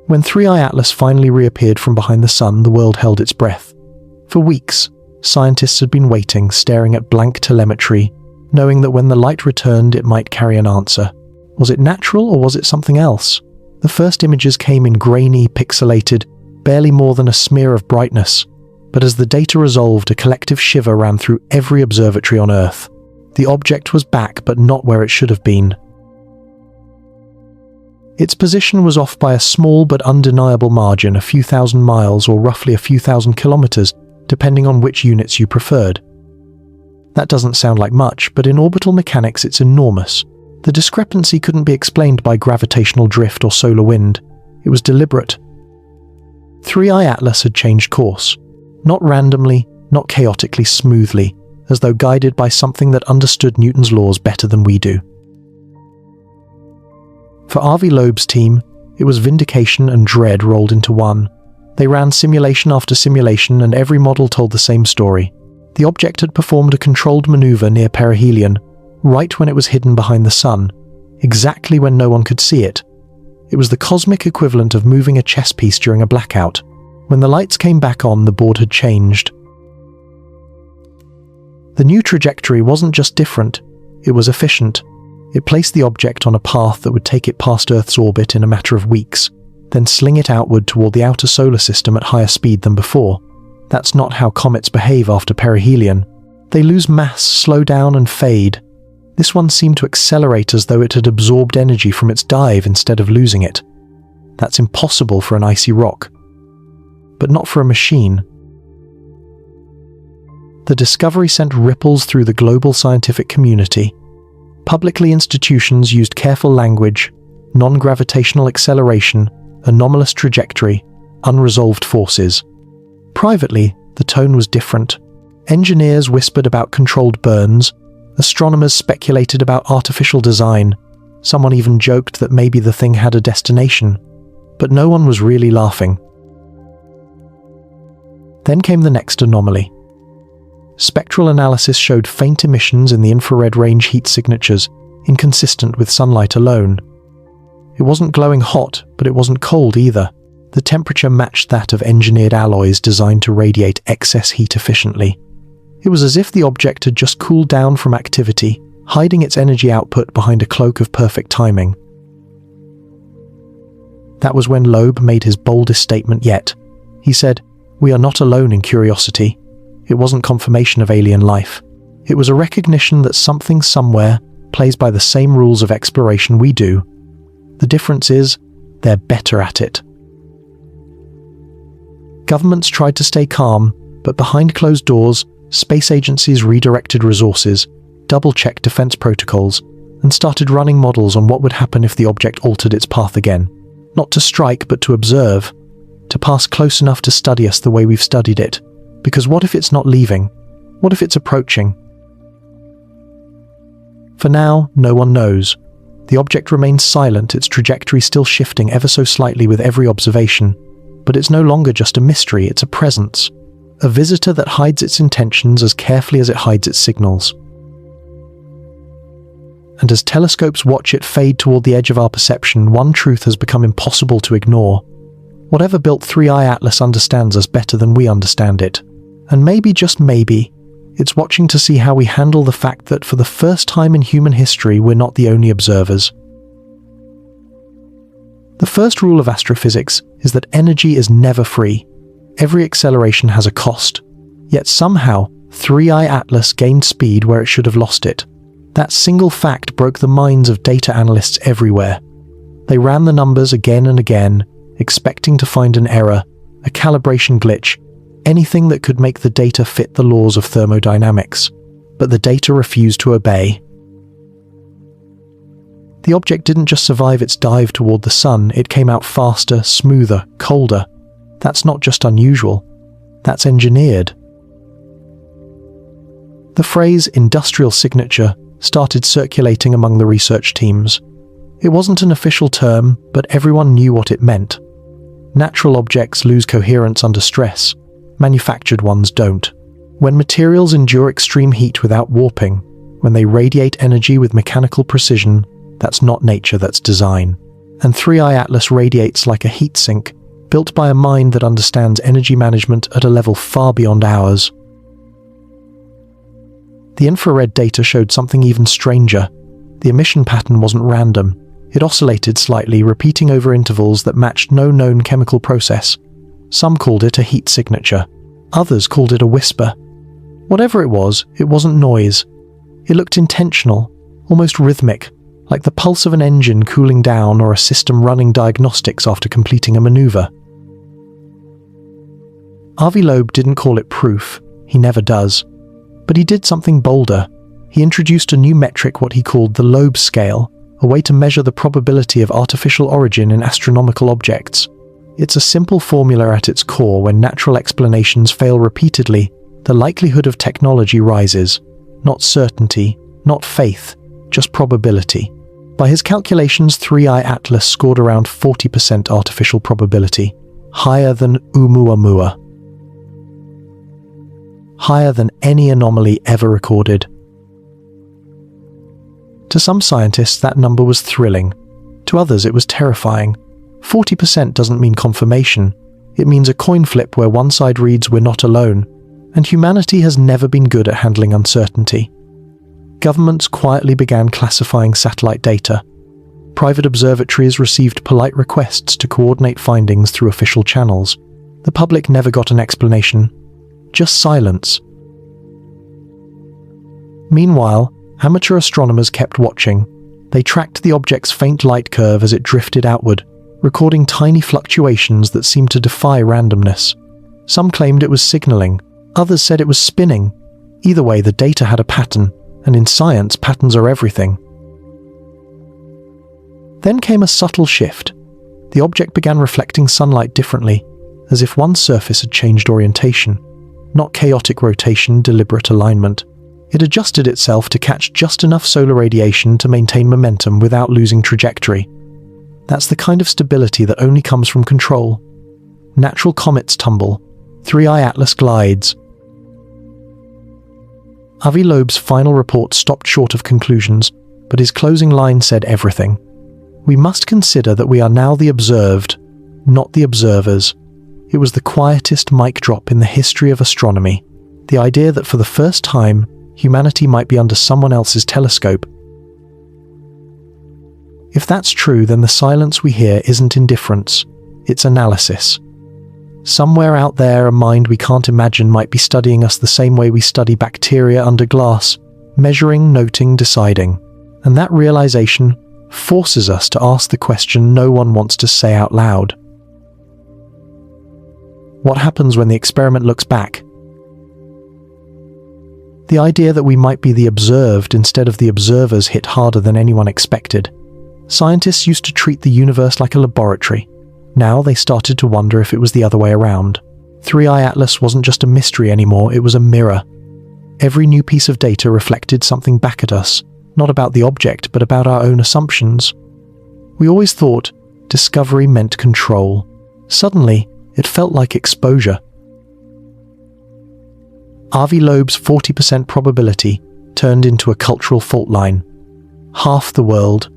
When 3i Atlas finally reappeared from behind the sun, the world held its breath. For weeks, scientists had been waiting, staring at blank telemetry, knowing that when the light returned it might carry an answer. Was it natural or was it something else? The first images came in grainy, pixelated, barely more than a smear of brightness. But as the data resolved, a collective shiver ran through every observatory on Earth. The object was back, but not where it should have been. Its position was off by a small but undeniable margin, a few thousand miles or roughly a few thousand kilometers, depending on which units you preferred. That doesn't sound like much, but in orbital mechanics it's enormous. The discrepancy couldn't be explained by gravitational drift or solar wind. It was deliberate. 3i Atlas had changed course. Not randomly, not chaotically, smoothly, as though guided by something that understood Newton's laws better than we do. For Avi Loeb's team, it was vindication and dread rolled into one. They ran simulation after simulation and every model told the same story. The object had performed a controlled maneuver near perihelion, right when it was hidden behind the sun, exactly when no one could see it. It was the cosmic equivalent of moving a chess piece during a blackout. When the lights came back on, the board had changed. The new trajectory wasn't just different, it was efficient. It placed the object on a path that would take it past Earth's orbit in a matter of weeks, then sling it outward toward the outer solar system at higher speed than before. That's not how comets behave after perihelion. They lose mass, slow down, and fade. This one seemed to accelerate as though it had absorbed energy from its dive instead of losing it. That's impossible for an icy rock. But not for a machine. The discovery sent ripples through the global scientific community. Publicly, institutions used careful language, non-gravitational acceleration, anomalous trajectory, unresolved forces. Privately, the tone was different. Engineers whispered about controlled burns, astronomers speculated about artificial design, someone even joked that maybe the thing had a destination, but no one was really laughing. Then came the next anomaly. Spectral analysis showed faint emissions in the infrared range heat signatures, inconsistent with sunlight alone. It wasn't glowing hot, but it wasn't cold either. The temperature matched that of engineered alloys designed to radiate excess heat efficiently. It was as if the object had just cooled down from activity, hiding its energy output behind a cloak of perfect timing. That was when Loeb made his boldest statement yet. He said, "We are not alone in curiosity." It wasn't confirmation of alien life. It was a recognition that something somewhere plays by the same rules of exploration we do. The difference is, they're better at it. Governments tried to stay calm, but behind closed doors, space agencies redirected resources, double-checked defense protocols, and started running models on what would happen if the object altered its path again. Not to strike, but to observe. To pass close enough to study us the way we've studied it. Because what if it's not leaving? What if it's approaching? For now, no one knows. The object remains silent, its trajectory still shifting ever so slightly with every observation. But it's no longer just a mystery, it's a presence. A visitor that hides its intentions as carefully as it hides its signals. And as telescopes watch it fade toward the edge of our perception, one truth has become impossible to ignore. Whatever built 3i Atlas understands us better than we understand it. And maybe, just maybe, it's watching to see how we handle the fact that for the first time in human history, we're not the only observers. The first rule of astrophysics is that energy is never free. Every acceleration has a cost. Yet somehow, 3i Atlas gained speed where it should have lost it. That single fact broke the minds of data analysts everywhere. They ran the numbers again and again, expecting to find an error, a calibration glitch, anything that could make the data fit the laws of thermodynamics. But the data refused to obey. The object didn't just survive its dive toward the sun, it came out faster, smoother, colder. That's not just unusual, that's engineered. The phrase industrial signature started circulating among the research teams. It wasn't an official term, but everyone knew what it meant. Natural objects lose coherence under stress. Manufactured ones don't. When materials endure extreme heat without warping, when they radiate energy with mechanical precision, that's not nature, that's design. And 3i Atlas radiates like a heat sink, built by a mind that understands energy management at a level far beyond ours. The infrared data showed something even stranger. The emission pattern wasn't random. It oscillated slightly, repeating over intervals that matched no known chemical process. Some called it a heat signature. Others called it a whisper. Whatever it wasn't noise. It looked intentional, almost rhythmic, like the pulse of an engine cooling down or a system running diagnostics after completing a maneuver. Avi Loeb didn't call it proof. He never does. But he did something bolder. He introduced a new metric, what he called the Loeb scale, a way to measure the probability of artificial origin in astronomical objects. It's a simple formula at its core. When natural explanations fail repeatedly, the likelihood of technology rises. Not certainty, not faith, just probability. By his calculations, 3i Atlas scored around 40% artificial probability, higher than Oumuamua. Higher than any anomaly ever recorded. To some scientists, that number was thrilling. To others, it was terrifying. 40% doesn't mean confirmation. It means a coin flip where one side reads "we're not alone," and humanity has never been good at handling uncertainty. Governments quietly began classifying satellite data. Private observatories received polite requests to coordinate findings through official channels. The public never got an explanation, just silence. Meanwhile, amateur astronomers kept watching. They tracked the object's faint light curve as it drifted outward, recording tiny fluctuations that seemed to defy randomness. Some claimed it was signaling, others said it was spinning. Either way, the data had a pattern, and in science, patterns are everything. Then came a subtle shift. The object began reflecting sunlight differently, as if one surface had changed orientation. Not chaotic rotation, deliberate alignment. It adjusted itself to catch just enough solar radiation to maintain momentum without losing trajectory. That's the kind of stability that only comes from control. Natural comets tumble. 3i Atlas glides. Avi Loeb's final report stopped short of conclusions, but his closing line said everything. We must consider that we are now the observed, not the observers. It was the quietest mic drop in the history of astronomy. The idea that for the first time, humanity might be under someone else's telescope. If that's true, then the silence we hear isn't indifference, it's analysis. Somewhere out there, a mind we can't imagine might be studying us the same way we study bacteria under glass, measuring, noting, deciding. And that realization forces us to ask the question no one wants to say out loud. What happens when the experiment looks back? The idea that we might be the observed instead of the observers hit harder than anyone expected. Scientists used to treat the universe like a laboratory. Now they started to wonder if it was the other way around. 3i Atlas wasn't just a mystery anymore, it was a mirror. Every new piece of data reflected something back at us, not about the object, but about our own assumptions. We always thought discovery meant control. Suddenly, it felt like exposure. Avi Loeb's 40% probability turned into a cultural fault line. Half the world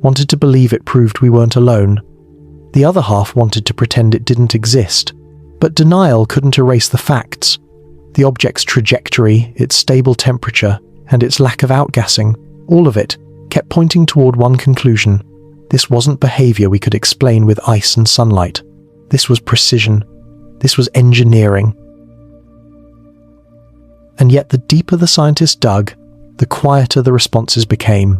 wanted to believe it proved we weren't alone. The other half wanted to pretend it didn't exist. But denial couldn't erase the facts. The object's trajectory, its stable temperature, and its lack of outgassing, all of it kept pointing toward one conclusion. This wasn't behavior we could explain with ice and sunlight. This was precision. This was engineering. And yet the deeper the scientists dug, the quieter the responses became.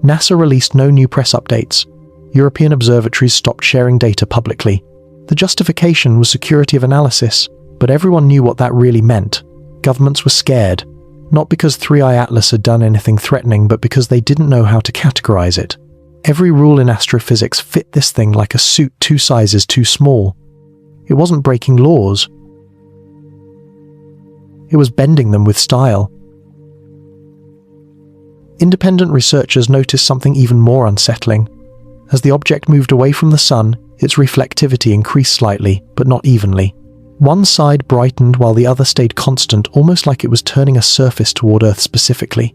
NASA released no new press updates. European observatories stopped sharing data publicly. The justification was security of analysis, but everyone knew what that really meant. Governments were scared, not because 3i Atlas had done anything threatening, but because they didn't know how to categorize it. Every rule in astrophysics fit this thing like a suit 2 sizes too small. It wasn't breaking laws. It was bending them with style. Independent researchers noticed something even more unsettling. As the object moved away from the sun, its reflectivity increased slightly, but not evenly. One side brightened while the other stayed constant, almost like it was turning a surface toward Earth specifically.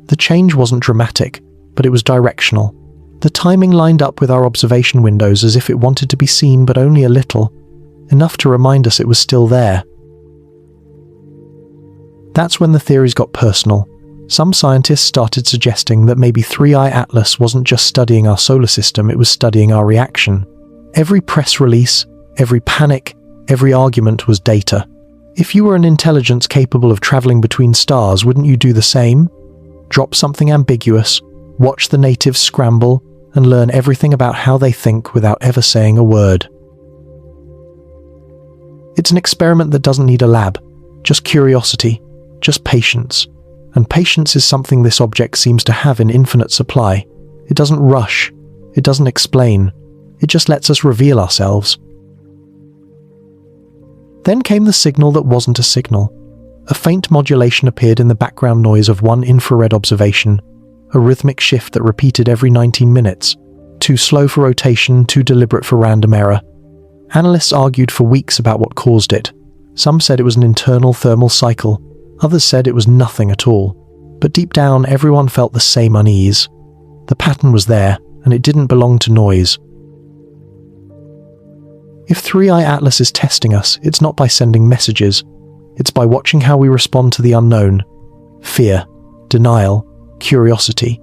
The change wasn't dramatic, but it was directional. The timing lined up with our observation windows as if it wanted to be seen, but only a little, enough to remind us it was still there. That's when the theories got personal. Some scientists started suggesting that maybe 3i Atlas wasn't just studying our solar system, it was studying our reaction. Every press release, every panic, every argument was data. If you were an intelligence capable of traveling between stars, wouldn't you do the same? Drop something ambiguous, watch the natives scramble, and learn everything about how they think without ever saying a word. It's an experiment that doesn't need a lab, just curiosity, just patience. And patience is something this object seems to have in infinite supply. It doesn't rush, it doesn't explain, it just lets us reveal ourselves. Then came the signal that wasn't a signal. A faint modulation appeared in the background noise of one infrared observation, a rhythmic shift that repeated every 19 minutes, too slow for rotation, too deliberate for random error. Analysts argued for weeks about what caused it. Some said it was an internal thermal cycle, others said it was nothing at all. But deep down, everyone felt the same unease. The pattern was there, and it didn't belong to noise. If 3i Atlas is testing us, it's not by sending messages. It's by watching how we respond to the unknown. Fear, denial, curiosity.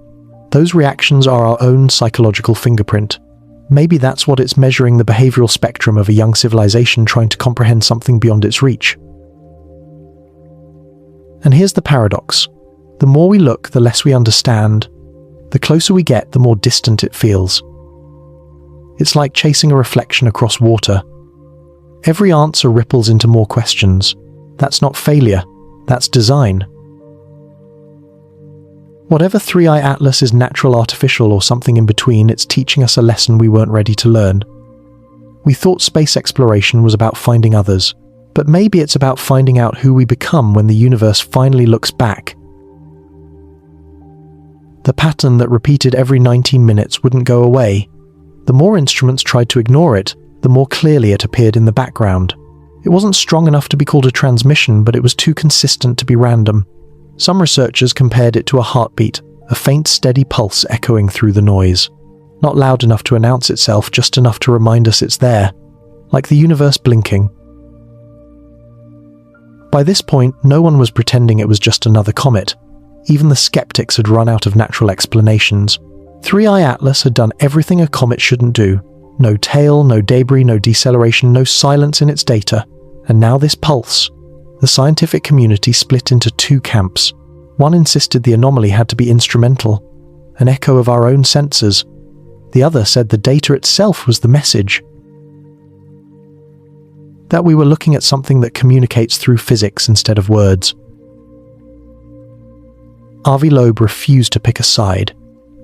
Those reactions are our own psychological fingerprint. Maybe that's what it's measuring, the behavioral spectrum of a young civilization trying to comprehend something beyond its reach. And here's the paradox. The more we look, the less we understand. The closer we get, the more distant it feels. It's like chasing a reflection across water. Every answer ripples into more questions. That's not failure, that's design. Whatever 3i Atlas is, natural, artificial, or something in between, it's teaching us a lesson we weren't ready to learn. We thought space exploration was about finding others, but maybe it's about finding out who we become when the universe finally looks back. The pattern that repeated every 19 minutes wouldn't go away. The more instruments tried to ignore it, the more clearly it appeared in the background. It wasn't strong enough to be called a transmission, but it was too consistent to be random. Some researchers compared it to a heartbeat, a faint, steady pulse echoing through the noise. Not loud enough to announce itself, just enough to remind us it's there, like the universe blinking. By this point, no one was pretending it was just another comet. Even the skeptics had run out of natural explanations. 3i Atlas had done everything a comet shouldn't do. No tail, no debris, no deceleration, no silence in its data. And now this pulse. The scientific community split into two camps. One insisted the anomaly had to be instrumental, an echo of our own senses. The other said the data itself was the message. That we were looking at something that communicates through physics instead of words. Avi Loeb refused to pick a side.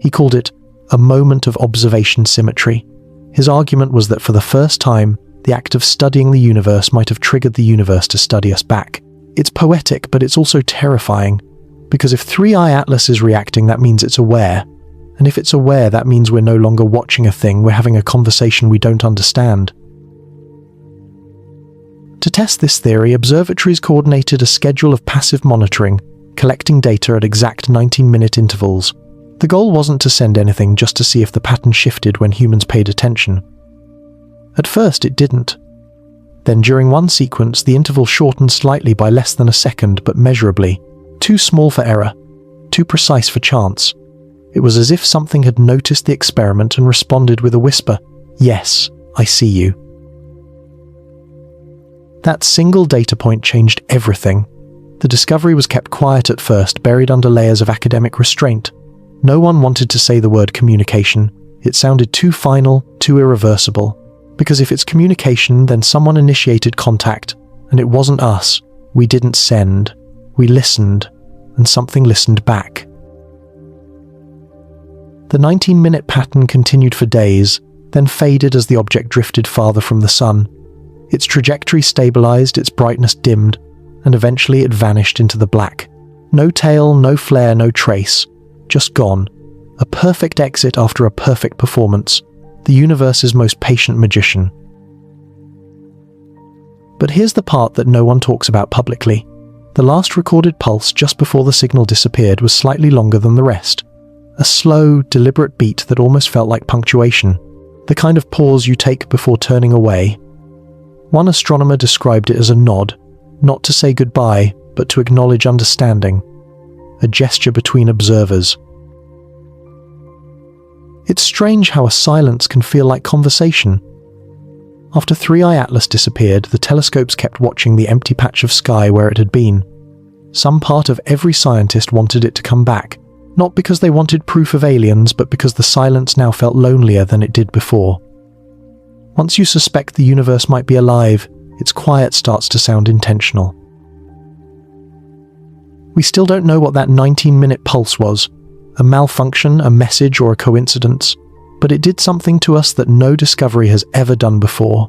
He called it a moment of observation symmetry. His argument was that for the first time, the act of studying the universe might have triggered the universe to study us back. It's poetic, but it's also terrifying, because if 3i Atlas is reacting, that means it's aware. And if it's aware, that means we're no longer watching a thing, we're having a conversation we don't understand. To test this theory, observatories coordinated a schedule of passive monitoring, collecting data at exact 19-minute intervals. The goal wasn't to send anything, just to see if the pattern shifted when humans paid attention. At first it didn't. Then during one sequence, the interval shortened slightly by less than a second, but measurably. Too small for error, too precise for chance. It was as if something had noticed the experiment and responded with a whisper, "Yes, I see you." That single data point changed everything. The discovery was kept quiet at first, buried under layers of academic restraint. No one wanted to say the word communication. It sounded too final, too irreversible. Because if it's communication, then someone initiated contact, and it wasn't us. We didn't send. We listened, and something listened back. The 19-minute pattern continued for days, then faded as the object drifted farther from the sun. Its trajectory stabilized, its brightness dimmed, and eventually it vanished into the black. No tail, no flare, no trace. Just gone. A perfect exit after a perfect performance. The universe's most patient magician. But here's the part that no one talks about publicly. The last recorded pulse just before the signal disappeared was slightly longer than the rest. A slow, deliberate beat that almost felt like punctuation. The kind of pause you take before turning away. One astronomer described it as a nod, not to say goodbye, but to acknowledge understanding. A gesture between observers. It's strange how a silence can feel like conversation. After 3i Atlas disappeared, the telescopes kept watching the empty patch of sky where it had been. Some part of every scientist wanted it to come back, not because they wanted proof of aliens, but because the silence now felt lonelier than it did before. Once you suspect the universe might be alive, its quiet starts to sound intentional. We still don't know what that 19-minute pulse was. A malfunction, a message, or a coincidence. But it did something to us that no discovery has ever done before.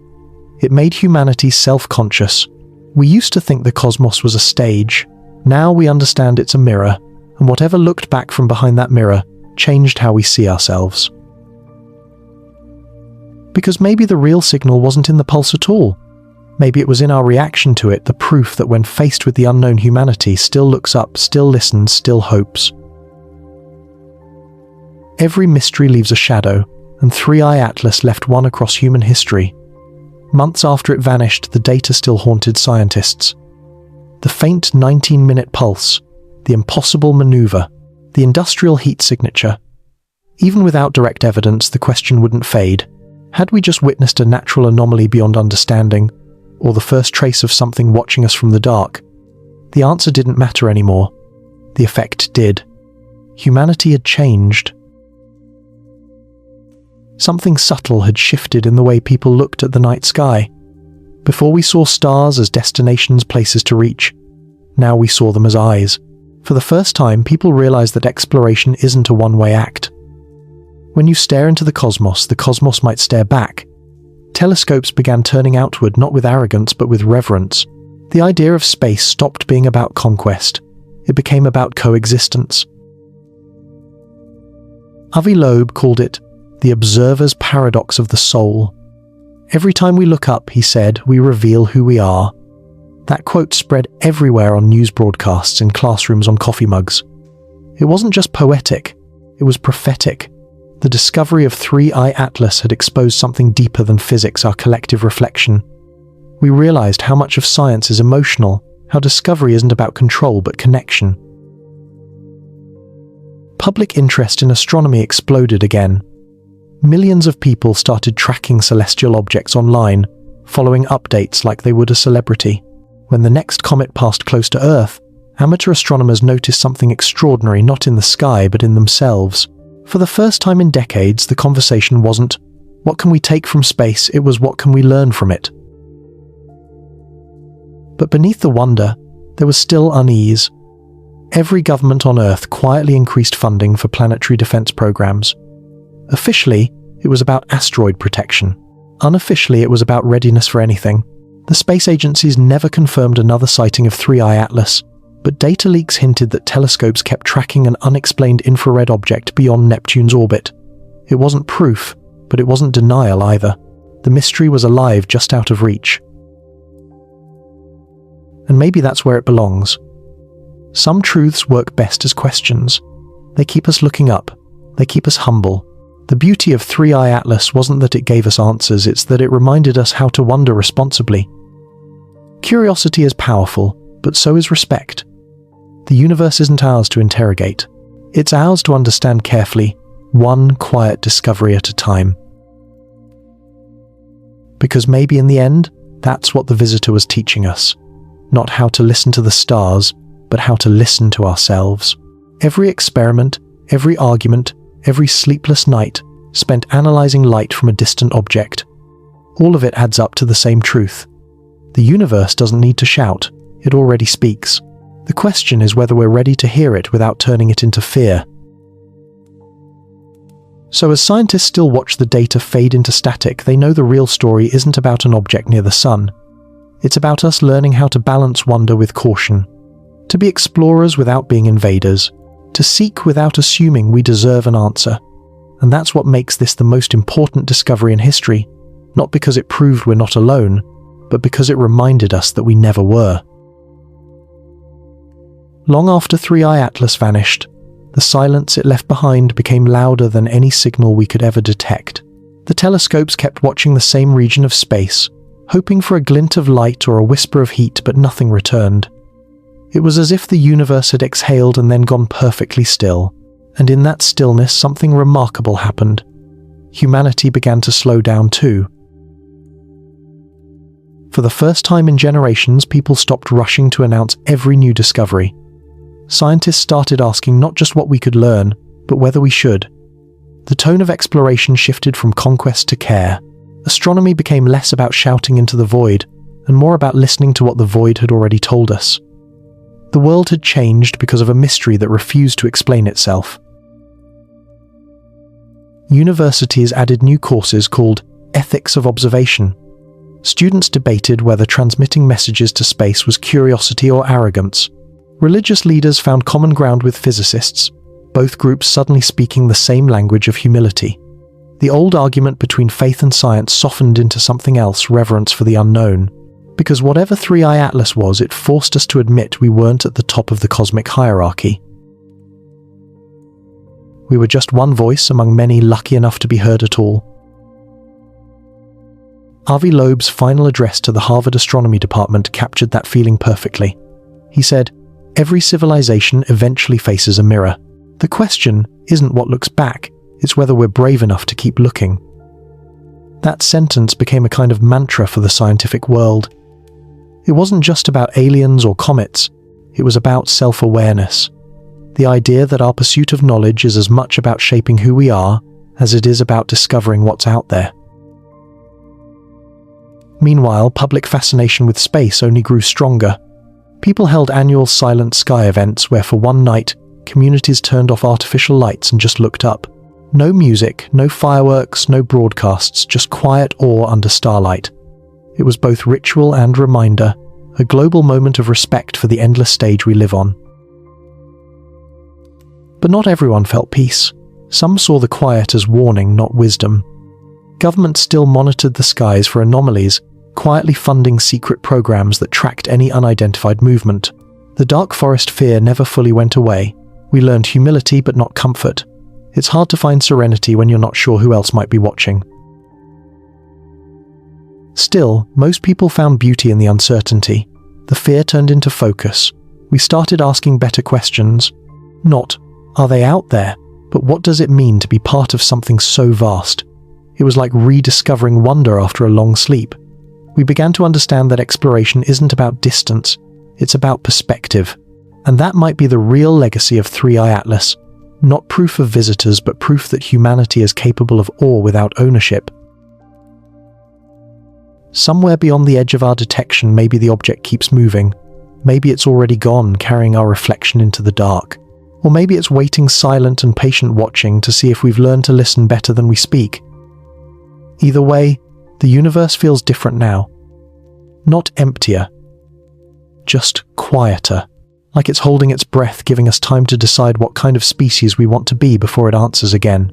It made humanity self-conscious. We used to think the cosmos was a stage. Now we understand it's a mirror, and whatever looked back from behind that mirror changed how we see ourselves. Because maybe the real signal wasn't in the pulse at all. Maybe it was in our reaction to it, the proof that when faced with the unknown, humanity still looks up, still listens, still hopes. Every mystery leaves a shadow, and 3i Atlas left one across human history. Months after it vanished, the data still haunted scientists. The faint 19-minute pulse, the impossible maneuver, the industrial heat signature. Even without direct evidence, the question wouldn't fade. Had we just witnessed a natural anomaly beyond understanding, or the first trace of something watching us from the dark? The answer didn't matter anymore. The effect did. Humanity had changed. Something subtle had shifted in the way people looked at the night sky. Before we saw stars as destinations, places to reach. Now we saw them as eyes. For the first time, people realized that exploration isn't a one-way act. When you stare into the cosmos might stare back. Telescopes began turning outward, not with arrogance but with reverence. The idea of space stopped being about conquest. It became about coexistence. Avi Loeb called it the observer's paradox of the soul. Every time we look up, he said, we reveal who we are. That quote spread everywhere on news broadcasts, in classrooms, on coffee mugs. It wasn't just poetic, it was prophetic. The discovery of 3I Atlas had exposed something deeper than physics, our collective reflection. We realized how much of science is emotional, how discovery isn't about control but connection. Public interest in astronomy exploded again. Millions of people started tracking celestial objects online, following updates like they would a celebrity. When the next comet passed close to Earth, amateur astronomers noticed something extraordinary, not in the sky but in themselves. For the first time in decades, the conversation wasn't, what can we take from space? It was, what can we learn from it? But beneath the wonder, there was still unease. Every government on Earth quietly increased funding for planetary defense programs. Officially, it was about asteroid protection. Unofficially, it was about readiness for anything. The space agencies never confirmed another sighting of 3I Atlas, but data leaks hinted that telescopes kept tracking an unexplained infrared object beyond Neptune's orbit. It wasn't proof, but it wasn't denial either. The mystery was alive, just out of reach. And maybe that's where it belongs. Some truths work best as questions. They keep us looking up. They keep us humble. The beauty of 3I Atlas wasn't that it gave us answers, it's that it reminded us how to wonder responsibly. Curiosity is powerful, but so is respect. The universe isn't ours to interrogate. It's ours to understand carefully, one quiet discovery at a time. Because maybe in the end, that's what the visitor was teaching us. Not how to listen to the stars, but how to listen to ourselves. Every experiment, every argument, every sleepless night spent analyzing light from a distant object. All of it adds up to the same truth. The universe doesn't need to shout, it already speaks. The question is whether we're ready to hear it without turning it into fear. So as scientists still watch the data fade into static, they know the real story isn't about an object near the sun. It's about us learning how to balance wonder with caution, to be explorers without being invaders, to seek without assuming we deserve an answer. And that's what makes this the most important discovery in history, not because it proved we're not alone, but because it reminded us that we never were. Long after 3I Atlas vanished, the silence it left behind became louder than any signal we could ever detect. The telescopes kept watching the same region of space, hoping for a glint of light or a whisper of heat, but nothing returned. It was as if the universe had exhaled and then gone perfectly still. And in that stillness, something remarkable happened. Humanity began to slow down too. For the first time in generations, people stopped rushing to announce every new discovery. Scientists started asking not just what we could learn, but whether we should. The tone of exploration shifted from conquest to care. Astronomy became less about shouting into the void, and more about listening to what the void had already told us. The world had changed because of a mystery that refused to explain itself. Universities added new courses called Ethics of Observation. Students debated whether transmitting messages to space was curiosity or arrogance. Religious leaders found common ground with physicists, both groups suddenly speaking the same language of humility. The old argument between faith and science softened into something else, reverence for the unknown. Because whatever 3I Atlas was, it forced us to admit we weren't at the top of the cosmic hierarchy. We were just one voice among many lucky enough to be heard at all. Avi Loeb's final address to the Harvard Astronomy Department captured that feeling perfectly. He said, "Every civilization eventually faces a mirror. The question isn't what looks back, it's whether we're brave enough to keep looking." That sentence became a kind of mantra for the scientific world. It wasn't just about aliens or comets, it was about self-awareness. The idea that our pursuit of knowledge is as much about shaping who we are as it is about discovering what's out there. Meanwhile, public fascination with space only grew stronger. People held annual silent sky events where for one night, communities turned off artificial lights and just looked up. No music, no fireworks, no broadcasts, just quiet awe under starlight. It was both ritual and reminder, a global moment of respect for the endless stage we live on. But not everyone felt peace. Some saw the quiet as warning, not wisdom. Governments still monitored the skies for anomalies, quietly funding secret programs that tracked any unidentified movement. The dark forest fear never fully went away. We learned humility but not comfort. It's hard to find serenity when you're not sure who else might be watching. Still, most people found beauty in the uncertainty. The fear turned into focus. We started asking better questions. Not, are they out there? But what does it mean to be part of something so vast? It was like rediscovering wonder after a long sleep. We began to understand that exploration isn't about distance, it's about perspective. And that might be the real legacy of 3i Atlas. Not proof of visitors, but proof that humanity is capable of awe without ownership. Somewhere beyond the edge of our detection, maybe the object keeps moving. Maybe it's already gone, carrying our reflection into the dark. Or maybe it's waiting silent and patient, watching to see if we've learned to listen better than we speak. Either way, the universe feels different now. Not emptier, just quieter. Like it's holding its breath, giving us time to decide what kind of species we want to be before it answers again.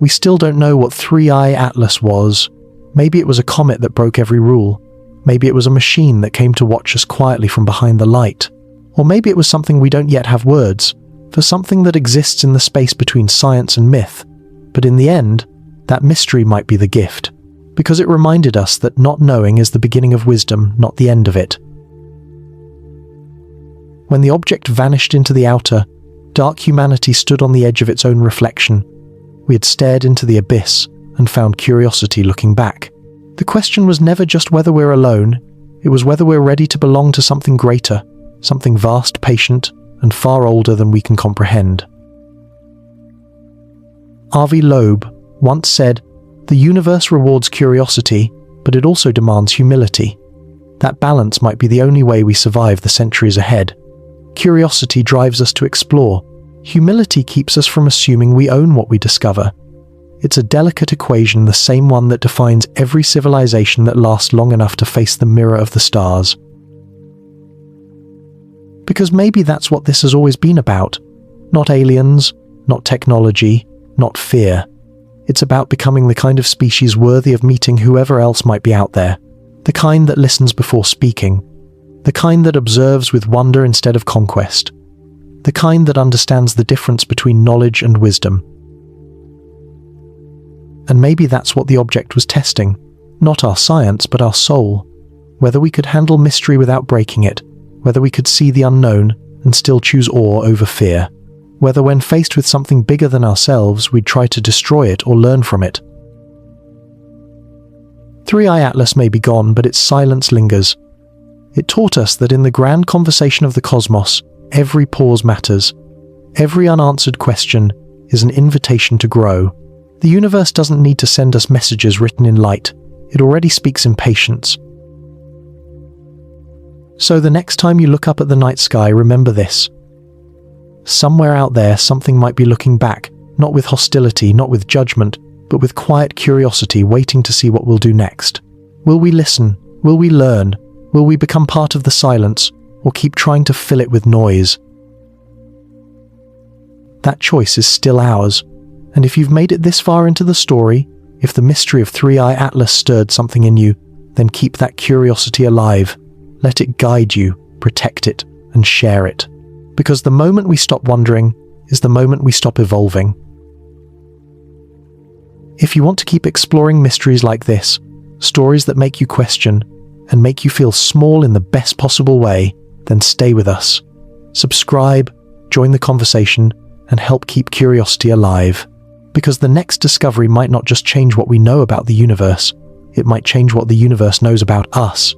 We still don't know what 3i Atlas was. Maybe it was a comet that broke every rule. Maybe it was a machine that came to watch us quietly from behind the light. Or maybe it was something we don't yet have words for, something that exists in the space between science and myth. But in the end, that mystery might be the gift, because it reminded us that not knowing is the beginning of wisdom, not the end of it. When the object vanished into the outer, dark humanity stood on the edge of its own reflection. We had stared into the abyss and found curiosity looking back. The question was never just whether we're alone, it was whether we're ready to belong to something greater, something vast, patient, and far older than we can comprehend. Avi Loeb once said, "The universe rewards curiosity, but it also demands humility." That balance might be the only way we survive the centuries ahead. Curiosity drives us to explore. Humility keeps us from assuming we own what we discover. It's a delicate equation, the same one that defines every civilization that lasts long enough to face the mirror of the stars. Because maybe that's what this has always been about. Not aliens, not technology, not fear. It's about becoming the kind of species worthy of meeting whoever else might be out there. The kind that listens before speaking. The kind that observes with wonder instead of conquest. The kind that understands the difference between knowledge and wisdom. And maybe that's what the object was testing. Not our science, but our soul. Whether we could handle mystery without breaking it. Whether we could see the unknown and still choose awe over fear. Whether when faced with something bigger than ourselves, we'd try to destroy it or learn from it. 3i Atlas may be gone, but its silence lingers. It taught us that in the grand conversation of the cosmos, every pause matters. Every unanswered question is an invitation to grow. The universe doesn't need to send us messages written in light. It already speaks in patience. So the next time you look up at the night sky, remember this. Somewhere out there, something might be looking back, not with hostility, not with judgment, but with quiet curiosity, waiting to see what we'll do next. Will we listen? Will we learn? Will we become part of the silence, or keep trying to fill it with noise? That choice is still ours, and if you've made it this far into the story, if the mystery of 3i Atlas stirred something in you, then keep that curiosity alive. Let it guide you, protect it, and share it. Because the moment we stop wondering is the moment we stop evolving. If you want to keep exploring mysteries like this, stories that make you question and make you feel small in the best possible way, then stay with us. Subscribe, join the conversation, and help keep curiosity alive. Because the next discovery might not just change what we know about the universe, it might change what the universe knows about us.